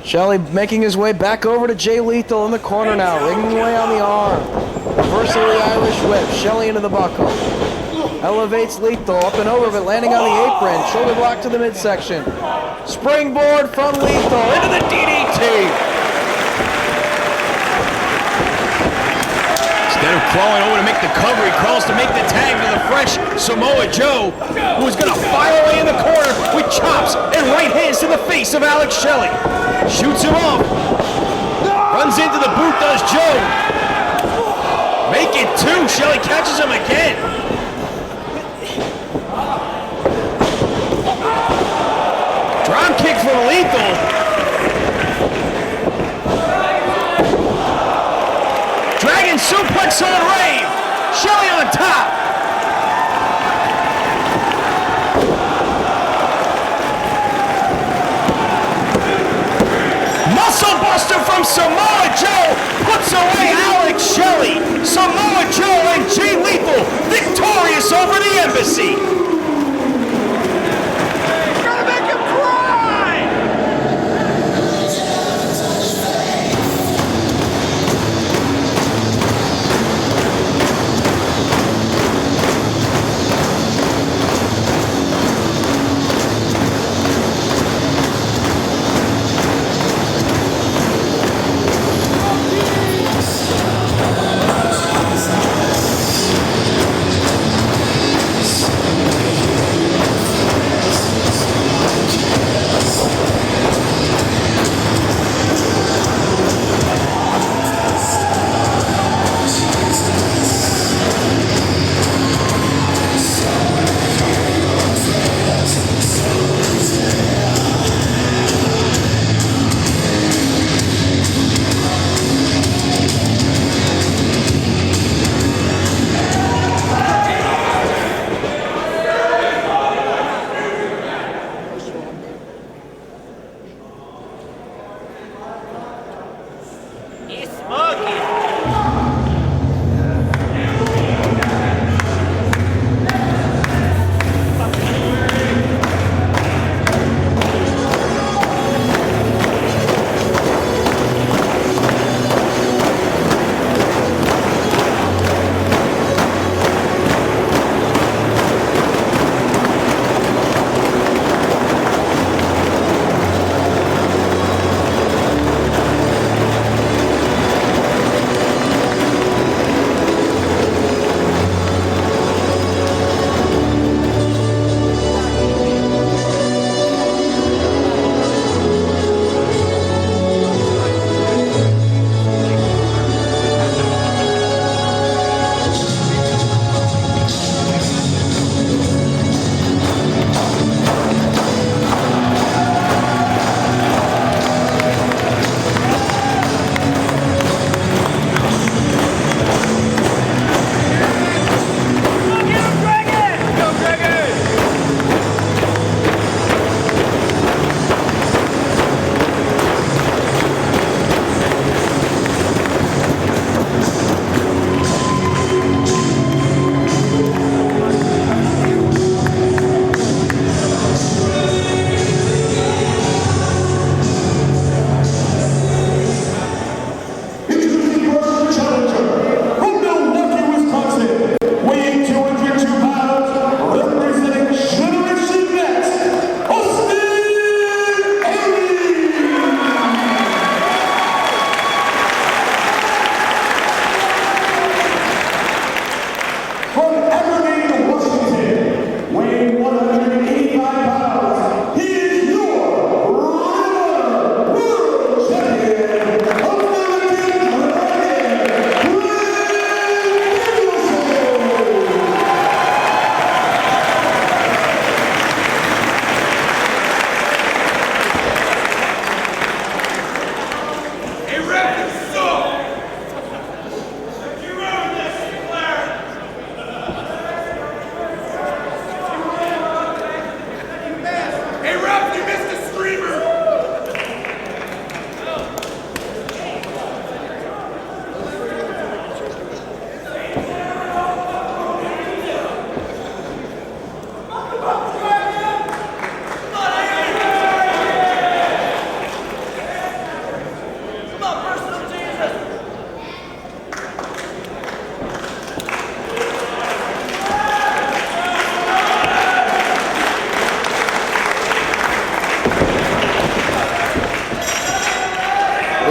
Shelley making his way back over to Jay Lethal in the corner now, ringing away on the arm. Reversal of the Irish whip. Shelley into the buckle. Elevates Lethal up and over, but landing on the apron. Shoulder block to the midsection. Springboard from Lethal into the DDT. Instead of crawling over to make the cover, he crawls to make the tag to the fresh Samoa Joe, who is going to fire away in the corner with chops and right hands to the face of Alex Shelley. Shoots him off. Runs into the boot, does Joe. Make it 2. Shelley catches him again. Drop kick from Lethal. Dragon suplex on Rave. Shelley on top. Imposter from Samoa Joe puts away Alex Shelley. Samoa Joe and Jay Lethal victorious over the Embassy. Gotta make him cry!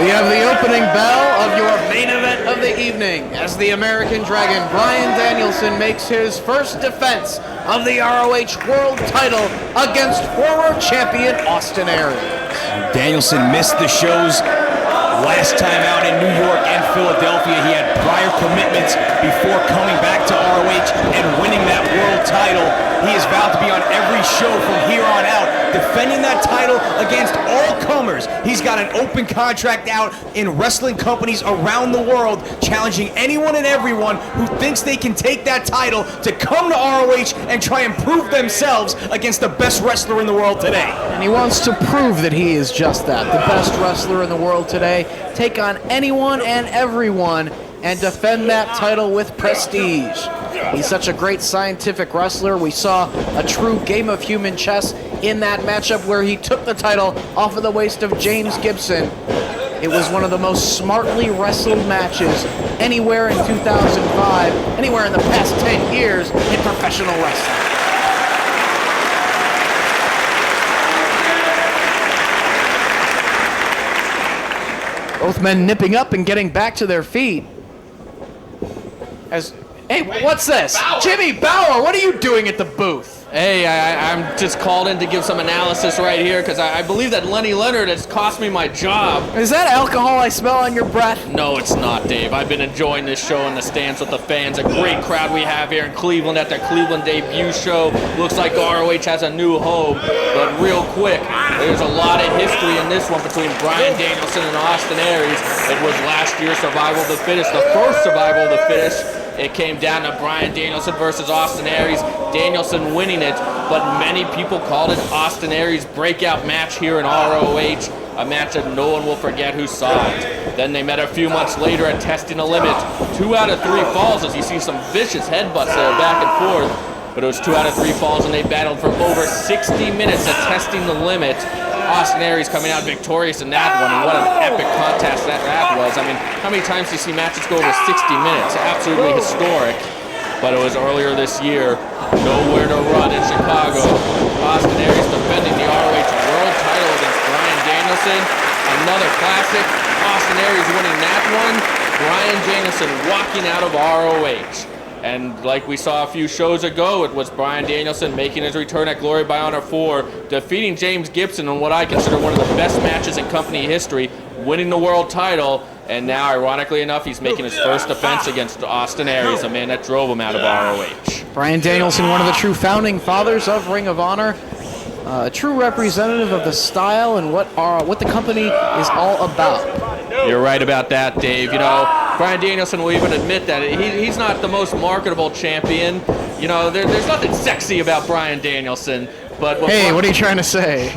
We have the opening bell of your main event of the evening as the American Dragon Bryan Danielson makes his first defense of the ROH World title against former champion Austin Aries. Danielson missed the shows last time out in New York and Philadelphia. He had prior commitments before coming back to ROH and winning that world title. He is vowed to be on every show from here on out defending that title against all comers. He's got an open contract out in wrestling companies around the world, challenging anyone and everyone who thinks they can take that title to come to ROH and try and prove themselves against the best wrestler in the world today. And he wants to prove that he is just that, the best wrestler in the world today. Take on anyone and everyone and defend that title with prestige. He's such a great scientific wrestler. We saw a true game of human chess in that matchup where he took the title off of the waist of James Gibson. It was one of the most smartly wrestled matches anywhere in 2005, anywhere in the past 10 years in professional wrestling. Both men nipping up and getting back to their feet. Hey, what's this? Bauer. Jimmy Bauer, what are you doing at the booth? Hey, I'm just called in to give some analysis right here because I believe that Lenny Leonard has cost me my job. Is that alcohol I smell on your breath? No, it's not, Dave. I've been enjoying this show in the stands with the fans. A great crowd we have here in Cleveland at their Cleveland debut show. Looks like ROH has a new home. But real quick, there's a lot of history in this one between Bryan Danielson and Austin Aries. It was last year's Survival of the Fittest, the first Survival of the Fittest. It came down to Bryan Danielson versus Austin Aries, Danielson winning it, but many people called it Austin Aries' breakout match here in ROH, a match that no one will forget who saw it. Then they met a few months later at Testing the Limit. 2 out of 3 falls, as you see some vicious headbutts there back and forth, but it was 2 out of 3 falls, and they battled for over 60 minutes at Testing the Limit. Austin Aries coming out victorious in that one, and what an epic contest that was. I mean, how many times do you see matches go over 60 minutes? Absolutely historic. But it was earlier this year, Nowhere to Run in Chicago. Austin Aries defending the ROH World title against Bryan Danielson. Another classic. Austin Aries winning that one. Bryan Danielson walking out of ROH. And like we saw a few shows ago, it was Bryan Danielson making his return at Glory by Honor 4, defeating James Gibson in what I consider one of the best matches in company history, winning the world title, and now, ironically enough, he's making his first defense against Austin Aries, a man that drove him out of ROH. Bryan Danielson, one of the true founding fathers of Ring of Honor, a true representative of the style and what the company is all about. You're right about that, Dave. You know, Bryan Danielson will even admit that he's not the most marketable champion. You know, there's nothing sexy about Bryan Danielson. But hey, what are you trying to say?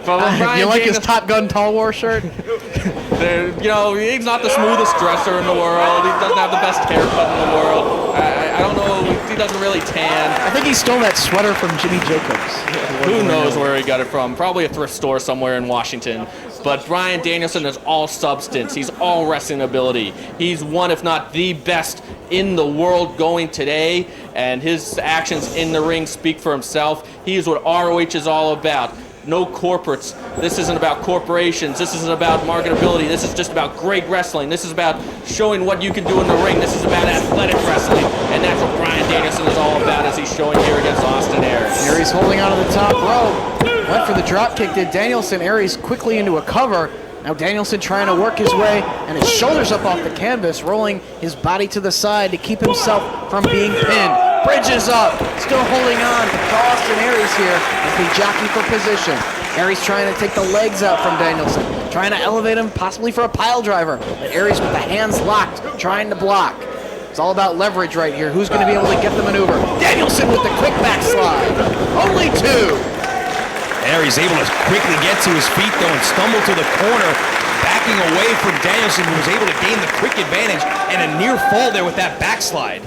You like his Top Gun Tall War shirt? You know, he's not the smoothest dresser in the world. He doesn't have the best haircut in the world. I don't know. He doesn't really tan. I think he stole that sweater from Jimmy Jacobs. Who knows where he got it from? Probably a thrift store somewhere in Washington. But Bryan Danielson is all substance. He's all wrestling ability. He's one, if not the best in the world going today, and his actions in the ring speak for himself. He is what ROH is all about. No corporates. This isn't about corporations. This isn't about marketability. This is just about great wrestling. This is about showing what you can do in the ring. This is about athletic wrestling. And that's what Bryan Danielson is all about, as he's showing here against Austin Aries. Aries holding onto the top rope. Went for the drop kick, did Danielson. Aries quickly into a cover. Now Danielson trying to work his way, and his shoulders up off the canvas, rolling his body to the side to keep himself from being pinned. Bridges up, still holding on to Austin Aries here as they jockey for position. Aries trying to take the legs out from Danielson, trying to elevate him possibly for a pile driver. But Aries with the hands locked, trying to block. It's all about leverage right here. Who's going to be able to get the maneuver? Danielson with the quick backslide. Only 2. Aries able to quickly get to his feet, though, and stumble to the corner, backing away from Danielson, who was able to gain the quick advantage and a near fall there with that backslide.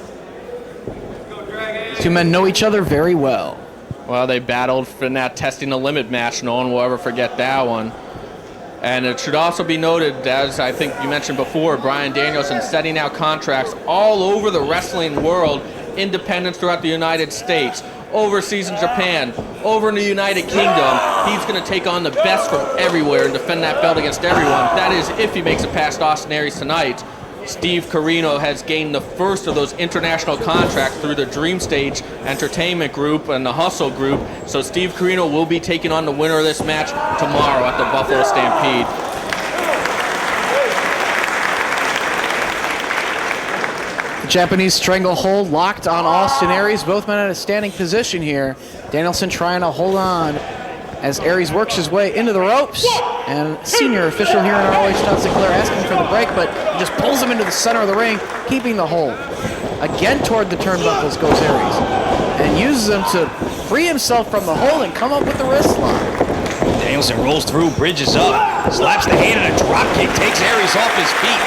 Two men know each other very well. Well, they battled in that Testing the Limit match. No one will ever forget that one. And it should also be noted, as I think you mentioned before, Bryan Danielson setting out contracts all over the wrestling world, independents throughout the United States, overseas in Japan, over in the United Kingdom. He's going to take on the best from everywhere and defend that belt against everyone. That is, if he makes it past Austin Aries tonight. Steve Carino has gained the first of those international contracts through the Dream Stage Entertainment Group and the Hustle Group. So Steve Carino will be taking on the winner of this match tomorrow at the Buffalo Stampede. The Japanese stranglehold locked on Austin Aries. Both men in a standing position here. Danielson trying to hold on as Aries works his way into the ropes. And senior official here in ROH, Todd Sinclair, asking for the break, but he just pulls him into the center of the ring, keeping the hold. Again toward the turnbuckles goes Aries, and uses them to free himself from the hold and come up with the wrist lock. Danielson rolls through, bridges up, slaps the hand, and a drop kick takes Aries off his feet.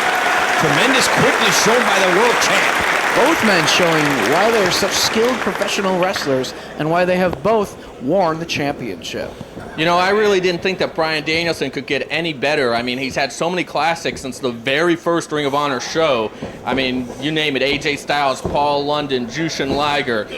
Tremendous quickness shown by the world champ. Both men showing why they're such skilled professional wrestlers and why they have both worn the championship. You know, I really didn't think that Bryan Danielson could get any better. I mean, he's had so many classics since the very first Ring of Honor show. I mean, you name it, AJ Styles, Paul London, Jushin Liger,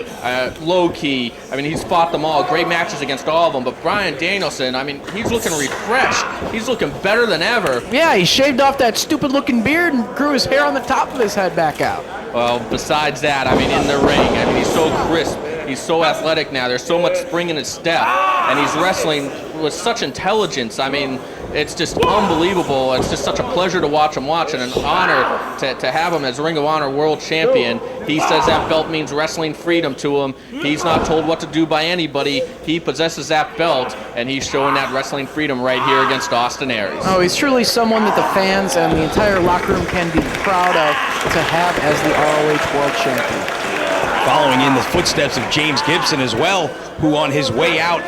Low-Ki. I mean, he's fought them all. Great matches against all of them. But Bryan Danielson, I mean, he's looking refreshed. He's looking better than ever. Yeah, he shaved off that stupid-looking beard and grew his hair on the top of his head back out. Well, besides that, I mean, in the ring, I mean, he's so crisp. He's so athletic now. There's so much spring in his step. And he's wrestling with such intelligence. I mean, it's just unbelievable. It's just such a pleasure to watch him and an honor to have him as Ring of Honor World Champion. He says that belt means wrestling freedom to him. He's not told what to do by anybody. He possesses that belt, and he's showing that wrestling freedom right here against Austin Aries. Oh, he's truly someone that the fans and the entire locker room can be proud of to have as the ROH World Champion. Following in the footsteps of James Gibson as well, who on his way out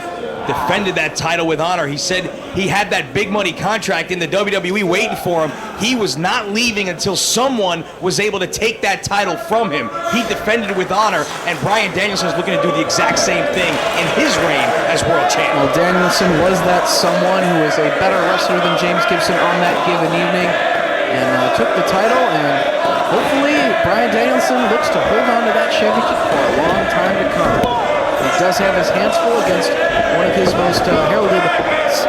defended that title with honor. He said he had that big money contract in the WWE waiting for him. He was not leaving until someone was able to take that title from him. He defended it with honor, and Bryan Danielson is looking to do the exact same thing in his reign as world champion. Well, Danielson was that someone who was a better wrestler than James Gibson on that given evening, and took the title, and hopefully Bryan Danielson looks to hold on to that championship for a long time to come. He does have his hands full against one of his most heralded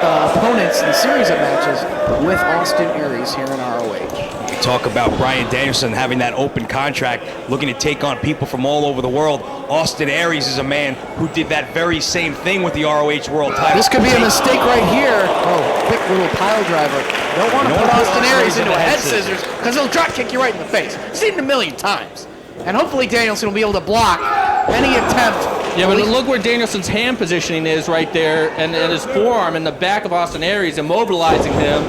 opponents in a series of matches with Austin Aries here in ROH. We talk about Bryan Danielson having that open contract, looking to take on people from all over the world. Austin Aries is a man who did that very same thing with the ROH World title. This could be a mistake right here. Oh, quick little pile driver. Don't want to put Austin Aries into a head scissors because he'll drop kick you right in the face. I've seen it a million times. And hopefully Danielson will be able to block any attempt. Yeah, but look where Danielson's hand positioning is right there, and his forearm in the back of Austin Aries, immobilizing him.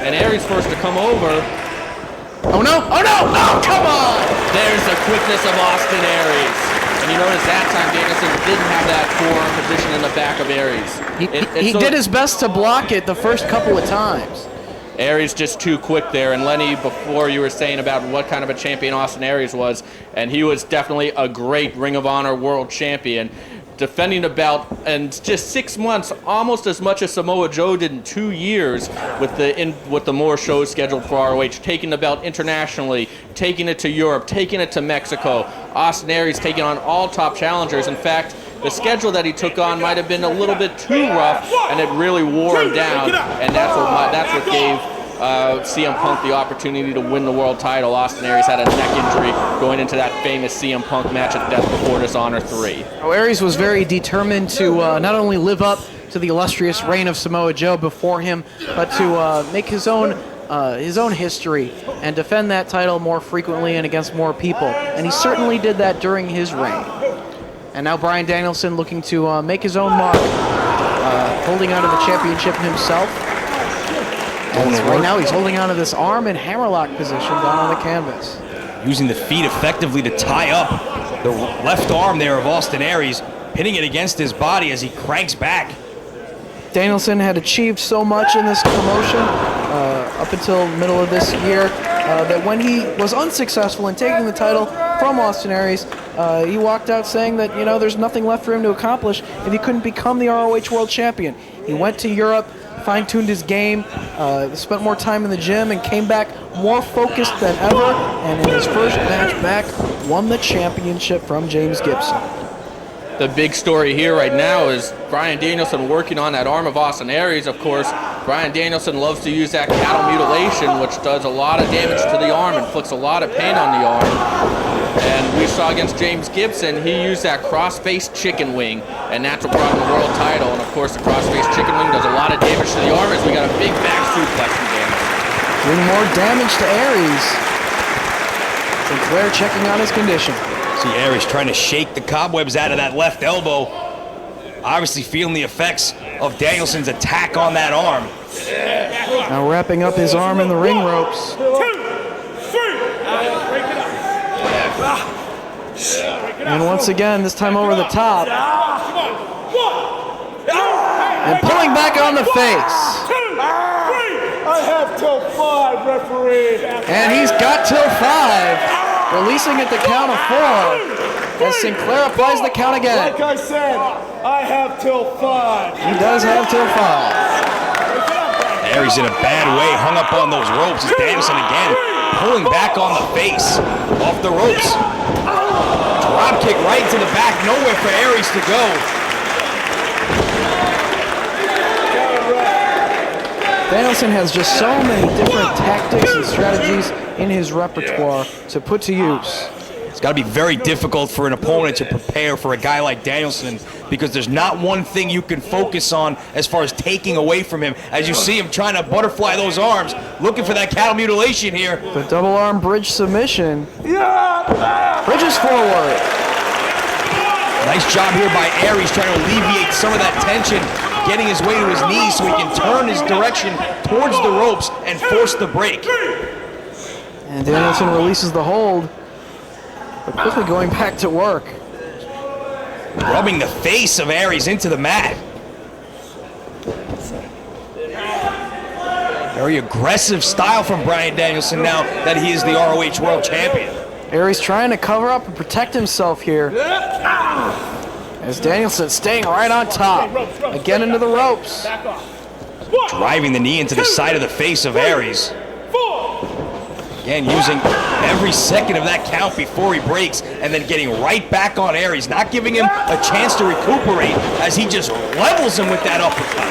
And Aries first to come over. Oh no! Oh no! Oh, come on! There's the quickness of Austin Aries. And you notice that time Danielson didn't have that forearm position in the back of Aries. He did his best to block it the first couple of times. Aries just too quick there. And Lenny, before you were saying about what kind of a champion Austin Aries was, and he was definitely a great Ring of Honor World Champion, defending the belt in just 6 months, almost as much as Samoa Joe did in 2 years with the more shows scheduled for ROH, taking the belt internationally, taking it to Europe, taking it to Mexico. Austin Aries taking on all top challengers. In fact, the schedule that he took on might have been a little bit too rough, and it really wore him down, and that's what gave CM Punk the opportunity to win the world title. Austin Aries had a neck injury going into that famous CM Punk match at Death Before Dishonor 3. Oh, Aries was very determined to not only live up to the illustrious reign of Samoa Joe before him, but to make his own history and defend that title more frequently and against more people. And he certainly did that during his reign. And now Bryan Danielson looking to make his own mark, holding onto the championship himself. And right now he's holding onto this arm in hammerlock position down on the canvas. Using the feet effectively to tie up the left arm there of Austin Aries, pinning it against his body as he cranks back. Danielson had achieved so much in this promotion up until middle of this year that when he was unsuccessful in taking the title from Austin Aries, he walked out saying that, you know, there's nothing left for him to accomplish if he couldn't become the ROH World Champion. He went to Europe, fine-tuned his game, spent more time in the gym, and came back more focused than ever, and in his first match back, won the championship from James Gibson. The big story here right now is Bryan Danielson working on that arm of Austin Aries. Of course, Bryan Danielson loves to use that cattle mutilation, which does a lot of damage to the arm, inflicts a lot of pain on the arm. And we saw against James Gibson, he used that cross-faced chicken wing, and that's what brought him the world title. And of course, the cross-faced chicken wing does a lot of damage to the arm as we got a big back suplex from Danielson. Doing more damage to Aries. Sinclair checking on his condition. See Aries trying to shake the cobwebs out of that left elbow. Obviously feeling the effects of Danielson's attack on that arm. Now wrapping up his arm in the ring ropes. 2, 3. And once again, this time over the top. And pulling back on the face. I have till 5, referee. And he's got till 5, releasing at the count of 4. As Sinclair applies the count again. Like I said, I have till 5. He does have till 5. Aries in a bad way, hung up on those ropes as Danielson again pulling back on the face, off the ropes. Drop kick right to the back, nowhere for Aries to go. Danielson has just so many different tactics and strategies in his repertoire to put to use. It's got to be very difficult for an opponent to prepare for a guy like Danielson because there's not one thing you can focus on as far as taking away from him. As you see him trying to butterfly those arms, looking for that cattle mutilation here. The double arm bridge submission. Bridges forward. Nice job here by Aries trying to alleviate some of that tension, getting his way to his knees so he can turn his direction towards the ropes and force the break. And Danielson releases the hold, but quickly going back to work. Rubbing the face of Aries into the mat. Very aggressive style from Bryan Danielson now that he is the ROH World Champion. Aries trying to cover up and protect himself here. As Danielson staying right on top. Again into the ropes. Driving the knee into the side of the face of Aries. Again, using every second of that count before he breaks and then getting right back on Aries, not giving him a chance to recuperate as he just levels him with that uppercut.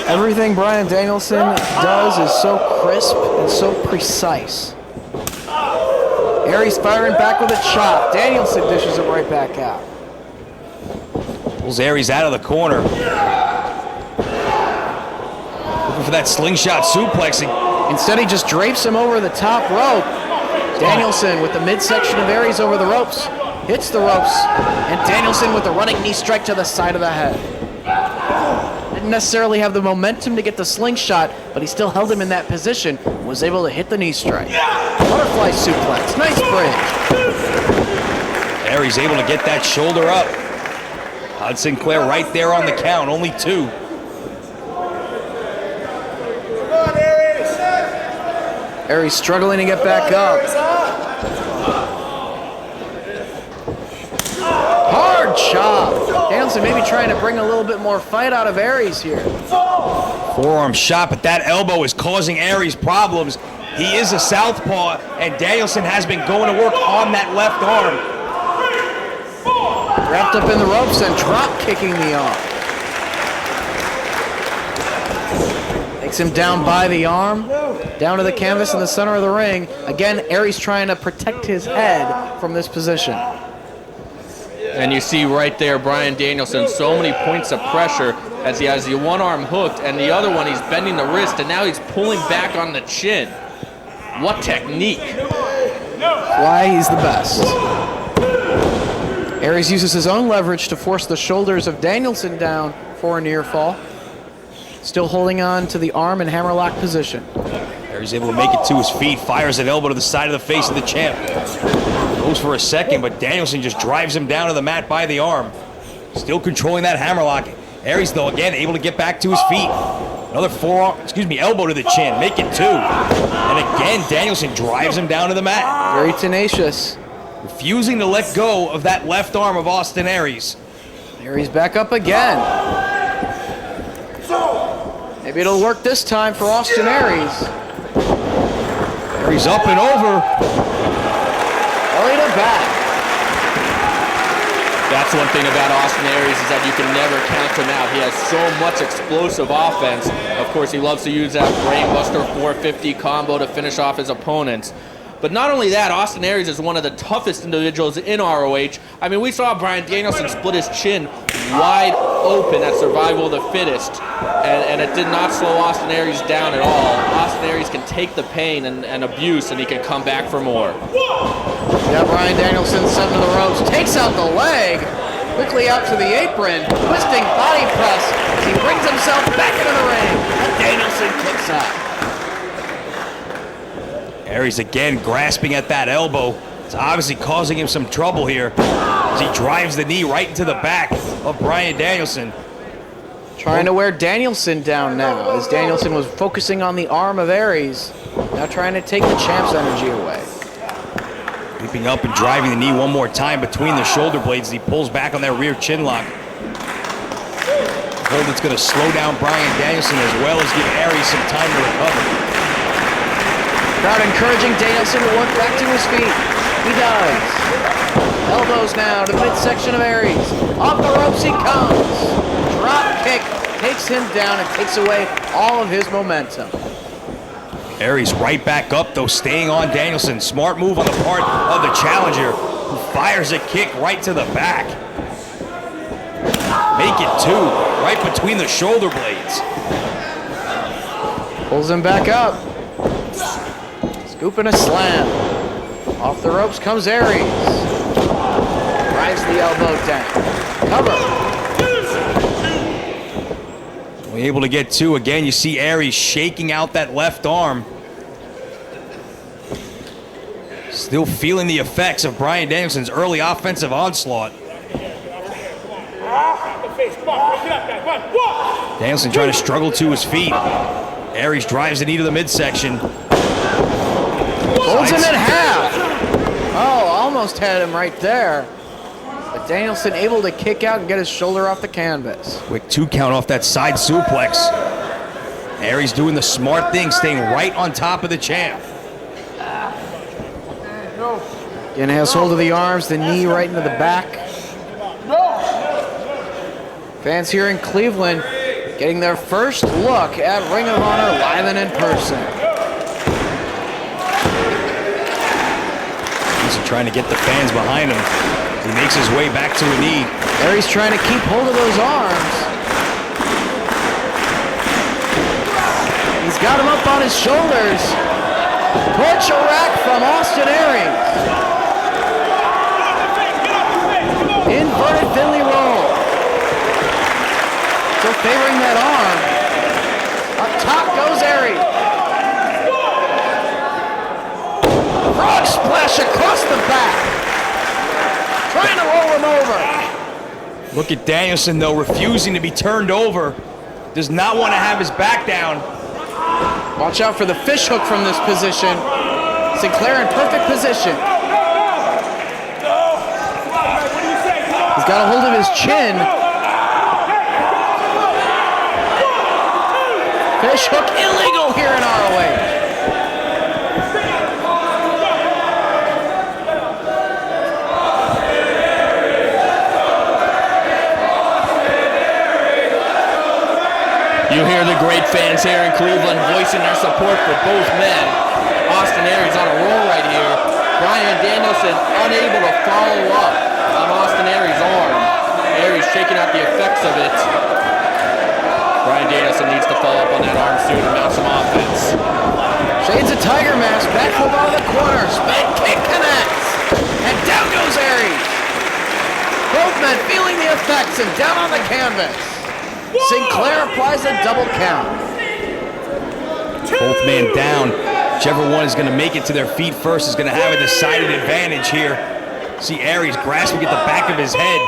Everything Bryan Danielson does is so crisp and so precise. Aries firing back with a chop. Danielson dishes it right back out. Pulls Aries out of the corner. Looking for that slingshot suplex. Instead, he just drapes him over the top rope. Danielson with the midsection of Aries over the ropes. Hits the ropes. And Danielson with a running knee strike to the side of the head. Didn't necessarily have the momentum to get the slingshot, but he still held him in that position and was able to hit the knee strike. Butterfly suplex. Nice bridge. Aries able to get that shoulder up. Todd Sinclair right there on the count, only 2. Aries struggling to get back up. Hard chop. Danielson maybe trying to bring a little bit more fight out of Aries here. Forearm shot, but that elbow is causing Aries problems. He is a southpaw, and Danielson has been going to work on that left arm. Wrapped up in the ropes and drop kicking the arm. Takes him down by the arm, down to the canvas in the center of the ring. Again, Aries trying to protect his head from this position. And you see right there, Bryan Danielson, so many points of pressure as he has the one arm hooked and the other one he's bending the wrist, and now he's pulling back on the chin. What technique. Why he's the best. Aries uses his own leverage to force the shoulders of Danielson down for a near fall. Still holding on to the arm and hammerlock position. Aries able to make it to his feet, fires an elbow to the side of the face of the champ. Goes for a second, but Danielson just drives him down to the mat by the arm. Still controlling that hammerlock. Aries, though, again, able to get back to his feet. Another elbow to the chin, make it 2. And again, Danielson drives him down to the mat. Very tenacious. Refusing to let go of that left arm of Austin Aries. Aries back up again. Maybe it'll work this time for Austin Aries. Aries up and over. Belly to back. That's one thing about Austin Aries is that you can never count him out. He has so much explosive offense. Of course, he loves to use that brainbuster 450 combo to finish off his opponents. But not only that, Austin Aries is one of the toughest individuals in ROH. I mean, we saw Bryan Danielson split his chin wide open at Survival of the Fittest, and it did not slow Austin Aries down at all. Austin Aries can take the pain and abuse, and he can come back for more. Yeah, Bryan Danielson sent to the ropes, takes out the leg. Quickly out to the apron, twisting body press as he brings himself back into the ring. And Danielson kicks out. Aries again grasping at that elbow. It's obviously causing him some trouble here as he drives the knee right into the back of Bryan Danielson. Trying to wear Danielson down now, as Danielson was focusing on the arm of Aries. Now trying to take the champ's energy away. Leaping up and driving the knee one more time between the shoulder blades as he pulls back on that rear chin lock. Hold that's going to slow down Bryan Danielson as well as give Aries some time to recover. Crowd encouraging Danielson to work back to his feet. He does. Elbows now to the midsection of Aries. Off the ropes he comes. Drop kick takes him down and takes away all of his momentum. Aries right back up though, staying on Danielson. Smart move on the part of the challenger, who fires a kick right to the back. Make it two, right between the shoulder blades. Pulls him back up. Scoop and a slam. Off the ropes comes Aries. Drives the elbow down. Cover. Only able to get two. Again, you see Aries shaking out that left arm. Still feeling the effects of Bryan Danielson's early offensive onslaught. Danielson trying to struggle to his feet. Aries drives the knee to the midsection. Holds him in half. Oh, almost had him right there. But Danielson able to kick out and get his shoulder off the canvas. Quick 2 count off that side suplex. Aries doing the smart thing, staying right on top of the champ. Again, has hold of the arms, the knee right into the back. Fans here in Cleveland getting their first look at Ring of Honor live and in person. He's trying to get the fans behind him. He makes his way back to a knee. Aries trying to keep hold of those arms. He's got him up on his shoulders. Torture rack from Austin Aries. Inverted Finley roll. Still favoring that arm. Up top goes Aries. Frog splash across the back. Trying to roll him over. Look at Danielson, though, refusing to be turned over. Does not want to have his back down. Watch out for the fish hook from this position. Sinclair in perfect position. He's got a hold of his chin. Fish hook illegal here in ROH. You hear the great fans here in Cleveland voicing their support for both men. Austin Aries on a roll right here. Bryan Danielson unable to follow up on Austin Aries' arm. Aries shaking out the effects of it. Bryan Danielson needs to follow up on that arm soon and mount some offense. Shades of Tiger Mask, backflip out of the corner. Spin kick connects. And down goes Aries. Both men feeling the effects and down on the canvas. Sinclair applies a double count. Both men down. Whichever one is going to make it to their feet first is going to have a decided advantage here. See Aries grasping at the back of his head.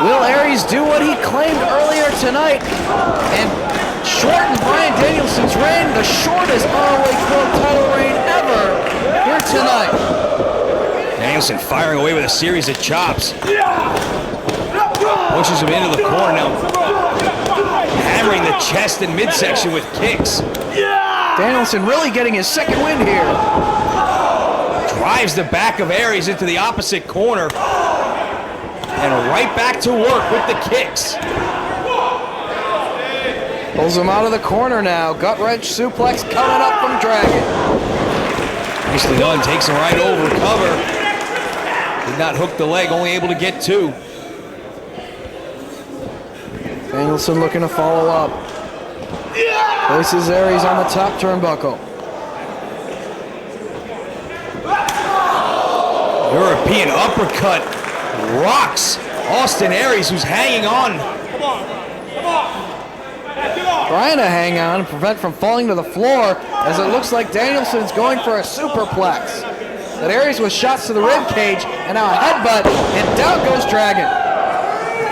Will Aries do what he claimed earlier tonight and shorten Bryan Danielson's reign, the shortest ROH World title reign ever here tonight? Danielson firing away with a series of chops. Pushes him into the corner now. Hammering the chest and midsection with kicks. Danielson really getting his second win here. Drives the back of Aries into the opposite corner. And right back to work with the kicks. Pulls him out of the corner now. Gut wrench suplex coming up from Dragon. Nicely done, takes him right over, cover. Did not hook the leg, only able to get two. Danielson looking to follow up. Places Aries on the top turnbuckle. European uppercut rocks Austin Aries, who's hanging on. Trying to hang on and prevent from falling to the floor, as it looks like Danielson's going for a superplex. But Aries with shots to the rib cage, and now a headbutt, and down goes Dragon.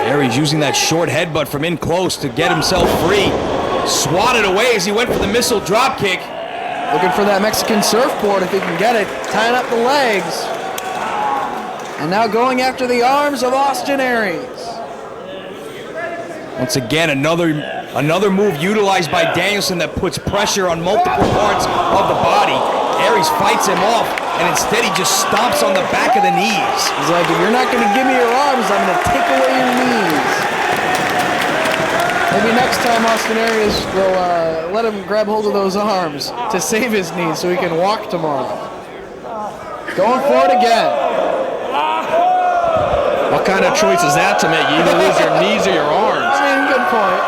Aries using that short headbutt from in close to get himself free. Swatted away as he went for the missile drop kick. Looking for that Mexican surfboard if he can get it, tying up the legs. And now going after the arms of Austin Aries. Once again, another move utilized by Danielson that puts pressure on multiple parts of the body. Aries fights him off, and instead he just stomps on the back of the knees. He's like, if you're not going to give me your arms, I'm going to take away your knees. Maybe next time Austin Aries will let him grab hold of those arms to save his knees so he can walk tomorrow. Going for it again. What kind of choice is that to make? You either lose your knees or your arms. I mean, good point.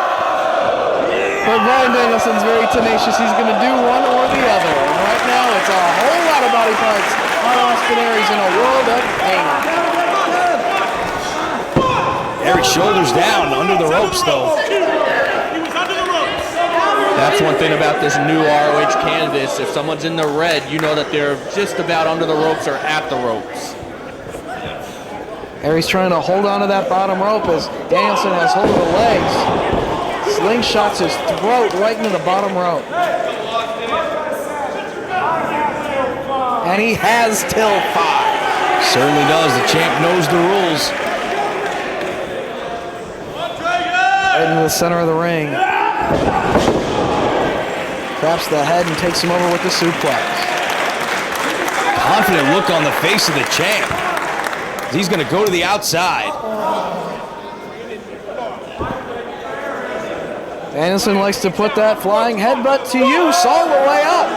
But Bryan Danielson's very tenacious. He's going to do one or the other. And right now, it's a whole lot of body parts on Austin Aries in a world of pain. Aries shoulders down, under the ropes though. That's one thing about this new ROH canvas. If someone's in the red, you know that they're just about under the ropes or at the ropes. Aries trying to hold on to that bottom rope as Danielson has hold of the legs. Slingshots his throat right into the bottom rope. And he has till 5. Certainly does. The champ knows the rules. Right into the center of the ring. Traps the head and takes him over with the suplex. Confident look on the face of the champ. He's going to go to the outside. Danielson likes to put that flying headbutt to use all the way up.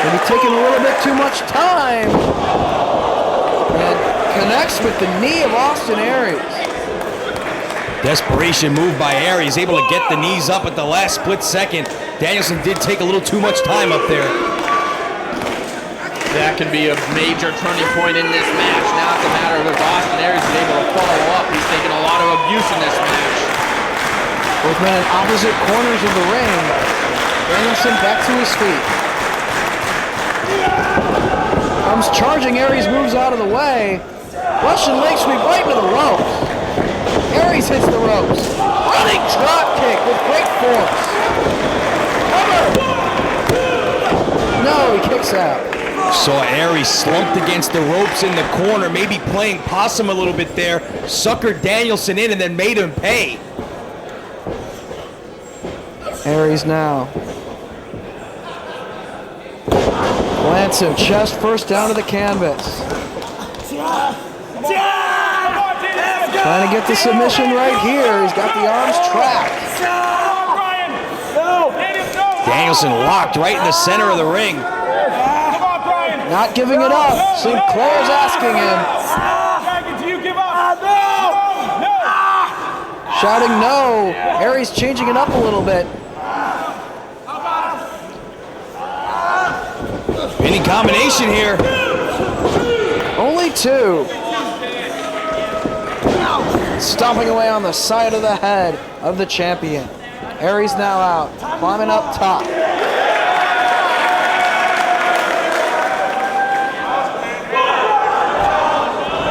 Maybe taking a little bit too much time. And connects with the knee of Austin Aries. Desperation move by Aries, able to get the knees up at the last split second. Danielson did take a little too much time up there. That can be a major turning point in this match. Now it's a matter of if Austin Aries is able to follow up. He's taking a lot of abuse in this match. Both men in opposite corners of the ring. Danielson back to his feet. Comes charging, Aries moves out of the way. Russian leg sweep right into the ropes. Aries hits the ropes. Running drop kick with great force. Cover! No, he kicks out. Saw Aries slumped against the ropes in the corner, maybe playing possum a little bit there. Suckered Danielson in and then made him pay. Aries now. Plants him chest first down to the canvas. Trying to get the submission right here. He's got the arms trapped. Danielson locked right in the center of the ring. Not giving it up. Sinclair's asking him. Shouting no. Aries changing it up a little bit. Any combination here. Only 2. Stomping away on the side of the head of the champion. Aries now out, climbing up top.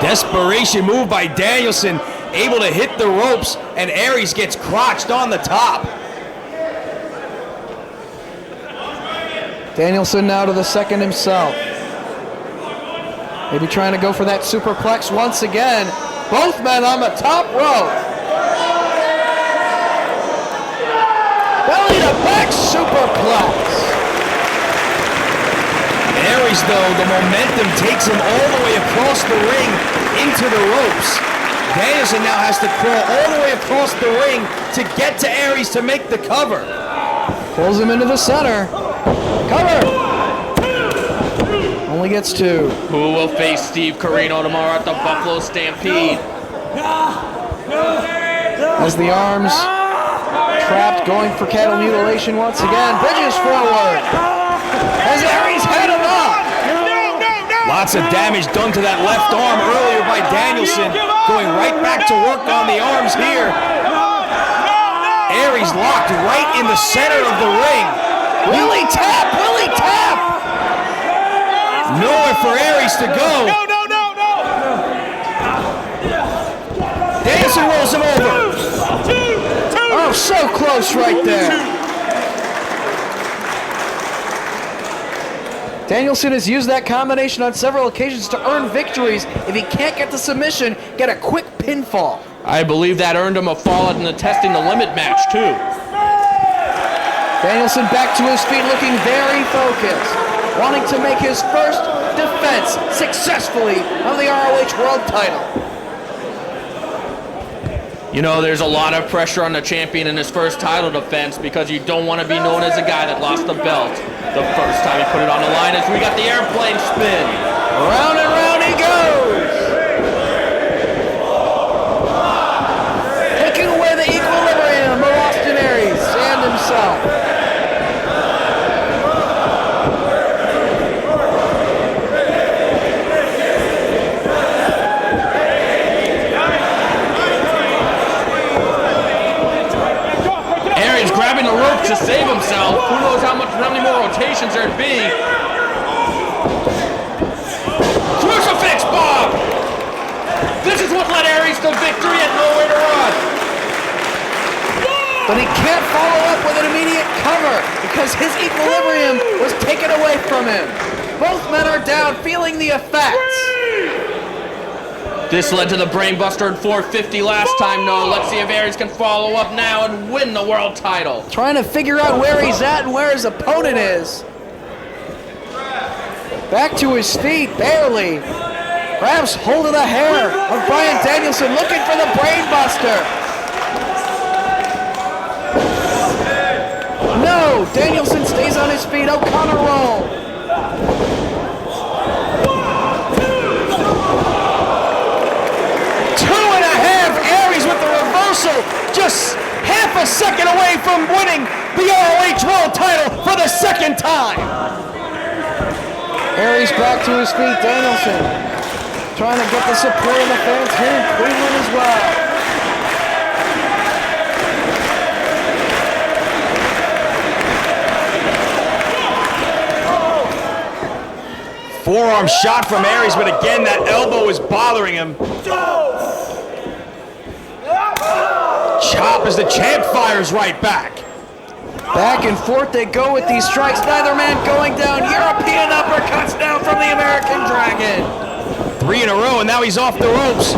Desperation move by Danielson, able to hit the ropes, and Aries gets crotched on the top. Danielson now to the second himself. Maybe trying to go for that superplex once again. Both men on the top rope. Belly to back superplex. Aries, though, the momentum takes him all the way across the ring into the ropes. Danielson now has to crawl all the way across the ring to get to Aries to make the cover. Pulls him into the center. Cover. Only gets 2. Who will face Steve Corino tomorrow at the Buffalo Stampede? As the arms trapped, going for cattle mutilation once again. Bridges forward. As Aries head him up. Lots of damage done to that left arm earlier by Danielson. Going right back to work on the arms here. Aries locked right in the center of the ring. Will he tap? Will he tap? Nowhere for Aries to go. Danielson rolls him over. Oh, so close right there. Danielson has used that combination on several occasions to earn victories. If he can't get the submission, get a quick pinfall. I believe that earned him a fall in the testing the limit match, too. Danielson back to his feet, looking very focused, wanting to make his first defense successfully of the ROH World title. You know, there's a lot of pressure on the champion in his first title defense because you don't want to be known as a guy that lost the belt the first time he put it on the line, as we got the airplane spin. Round and round he goes. Taking away the equilibrium of Austin Aries and himself. Aries grabbing the rope to save himself. Who knows how many more rotations there'd be. Crucifix bomb! This is what led Aries to victory and nowhere to run. But he can't follow up with an immediate cover because his equilibrium was taken away from him. Both men are down, feeling the effects. This led to the Brainbuster in 450 last time, no. Let's see if Aries can follow up now and win the world title. Trying to figure out where he's at and where his opponent is. Back to his feet, barely. Grabs hold of the hair of Bryan Danielson, looking for the Brainbuster. No, Danielson stays on his feet. O'Connor roll. Just half a second away from winning the ROH World title for the second time. Aries back to his feet. Danielson trying to get the support of the fans here in Cleveland as well. Forearm shot from Aries, but again, that elbow is bothering him. Chop as the champ fires right back. Back and forth they go with these strikes. Neither man going down. European uppercuts down from the American Dragon. 3 in a row, and now he's off the ropes.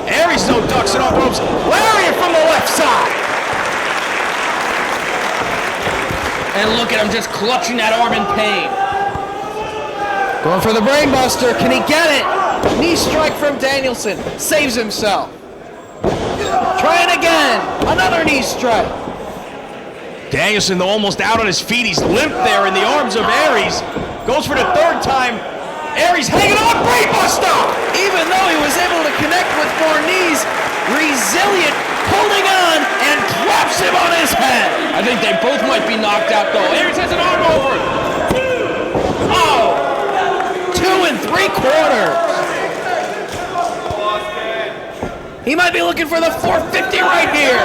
Aries no ducks and off ropes. Lariat from the left side. And look at him just clutching that arm in pain. Going for the Brainbuster. Can he get it? Knee strike from Danielson. Saves himself. Trying again. Another knee strike. Danielson, though, almost out on his feet. He's limp there in the arms of Aries. Goes for the third time. Aries hanging on. Brainbuster! Even though he was able to connect with 4 knees, resilient, holding on, and drops him on his head. I think they both might be knocked out, though. Aries has an arm over. Oh! 2 3/4. He might be looking for the 450 right here.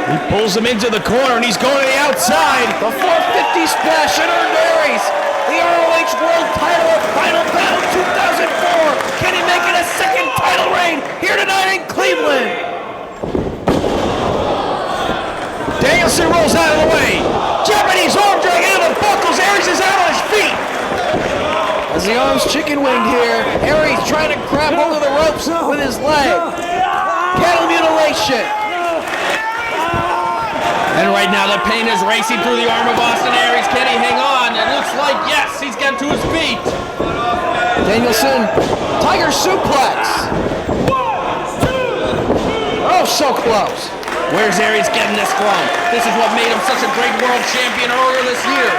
He pulls him into the corner, and he's going to the outside. The 450 splash and earned Aries the ROH World title at Final Battle 2004. Can he make it a second title reign here tonight in Cleveland? Danielson rolls out of the way. Japanese arm drag out of the buckles. Aries is out on his feet. As the arm's chicken winged here, Aries trying to grab hold of the ropes with his leg. Cattle mutilation. And right now the pain is racing through the arm of Austin Aries. Can he hang on? It looks like yes, he's getting to his feet. Danielson, Tiger suplex. Oh, so close. Where's Aries getting this from? This is what made him such a great world champion earlier this year.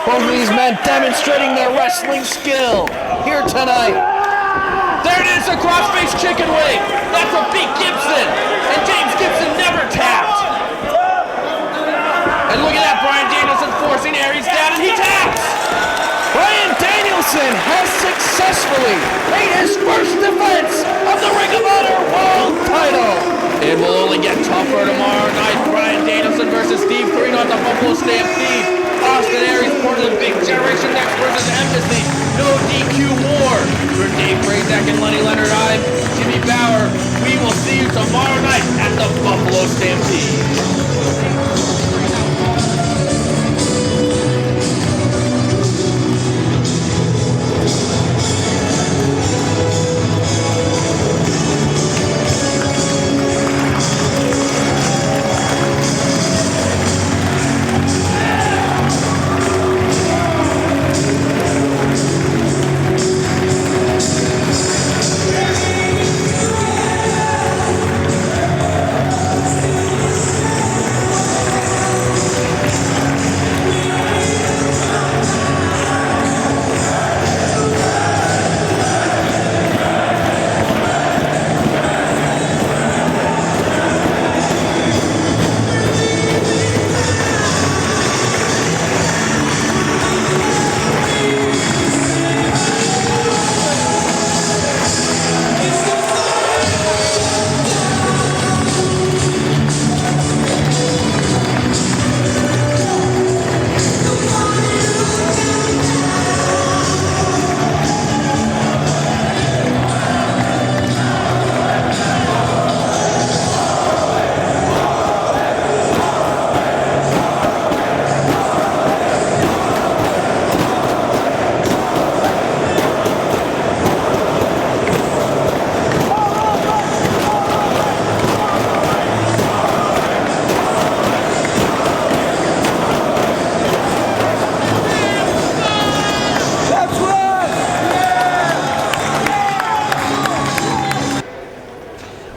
Both of these men demonstrating their wrestling skill here tonight. There it is, a crossface chicken wing. That's from Pete Gibson. And James Gibson never tapped. And look at that, Bryan Danielson forcing Aries down, and he taps. Bryan Danielson has success. successfully made his first defense of the Ring of Honor World title. It will only get tougher tomorrow night. Bryan Danielson versus Steve Corino at the Buffalo Stampede. Austin Aries, part of the big Generation Next versus Embassy. No DQ war. For Dave Prazak and Lenny Leonard, I'm Jimmy Bauer. We will see you tomorrow night at the Buffalo Stampede.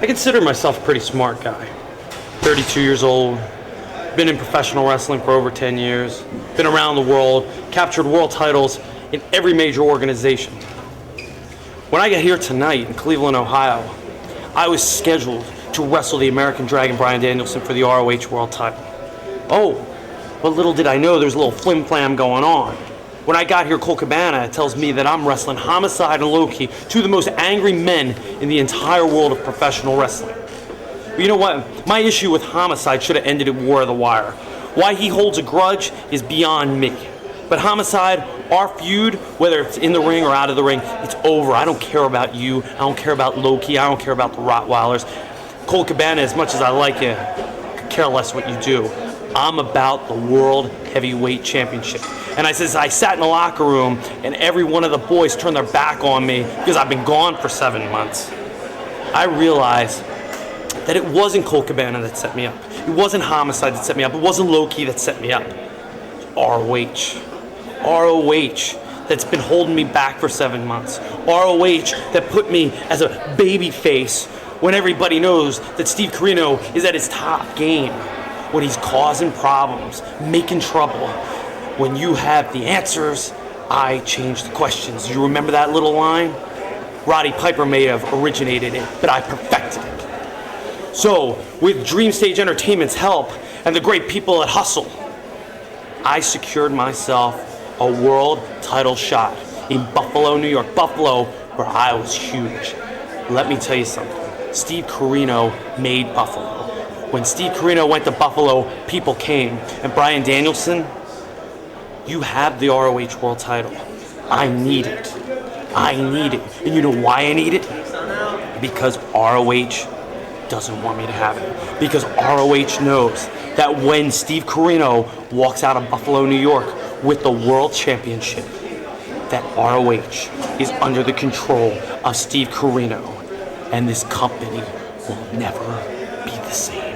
I consider myself a pretty smart guy. 32 years old, been in professional wrestling for over 10 years, been around the world, captured world titles in every major organization. When I got here tonight in Cleveland, Ohio, I was scheduled to wrestle the American Dragon Bryan Danielson for the ROH World title. Oh, but little did I know there's a little flim-flam going on. When I got here, Colt Cabana tells me that I'm wrestling Homicide and Low-Ki, two of the most angry men in the entire world of professional wrestling. But you know what? My issue with Homicide should have ended at War of the Wire. Why he holds a grudge is beyond me. But Homicide, our feud, whether it's in the ring or out of the ring, it's over. I don't care about you. I don't care about Low-Ki. I don't care about the Rottweilers. Colt Cabana, as much as I like you, could care less what you do. I'm about the World Heavyweight Championship. And I sat in the locker room and every one of the boys turned their back on me because I've been gone for 7 months. I realized that it wasn't Colt Cabana that set me up. It wasn't Homicide that set me up. It wasn't Low-Ki that set me up. ROH. ROH that's been holding me back for 7 months. ROH that put me as a baby face when everybody knows that Steve Corino is at his top game. When he's causing problems, making trouble. When you have the answers, I change the questions. You remember that little line? Roddy Piper may have originated it, but I perfected it. So, with Dream Stage Entertainment's help and the great people at Hustle, I secured myself a world title shot in Buffalo, New York. Buffalo, where I was huge. Let me tell you something. Steve Corino made Buffalo. When Steve Corino went to Buffalo, people came. And Bryan Danielson, you have the ROH World title. I need it. I need it. And you know why I need it? Because ROH doesn't want me to have it. Because ROH knows that when Steve Corino walks out of Buffalo, New York with the World Championship, that ROH is under the control of Steve Corino. And this company will never be the same.